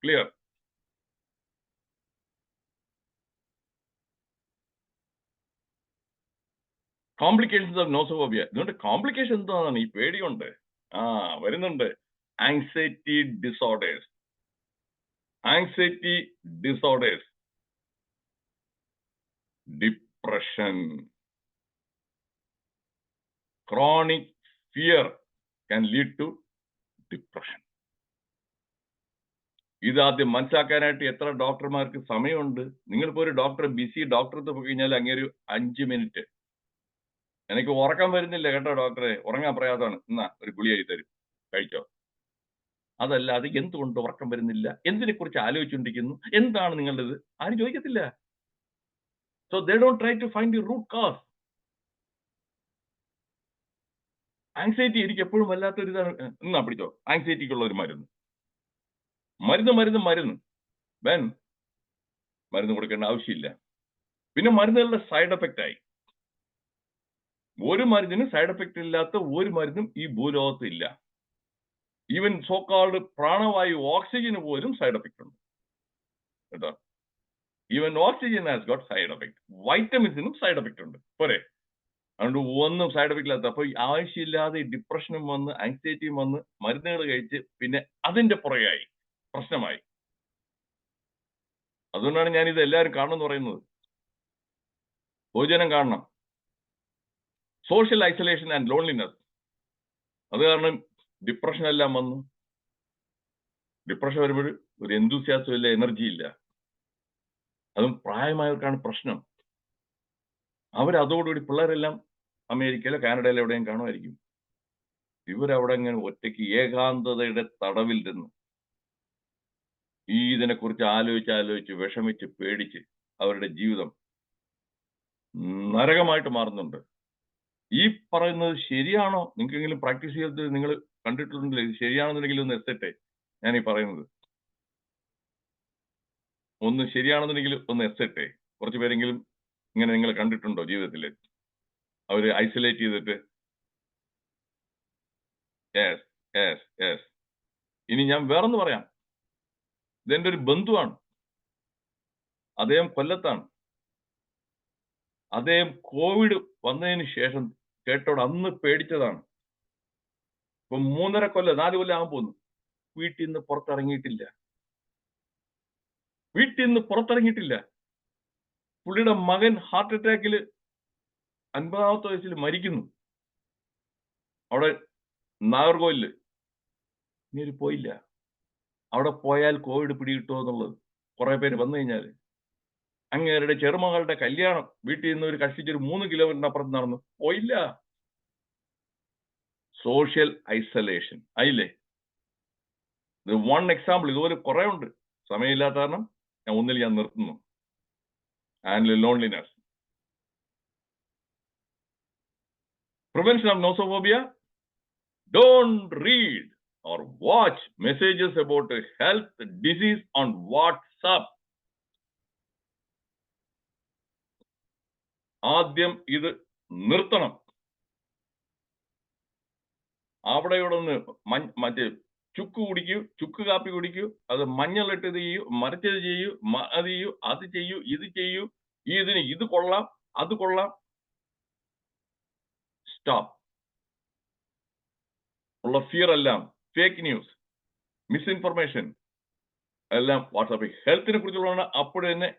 ക്ലിയർ. Complications of നോസോഫോബിയ. ഇതുകൊണ്ട് കോംപ്ലിക്കേഷൻ എന്താണെന്ന് ഈ പേടിയുണ്ട്. വരുന്നുണ്ട്. Anxiety disorders, depression, chronic fear can lead to depression. ഇതാദ്യം മനസ്സിലാക്കാനായിട്ട് എത്ര ഡോക്ടർമാർക്ക് സമയമുണ്ട്? നിങ്ങളിപ്പോ ഒരു ഡോക്ടർ ബിസി ഡോക്ടറത്ത് പോയി കഴിഞ്ഞാൽ അങ്ങനെ ഒരു 5 മിനിറ്റ്, എനിക്ക് ഉറക്കം വരുന്നില്ല കേട്ടോ ഡോക്ടറെ, ഉറങ്ങാൻ പ്രയാസമാണ്, എന്നാ ഒരു ഗുളിക എഴുതി തരും, കഴിച്ചോ. അതല്ലാതെ എന്തുകൊണ്ട് ഉറക്കം വരുന്നില്ല, എന്തിനെ കുറിച്ച് ആലോചിച്ചുകൊണ്ടിരിക്കുന്നു, എന്താണ് നിങ്ങളുടെ ഇത്, ആരും ചോദിക്കത്തില്ല. So they don't try to find the root cause. Anxiety എനിക്ക് എപ്പോഴും വല്ലാത്തൊരു ഇതാണ്. എന്നാ പിടിച്ചോ ആങ്സൈറ്റിക്കുള്ള ഒരു മരുന്ന്, മരുന്ന് കൊടുക്കേണ്ട ആവശ്യമില്ല. പിന്നെ മരുന്നുകളുടെ സൈഡ് എഫക്റ്റ് ആയി. ഒരു മരുന്നിനും സൈഡ് എഫക്റ്റ് ഇല്ലാത്ത ഒരു മരുന്നും ഈ ഭൂലോകത്ത് ഇല്ല. ഈവൻ സോ കോൾഡ് പ്രാണവായു ഓക്സിജന് പോലും സൈഡ് എഫക്റ്റ് ഉണ്ട് കേട്ടോ. Even oxygen has got side effect. വൈറ്റമിൻസിനും സൈഡ് എഫക്റ്റ് ഉണ്ട് പോരെ. അതുകൊണ്ട് ഒന്നും സൈഡ് എഫക്റ്റ് ഇല്ലാത്ത, അപ്പൊ ആവശ്യമില്ലാതെ ഡിപ്രഷനും വന്ന് ആങ്സൈറ്റിയും വന്ന് മരുന്നുകൾ കഴിച്ച് പിന്നെ അതിന്റെ പുറകെയായി പ്രശ്നമായി. അതുകൊണ്ടാണ് ഞാൻ ഇത് എല്ലാവരും കാണണമെന്ന് പറയുന്നത്. പൊതുജനം കാണണം. സോഷ്യൽ ഐസൊലേഷൻ ആൻഡ് ലോൺലിനെസ്, അത് കാരണം ഡിപ്രഷൻ എല്ലാം വന്നു. ഡിപ്രഷൻ വരുമ്പോൾ ഒരു എന്തൂസിയാസം ഇല്ല, എനർജി ഇല്ല. അതും പ്രായമായവർക്കാണ് പ്രശ്നം. അവരതോടുകൂടി പിള്ളേരെല്ലാം അമേരിക്കയിലോ കാനഡയിലോ എവിടെയും കാണുമായിരിക്കും. ഇവരവിടെ ഇങ്ങനെ ഒറ്റയ്ക്ക് ഏകാന്തതയുടെ തടവിൽ നിന്ന് ഈ ഇതിനെക്കുറിച്ച് ആലോചിച്ച് വിഷമിച്ച് പേടിച്ച് അവരുടെ ജീവിതം നരകമായിട്ട് മാറുന്നുണ്ട്. ഈ പറയുന്നത് ശരിയാണോ? നിങ്ങൾക്കെങ്കിലും പ്രാക്ടീസ് ചെയ്ത് നിങ്ങൾ കണ്ടിട്ടുണ്ടെങ്കിൽ ഇത് ശരിയാണെന്നുണ്ടെങ്കിൽ ഒന്ന് എത്തട്ടെ. ഞാൻ ഈ പറയുന്നത് ഒന്ന് ശരിയാണെന്നുണ്ടെങ്കിൽ ഒന്ന് എത്തട്ടെ. കുറച്ച് പേരെങ്കിലും ഇങ്ങനെ നിങ്ങൾ കണ്ടിട്ടുണ്ടോ ജീവിതത്തിൽ? അവര് ഐസൊലേറ്റ് ചെയ്തിട്ട്. യെസ്. ഇനി ഞാൻ വേറൊന്ന് പറയാം. ഇതെന്റെ ഒരു ബന്ധുവാണ്. അദ്ദേഹം കൊല്ലത്താണ്. അദ്ദേഹം കോവിഡ് വന്നതിന് ശേഷം കേട്ടോട് അന്ന് പേടിച്ചതാണ്. ഇപ്പൊ 3.5 കൊല്ലം 4 കൊല്ലം ആകാൻ പോകുന്നു. വീട്ടിൽ നിന്ന് പുറത്തിറങ്ങിയിട്ടില്ല. പുള്ളിയുടെ മകൻ ഹാർട്ട് അറ്റാക്കിൽ 50ാമത്തെ വയസ്സിൽ മരിക്കുന്നു. അവിടെ നാഗർകോവില് ഇനി പോയില്ല. അവിടെ പോയാൽ കോവിഡ് പിടികിട്ടുമോ എന്നുള്ളത്. കുറെ പേര് വന്നു കഴിഞ്ഞാൽ അങ്ങേരുടെ ചെറുമകളുടെ കല്യാണം വീട്ടിൽ നിന്ന് ഒരു കഷ്ടിച്ചൊരു 3 കിലോമീറ്ററിനപ്പുറത്ത് നടന്നു, പോയില്ല. സോഷ്യൽ ഐസൊലേഷൻ ആയില്ലേ? ഇത് 1 എക്സാമ്പിൾ. ഇതുപോലെ കുറെ ഉണ്ട്. സമയമില്ലാത്ത കാരണം ഞാൻ നിർത്തുന്നു. And loneliness. Prevention of nosophobia. Don't read or watch messages about a health disease on WhatsApp. ആദ്യം ഇത് നിർത്തണം. അവിടെ ഇവിടെ ഒന്ന് മറ്റേ ചുക്ക് കാപ്പി കുടിക്കൂ, അത് മഞ്ഞളിട്ട് ഇത് ചെയ്യൂ, മറിച്ചത് ചെയ്യൂ, അത് ചെയ്യൂ, ഇത് ചെയ്യൂ, ഇതിന് ഇത് കൊള്ളാം, അത് കൊള്ളാം. സ്റ്റോപ്പ്. ഉള്ള ഫിയർ എല്ലാം ഫേക്ക് ന്യൂസ്, മിസ്ഇൻഫർമേഷൻ എല്ലാം വാട്സാപ്പിൽ. ഹെൽത്തിനെ കുറിച്ചുള്ള അപ്പോഴേ തന്നെ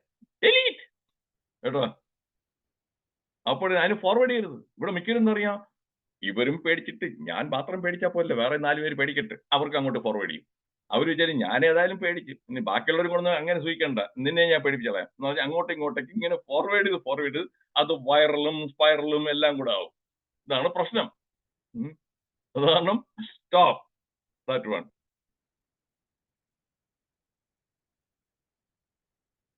ഡിലീറ്റ് കേട്ടോ. അപ്പോഴേ അതിന് ഫോർവേഡ് ചെയ്യരുത്. ഇവിടെ മിക്കരും എന്താ പറയാ, ഇവരും പേടിച്ചിട്ട് ഞാൻ മാത്രം പേടിച്ചാൽ പോലെ വേറെ 4 പേര് പേടിക്കട്ടെ, അവർക്ക് അങ്ങോട്ട് ഫോർവേഡ് ചെയ്യും. അവർ വിചാരിക്കും ഞാൻ ഏതായാലും പേടിച്ച്, ഇനി ബാക്കിയുള്ളവരും കൊണ്ടൊന്നും അങ്ങനെ സൂചിക്കണ്ട, നിന്നെ ഞാൻ പേടിപ്പിച്ചോളാം എന്ന് പറഞ്ഞാൽ അങ്ങോട്ടും ഇങ്ങോട്ടേക്ക് ഇങ്ങനെ ഫോർവേഡ് ചെയ്ത് അത് വൈറലും സ്പൈറലും എല്ലാം കൂടെ ആവും. ഇതാണ് പ്രശ്നം. കാരണം stop that one.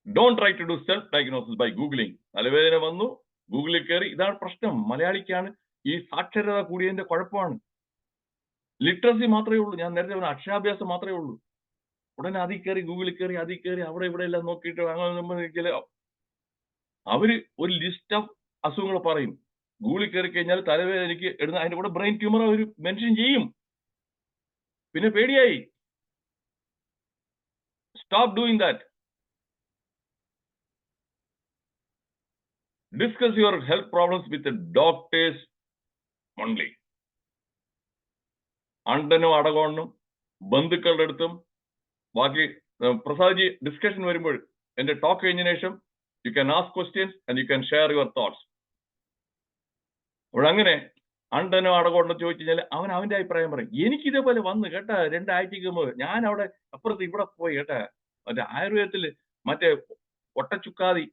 Don't try to do self diagnosis by googling. തലവേദന വന്നു, ഗൂഗിളിൽ കയറി. ഇതാണ് പ്രശ്നം. മലയാളിക്കാണ് ഈ സാക്ഷരത കൂടിയതിന്റെ കുഴപ്പമാണ്. ലിറ്ററസി മാത്രമേ ഉള്ളൂ. ഞാൻ നേരത്തെ പറഞ്ഞ അക്ഷരാഭ്യാസം മാത്രമേ ഉള്ളൂ. ഉടനെ അതിൽ കയറി ഗൂഗിളിൽ കയറി അവിടെ ഇവിടെ എല്ലാം നോക്കിയിട്ട് അങ്ങനെ അവര് ഒരു ലിസ്റ്റ് ഓഫ് അസുഖങ്ങൾ പറയും. ഗൂഗിളിൽ കയറി കഴിഞ്ഞാൽ തലവേദനയ്ക്ക് ഇടുന്ന അതിന്റെ കൂടെ ബ്രെയിൻ ട്യൂമർ അവർ മെൻഷൻ ചെയ്യും. പിന്നെ പേടിയായി. Stop doing that. Discuss your health problems with the doctors only. അണ്ടനും അടകോണ്ണും ബന്ധുക്കളുടെ അടുത്തും ബാക്കി പ്രസാദ്ജി ഡിസ്കഷൻ വരുമ്പോൾ എന്റെ ടോക്ക് കഴിഞ്ഞ ശേഷം you can ask questions and you can share your thoughts. അപ്പോഴങ്ങനെ അണ്ടനോ അടകോണ്ടോ ചോദിച്ചു കഴിഞ്ഞാൽ അവൻ അവന്റെ അഭിപ്രായം പറയും. എനിക്ക് ഇതേപോലെ വന്ന് കേട്ടാ 2 ആഴ്ചക്ക് മുമ്പ് ഞാൻ അവിടെ അപ്പുറത്ത് ഇവിടെ പോയി കേട്ടാ, മറ്റേ ആയുർവേദത്തില് മറ്റേ ഒട്ടച്ചുക്കാതി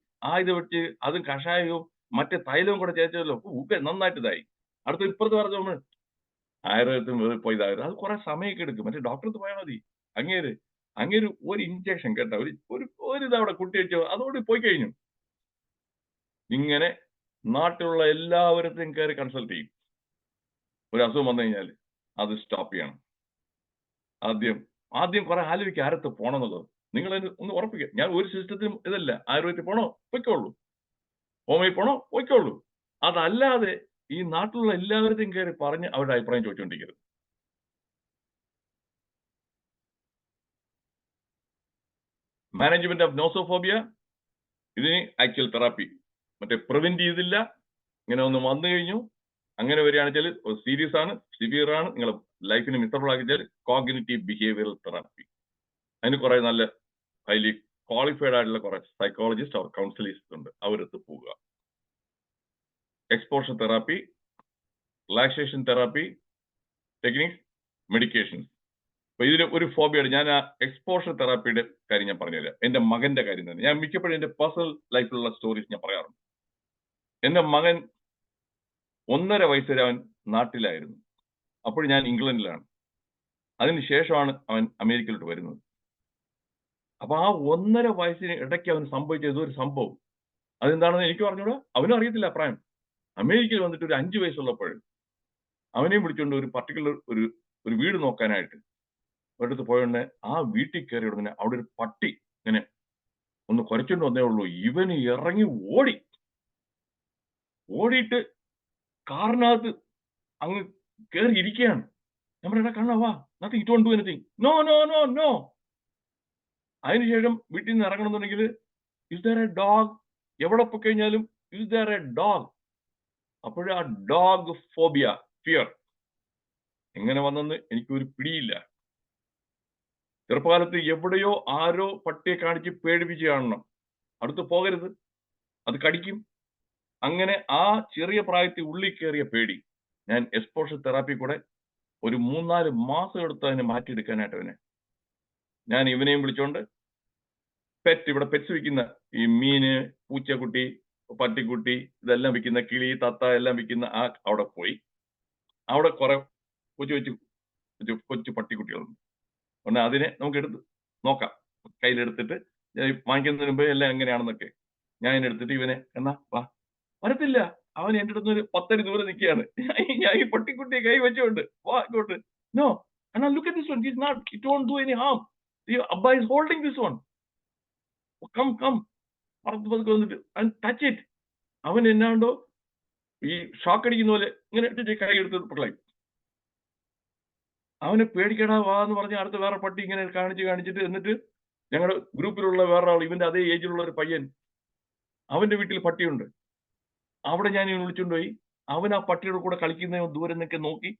ഇത് വെച്ച് അതും കഷായവും മറ്റേ തൈലവും കൂടെ ചേച്ചല്ലോ നന്നായിട്ട് ഇതായി. അടുത്ത് ഇപ്പുറത്ത് പറഞ്ഞു നമ്മൾ ആയുർവേദത്തിൽ പോയി ഇതായത് അത് കുറെ സമയമൊക്കെ എടുക്കും. മറ്റേ ഡോക്ടർക്ക് പോയാൽ മതി. അങ്ങേര് ഒരു ഇഞ്ചക്ഷൻ കേട്ട ഒരു ഇതവിടെ കുട്ടി വെച്ചോ അതോട് പോയി കഴിഞ്ഞു. ഇങ്ങനെ നാട്ടിലുള്ള എല്ലാവരത്തെയും കയറി കൺസൾട്ട് ചെയ്യും. ഒരു അസുഖം വന്നു കഴിഞ്ഞാൽ അത് സ്റ്റോപ്പ് ചെയ്യണം. ആദ്യം കുറെ ആലോചിക്കുക ആരത്ത് പോണമെന്നുള്ളത്. നിങ്ങൾ ഒന്ന് ഉറപ്പിക്കുക. ഞാൻ ഒരു സിസ്റ്റത്തിനും ഇതല്ല, ആയുർവേദത്തിൽ പോണോ പൊയ്ക്കോളൂ, ഹോമിയോ പോണോ പൊയ്ക്കോളൂ. അതല്ലാതെ ഈ നാട്ടിലുള്ള എല്ലാവരത്തെയും കയറി പറഞ്ഞ് അവരുടെ അഭിപ്രായം ചോദിച്ചുകൊണ്ടിരിക്കരുത്. മാനേജ്മെന്റ് ഓഫ് നോസോഫോബിയ, ഇതിന് ആക്ച്വൽ തെറാപ്പി മറ്റേ പ്രിവെന്റ് ചെയ്തില്ല. ഇങ്ങനെ ഒന്ന് വന്നു കഴിഞ്ഞു, അങ്ങനെ വരികയാണെന്ന് വെച്ചാൽ സീരിയസ് ആണ്, സിവിയർ ആണ്, നിങ്ങൾ ലൈഫിന് മിസറബിൾ ആക്കിച്ചാൽ കോഗ്നിറ്റീവ് ബിഹേവിയറൽ തെറാപ്പി. അതിന് കുറെ നല്ല ഹൈലി ക്വാളിഫൈഡ് ആയിട്ടുള്ള കുറെ സൈക്കോളജിസ്റ്റ് അവർ കൗൺസിലിസ്റ്റ് ഉണ്ട്, അവരടുത്ത് പോവുക. Exposure therapy, relaxation therapy techniques, medications. അപ്പൊ ഇതിൽ ഒരു ഫോബിയാണ്. ഞാൻ ആ എക്സ്പോഷർ തെറാപ്പിയുടെ കാര്യം ഞാൻ പറഞ്ഞുതരാം. എന്റെ മകന്റെ കാര്യം തന്നെ. ഞാൻ മിക്കപ്പോഴും എന്റെ പേഴ്സണൽ ലൈഫിലുള്ള സ്റ്റോറീസ് ഞാൻ പറയാറുണ്ട്. എന്റെ മകൻ 1.5 വയസ്സ് വരെ അവൻ നാട്ടിലായിരുന്നു. അപ്പോൾ ഞാൻ ഇംഗ്ലണ്ടിലാണ്. അതിനുശേഷമാണ് അവൻ അമേരിക്കയിലോട്ട് വരുന്നത്. അപ്പൊ ആ 1.5 വയസ്സിന് ഇടയ്ക്ക് അവൻ സംഭവിച്ച ഏതൊരു സംഭവം അതെന്താണെന്ന് എനിക്ക് പറഞ്ഞൂടാ, അവനും അറിയത്തില്ല പ്രായം. അമേരിക്കയിൽ വന്നിട്ട് ഒരു 5 വയസ്സുള്ളപ്പോൾ അവനെയും പിടിച്ചുകൊണ്ട് ഒരു പർട്ടിക്കുലർ ഒരു വീട് നോക്കാനായിട്ട് ഒരിടത്ത് പോയോണ്ട് ആ വീട്ടിൽ കയറി ഉടനെ അവിടെ ഒരു പട്ടി ഇങ്ങനെ ഒന്ന് കുരച്ചോണ്ട് വന്നേ ഉള്ളൂ. ഇവന് ഇറങ്ങി ഓടിയിട്ട് കാറിനകത്ത് അങ്ങ് കയറി ഇരിക്കുകയാണ്. ഞാൻ പറയണ കാണാവാ nothing, it won't do anything, no no no no. അതിനുശേഷം വീട്ടിൽ നിന്ന് ഇറങ്ങണമെന്നുണ്ടെങ്കിൽ ഇസ് ദർ എ ഡോഗ്, എവിടെ പോയി കഴിഞ്ഞാലും ഇസ് ദർ എ ഡോഗ്. അപ്പോഴും ആ ഡോഗ് ഫോബിയ, ഫിയർ എങ്ങനെ വന്നെന്ന് എനിക്കൊരു പിടിയില്ല. ചെറുപ്പകാലത്ത് എവിടെയോ ആരോ പട്ടിയെ കാണിച്ച് പേടിപ്പിച്ച് കാണണം, അടുത്ത് പോകരുത്, അത് കടിക്കും. അങ്ങനെ ആ ചെറിയ പ്രായത്തിൽ ഉള്ളിൽ കയറിയ പേടി ഞാൻ എക്സ്പോഷർ തെറാപ്പി കൂടെ ഒരു 3-4 മാസം എടുത്ത് അതിനെ മാറ്റിയെടുക്കാനായിട്ട് ഞാൻ ഇവനെയും വിളിച്ചോണ്ട് ഇവിടെ പെറ്റ്സ് വിൽക്കുന്ന ഈ മീന്, പൂച്ചക്കുട്ടി, പട്ടിക്കുട്ടി ഇതെല്ലാം വിൽക്കുന്ന, കിളി, തത്ത എല്ലാം വിൽക്കുന്ന അവിടെ പോയി. അവിടെ കുറെ കൊച്ചു പട്ടിക്കുട്ടികളുണ്ട്. അതുകൊണ്ട് അതിനെ നമുക്ക് എടുത്ത് നോക്കാം. കയ്യിലെടുത്തിട്ട് വാങ്ങിക്കുന്നതിന് മുമ്പ് എല്ലാം എങ്ങനെയാണെന്നൊക്കെ ഞാൻ ഇതിനെടുത്തിട്ട് ഇവനെ എന്നാ വാ, വരത്തില്ല. അവൻ എൻ്റെ അടുത്ത് ഒരു 10 അടി ദൂരെ നിൽക്കുകയാണ്. ഞാൻ ഈ പട്ടിക്കുട്ടിയെ കൈ വെച്ചോണ്ട് വാ ഇങ്ങോട്ട്, നോ അണ്ണാ look at this one, it not, it won't do any harm, അബ്ബ is holding this one, come പതുക്കെ വന്നിട്ട് ടച്ച് ഇറ്റ്. അവൻ എന്നാണ്ടോ ഈ ഷോക്ക് അടിക്കുന്ന പോലെ ഇങ്ങനെ ഇട്ടിട്ട് കൈ എടുത്ത് പിള്ളായി. അവനെ പേടിക്കടാ വാ എന്ന് പറഞ്ഞ് അടുത്ത വേറെ പട്ടി ഇങ്ങനെ കാണിച്ചിട്ട് എന്നിട്ട് ഞങ്ങളുടെ ഗ്രൂപ്പിലുള്ള വേറെ ആൾ, ഇവന്റെ അതേ ഏജിലുള്ള ഒരു പയ്യൻ, അവന്റെ വീട്ടിൽ പട്ടിയുണ്ട്. അവിടെ ഞാൻ ഇവനെ വിളിച്ചുകൊണ്ടുപോയി. അവൻ ആ പട്ടിയുടെ കൂടെ കളിക്കുന്ന ദൂരെ നിന്നൊക്കെ നോക്കി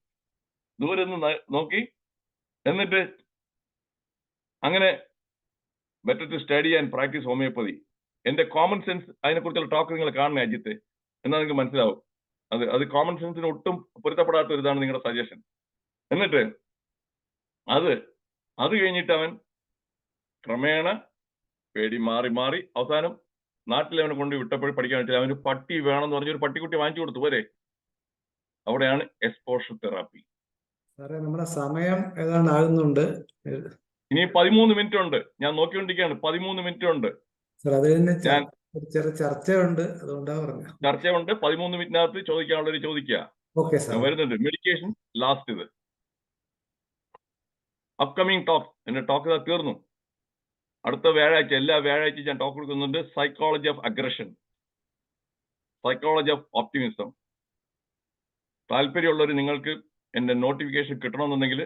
എന്നിട്ട് അങ്ങനെ better to study and practise homeopathy. എന്റെ കോമൺ സെൻസ് അതിനെക്കുറിച്ചുള്ള ടോക്ക് നിങ്ങൾ കാണണേ അജിത്തെ, എന്നാൽ നിങ്ങൾക്ക് മനസ്സിലാവും. അത് കോമൺ സെൻസിന് ഒട്ടും പൊരുത്തപ്പെടാത്ത ഒരു ഇതാണ് നിങ്ങളുടെ സജഷൻ. എന്നിട്ട് അത് കഴിഞ്ഞിട്ട് അവൻ ക്രമേണ പേടി മാറി അവസാനം നാട്ടിൽ അവനെ കൊണ്ട് വിട്ടപ്പോൾ പഠിക്കാൻ പറ്റില്ല. അവന് പട്ടി വേണമെന്ന് പറഞ്ഞ ഒരു പട്ടിക്കുട്ടി വാങ്ങിച്ചു കൊടുത്തു പോരെ. അവിടെയാണ് എക്സ്പോഷർ തെറാപ്പി. സാറേ നമ്മുടെ സമയം ഏതാണ്ട് ആകുന്നുണ്ട്. ഇനി 13 മിനിറ്റ് ഉണ്ട്. ഞാൻ നോക്കിക്കൊണ്ടിരിക്കുകയാണ്, 13 മിനിറ്റ് ഉണ്ട്. സാർ അത് തന്നെ ചെറിയ ചർച്ചയുണ്ട്, അതുകൊണ്ടാ പറഞ്ഞു. ചർച്ചയുണ്ട്, 13 മിനിറ്റിനകത്ത് ചോദിക്കാനുള്ളവർ ചോദിക്കുക. Okay sir. വരുന്നുണ്ട് മെഡിക്കേഷൻ ലാസ്റ്റ്. ഇത് അപ്കമിങ് ടോക്ക്, എന്റെ ടോക്ക് തീർന്നു. അടുത്ത വ്യാഴാഴ്ച, എല്ലാ വ്യാഴാഴ്ച ഞാൻ ടോക്ക് കൊടുക്കുന്നുണ്ട്. Psychology of aggression, psychology of optimism. താല്പര്യമുള്ളവർ നിങ്ങൾക്ക് എന്റെ നോട്ടിഫിക്കേഷൻ കിട്ടണമെന്നുണ്ടെങ്കിൽ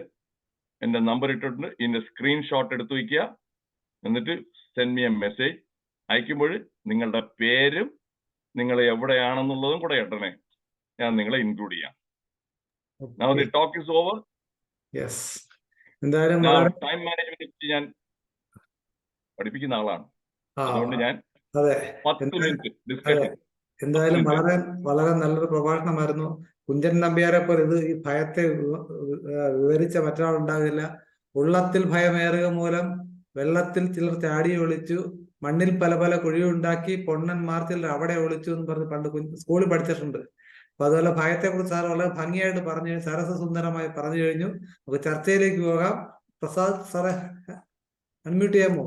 എന്റെ നമ്പർ ഇട്ടിട്ടുണ്ട്, ഇതിന്റെ സ്ക്രീൻഷോട്ട് എടുത്തു വയ്ക്കുക. എന്നിട്ട് സെൻഡ് മീ എ മെസ്സേജ്. അയക്കുമ്പോൾ നിങ്ങളുടെ പേരും നിങ്ങൾ എവിടെയാണെന്നുള്ളതും കൂടെ ഇടണേ, ഞാൻ നിങ്ങളെ ഇൻക്ലൂഡ് ചെയ്യാം. Now the talk is over. Yes. എന്തായാലും ടൈം മാനേജ്മെന്റ് കുറിച്ച് ഞാൻ പഠിപ്പിക്കുന്ന ആളാണ്, അതുകൊണ്ട് ഞാൻ 10 മിനിറ്റ് ഡിസ്കഷൻ എന്തായാലും വളരെ വളരെ നല്ലൊരു പ്രഭാഷണമായിരുന്നു. കുഞ്ചൻ നമ്പ്യാരെ പോലെ ഇത് ഈ ഭയത്തെ വിവരിച്ച മറ്റൊരാളുണ്ടാകില്ല. ഉള്ളത്തിൽ ഭയമേറുക മൂലം വെള്ളത്തിൽ ചിലർ ചാടി ഒളിച്ചു, മണ്ണിൽ പല പല കുഴിയുണ്ടാക്കി പൊണ്ണന്മാർ ചിലർ അവിടെ ഒളിച്ചു എന്ന് പറഞ്ഞ് പണ്ട് സ്കൂളിൽ പഠിച്ചിട്ടുണ്ട്. അപ്പൊ അതുപോലെ ഭയത്തെ കുറിച്ച് സാർ വളരെ ഭംഗിയായിട്ട് പറഞ്ഞു, സരസസുന്ദരമായി പറഞ്ഞു കഴിഞ്ഞു. നമുക്ക് ചർച്ചയിലേക്ക് പോകാം. പ്രസാദ് സാറെ അൺമ്യൂട്ട് ചെയ്യാമോ?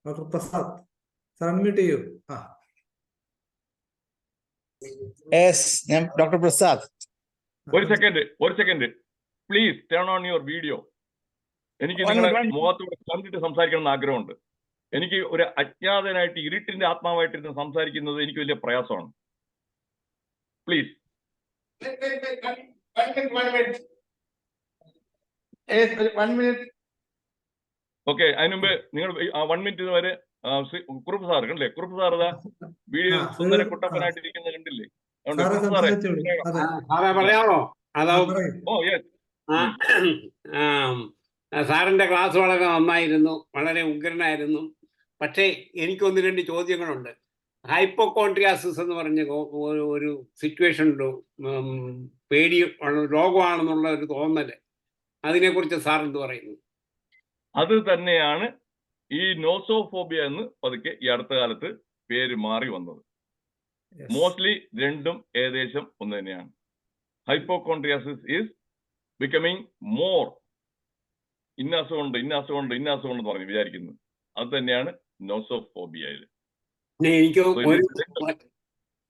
ഡോക്ടർ പ്രസാദ് സാർ അൺമ്യൂട്ട് ചെയ്യൂ. ഞാൻ ഡോക്ടർ പ്രസാദ്. ഒരു second please turn on your video. എനിക്ക് നിങ്ങളുടെ മുഖത്തോടെ കണ്ടിട്ട് സംസാരിക്കണം എന്ന് ആഗ്രഹമുണ്ട്. എനിക്ക് ഒരു അജ്ഞാതനായിട്ട് ഇരുട്ടിന്റെ ആത്മാവായിട്ടിരുന്ന് സംസാരിക്കുന്നത് എനിക്ക് വലിയ പ്രയാസമാണ്. പ്ലീസ്. ഓക്കെ, അതിനുമുമ്പ് നിങ്ങൾ 1 മിനിറ്റ് വരെ കുറുപ്പ് സാർ കണ്ടില്ലേ? കുറുപ്പ് സാർ വീഡിയോ സുന്ദര കുട്ടപ്പനായിട്ടിരിക്കുന്നത് കണ്ടില്ലേ? പറയാമോ? ഓ യെസ്. സാറിന്റെ ക്ലാസ് വളരെ നന്നായിരുന്നു, വളരെ ഉഗ്രനായിരുന്നു. പക്ഷേ എനിക്ക് 1-2 ചോദ്യങ്ങളുണ്ട്. ഹൈപ്പോകോൺട്രിയാസിസ് എന്ന് പറഞ്ഞ ഒരു സിറ്റുവേഷൻ ഉണ്ട്, പേടി രോഗമാണെന്നുള്ള ഒരു തോന്നല്, അതിനെക്കുറിച്ച് സാർ എന്ത് പറയുന്നു? അത് തന്നെയാണ് ഈ നോസോഫോബിയ എന്ന് പതുക്കെ ഈ അടുത്ത കാലത്ത് പേര് മാറി വന്നത്. മോസ്റ്റ്ലി രണ്ടും ഏകദേശം ഒന്ന് തന്നെയാണ്. Hypochondriasis is becoming more. ഇന്ന അസുഖമുണ്ട് എന്ന് പറഞ്ഞ് വിചാരിക്കുന്നത്. അത് തന്നെയാണ് നോസോഫോബിയയിൽ.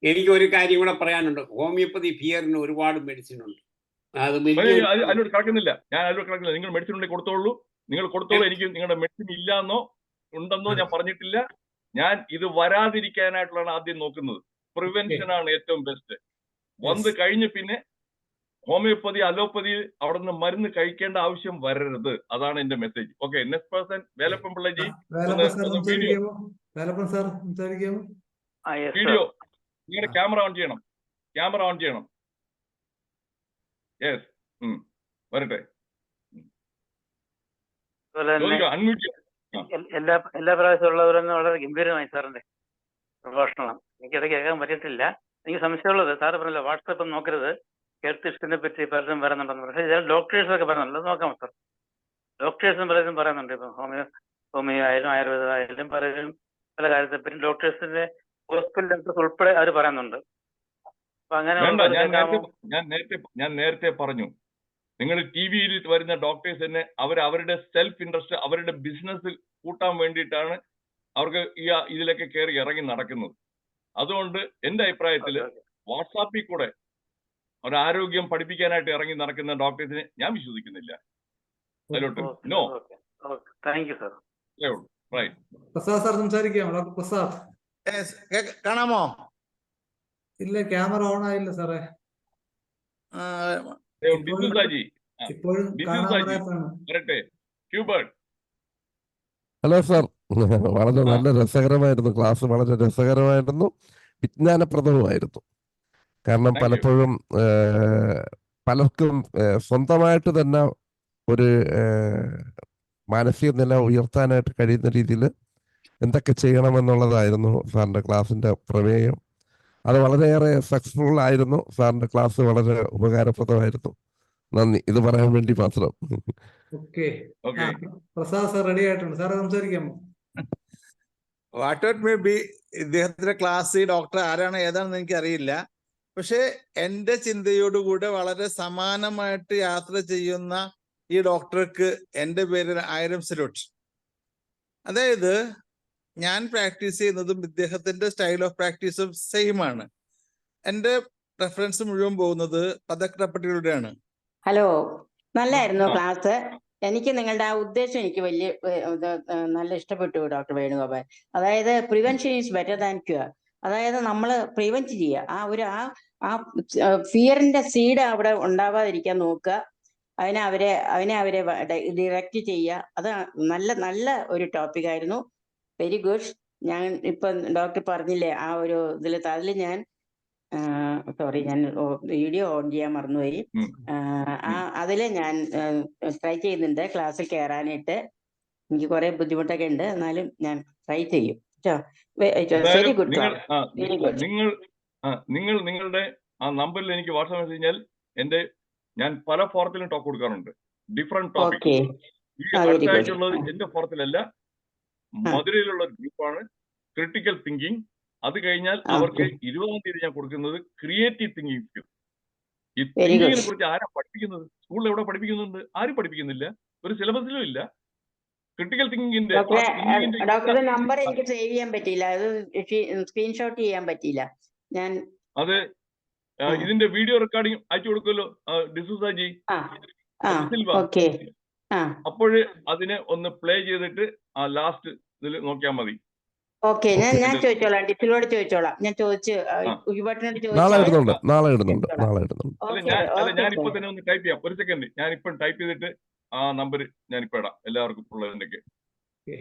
എനിക്ക് ഒരു കാര്യം കൂടെ പറയാനുണ്ട്. ഹോമിയോപ്പതി ഫിയറിന് ഒരുപാട് മെഡിസിൻ ഉണ്ട്. അതിനോട് കിടക്കുന്നില്ല, ഞാൻ അതിനോട് കിടക്കുന്നില്ല. നിങ്ങൾ മെഡിസിൻ ഉണ്ടെങ്കിൽ കൊടുത്തോളൂ, എനിക്ക് നിങ്ങളുടെ മെഡിസിൻ ഇല്ലാന്നോ ഉണ്ടെന്നോ ഞാൻ പറഞ്ഞിട്ടില്ല. ഞാൻ ഇത് വരാതിരിക്കാനായിട്ടുള്ളതാണ് ആദ്യം നോക്കുന്നത്. പ്രിവെൻഷൻ ആണ് ഏറ്റവും ബെസ്റ്റ്. വന്ന് കഴിഞ്ഞ് പിന്നെ ഹോമിയോപ്പതി അലോപ്പതി അവിടെ നിന്ന് മരുന്ന് കഴിക്കേണ്ട ആവശ്യം വരരുത്. അതാണ് എന്റെ message. Okay, next person Velappan Pillaiji. Video നിങ്ങളുടെ ക്യാമറ ഓൺ ചെയ്യണം. യെസ്, വരട്ടെ. എല്ലാ പ്രാവശ്യം ഉള്ളവരൊന്നും വളരെ ഗംഭീരമായി സാറിന്റെ പ്രഭാഷണം. എനിക്കിടയ്ക്ക് കേൾക്കാൻ പറ്റിയിട്ടില്ല. എനിക്ക് സംശയമുള്ളത്, സാറ് പറഞ്ഞല്ലോ വാട്സാപ്പ് നോക്കരുത്, ഹെൽത്ത് ഇഷ്യൂസിനെ പറ്റി പലരും പറയുന്നുണ്ടെന്ന്. പക്ഷേ ചില ഡോക്ടേഴ്സൊക്കെ പറയുന്നുണ്ട്, അത് നോക്കാം സാർ. ഡോക്ടേഴ്സും പലരും പറയുന്നുണ്ട്. ഇപ്പം ഹോമിയോ ആയാലും ആയുർവേദ ആയാലും പലരും പല കാര്യത്തെ പറ്റി ഡോക്ടേഴ്സിന്റെ ഹോസ്പിറ്റൽ ഡോക്ടേഴ്സ് ഉൾപ്പെടെ അവർ പറയുന്നുണ്ട്. അപ്പൊ അങ്ങനെ ഞാൻ നേരത്തെ പറഞ്ഞു, നിങ്ങൾ ടിവിയിൽ വരുന്ന ഡോക്ടേഴ്സ് തന്നെ അവരുടെ സെൽഫ് ഇൻട്രസ്റ്റ്, അവരുടെ ബിസിനസ് കൂട്ടാൻ വേണ്ടിയിട്ടാണ് അവർക്ക് ഇതിലൊക്കെ കയറി ഇറങ്ങി നടക്കുന്നത്. അതുകൊണ്ട് എന്റെ അഭിപ്രായത്തിൽ വാട്സാപ്പിൽ കൂടെ ഒരു ആരോഗ്യം പഠിപ്പിക്കാനായിട്ട് ഇറങ്ങി നടക്കുന്ന ഡോക്ടേഴ്സിനെ ഞാൻ വിശ്വസിക്കുന്നില്ല. അതിലോട്ട് no. Thank you sir. Right. Prasad sir സംസാരിക്കാം. ഡോക്ടർ പ്രസാദ് കാണാമോ? ഇല്ല, ക്യാമറ ഓൺ ആയില്ല സാറേ. ഹലോ സാർ, വളരെ നല്ല രസകരമായിരുന്നു ക്ലാസ്. വളരെ രസകരമായിരുന്നു, വിജ്ഞാനപ്രദവുമായിരുന്നു. കാരണം പലപ്പോഴും പലർക്കും സ്വന്തമായിട്ട് തന്നെ ഒരു മാനസിക നില ഉയർത്താനായിട്ട് കഴിയുന്ന രീതിയിൽ എന്തൊക്കെ ചെയ്യണമെന്നുള്ളതായിരുന്നു സാറിൻ്റെ ക്ലാസ്സിൻ്റെ പ്രമേയം. അത് വളരെയേറെ സക്സസ്ഫുൾ ആയിരുന്നു. സാറിൻ്റെ ക്ലാസ് വളരെ ഉപകാരപ്രദമായിരുന്നു. നന്ദി, ഇത് പറയാൻ വേണ്ടി മാത്രം. പ്രസാദ് സാർ റെഡി ആയിട്ടുണ്ട്, സാറെ സംസാരിക്കാമോ? വാട്ട് മേ ബി ഇദ്ദേഹത്തിന്റെ ക്ലാസ് ഡോക്ടർ ആരാണ് ഏതാണെന്ന് എനിക്ക് അറിയില്ല. പക്ഷെ എന്റെ ചിന്തയോടുകൂടെ വളരെ സമാനമായിട്ട് യാത്ര ചെയ്യുന്ന ഈ ഡോക്ടർക്ക് എൻ്റെ പേരിൽ 1000 സല്യൂട്ട്. അതായത് ഞാൻ പ്രാക്ടീസ് ചെയ്യുന്നതും ഇദ്ദേഹത്തിന്റെ സ്റ്റൈൽ ഓഫ് പ്രാക്ടീസും സെയിം ആണ്. എൻ്റെ റെഫറൻസ് മുഴുവൻ പോകുന്നത് പദക്രപ്പട്ടികളുടെയാണ്. ഹലോ, നല്ലായിരുന്നു ക്ലാസ്. എനിക്ക് നിങ്ങളുടെ ആ ഉദ്ദേശം എനിക്ക് വലിയ നല്ല ഇഷ്ടപ്പെട്ടു ഡോക്ടർ വേണുഗോപാൽ. അതായത് prevention is better than cure. അതായത് നമ്മൾ പ്രിവെന്റ് ചെയ്യുക, ആ ഫിയറിന്റെ സീഡ് അവിടെ ഉണ്ടാവാതിരിക്കാൻ നോക്കുക, അതിനെ അവരെ ഡിറക്റ്റ് ചെയ്യുക. അത് നല്ല ഒരു ടോപ്പിക് ആയിരുന്നു. Very good. ഞാൻ ഇപ്പൊ ഡോക്ടർ പറഞ്ഞില്ലേ ആ ഒരു അതിൽ ഞാൻ സോറി, ഞാൻ വീഡിയോ ഓൺ ചെയ്യാൻ മറന്നുപോയി. അതില് ഞാൻ ട്രൈ ചെയ്യുന്നുണ്ട് ക്ലാസ്സിൽ കയറാനായിട്ട്. എനിക്ക് കുറെ ബുദ്ധിമുട്ടൊക്കെ ഉണ്ട്, എന്നാലും ഞാൻ ട്രൈ ചെയ്യും. വെരി ഗുഡ് നിങ്ങൾ നിങ്ങളുടെ ആ നമ്പറിൽ എനിക്ക് വാട്സാപ്പ് മെസ്സേജ് കഴിഞ്ഞാൽ ഞാൻ പല ഫോറത്തിലും ടോക്ക് കൊടുക്കാറുണ്ട്, ഡിഫറെന്റ് ടോപ്പിക്. ഈ അടുത്ത ആഴ്ചയുള്ളത് എന്റെ ഫോറത്തിലല്ല, മധുരയിലുള്ള ഒരു ഗ്രൂപ്പാണ് ക്രിട്ടിക്കൽ തിങ്കിങ്. അത് കഴിഞ്ഞാൽ അവർക്ക് 20-ാം തീയതി ഞാൻ കൊടുക്കുന്നത് ക്രിയേറ്റീവ് തിങ്കിങ് സ്കിൽ. ഈ തിങ്കിങ്ങിനെ കുറിച്ച് ആരാ പഠിപ്പിക്കുന്നത്? സ്കൂളിൽ എവിടെ പഠിപ്പിക്കുന്നുണ്ട്? ആരും പഠിപ്പിക്കുന്നില്ല, ഒരു സിലബസിലും ഇല്ല. ക്രിട്ടിക്കൽ തിങ്കിങ്ങിന്റെ ഡോക്ടറുടെ നമ്പർ എനിക്ക് സേവ് ചെയ്യാൻ പറ്റിയില്ല, അത് സ്ക്രീൻഷോട്ട് ചെയ്യാൻ പറ്റിയില്ല. ഞാൻ അത് ഇതിന്റെ വീഡിയോ റെക്കോർഡിംഗ് അയച്ചു കൊടുക്കുമല്ലോ ഡിസൂസാജി സിൽവ. അപ്പോഴ് അതിനെ ഒന്ന് പ്ലേ ചെയ്തിട്ട് ആ ലാസ്റ്റ് ഇതിൽ നോക്കിയാൽ മതി. ഓക്കെ, ഞാൻ ചോദിച്ചോളാം, ഡിസിലോട് ചോദിച്ചോളാം. ഞാൻ നാളെ ഇടുന്നുണ്ട്. ഞാനിപ്പോ തന്നെ ഒന്ന് ടൈപ്പ് ചെയ്യാം. ഒരു സെക്കൻഡ്, ഞാനിപ്പം ടൈപ്പ് ചെയ്തിട്ട് ആ നമ്പർ ഞാനിപ്പോ ഇടാം എല്ലാവർക്കും ഉള്ളതിന്റെ.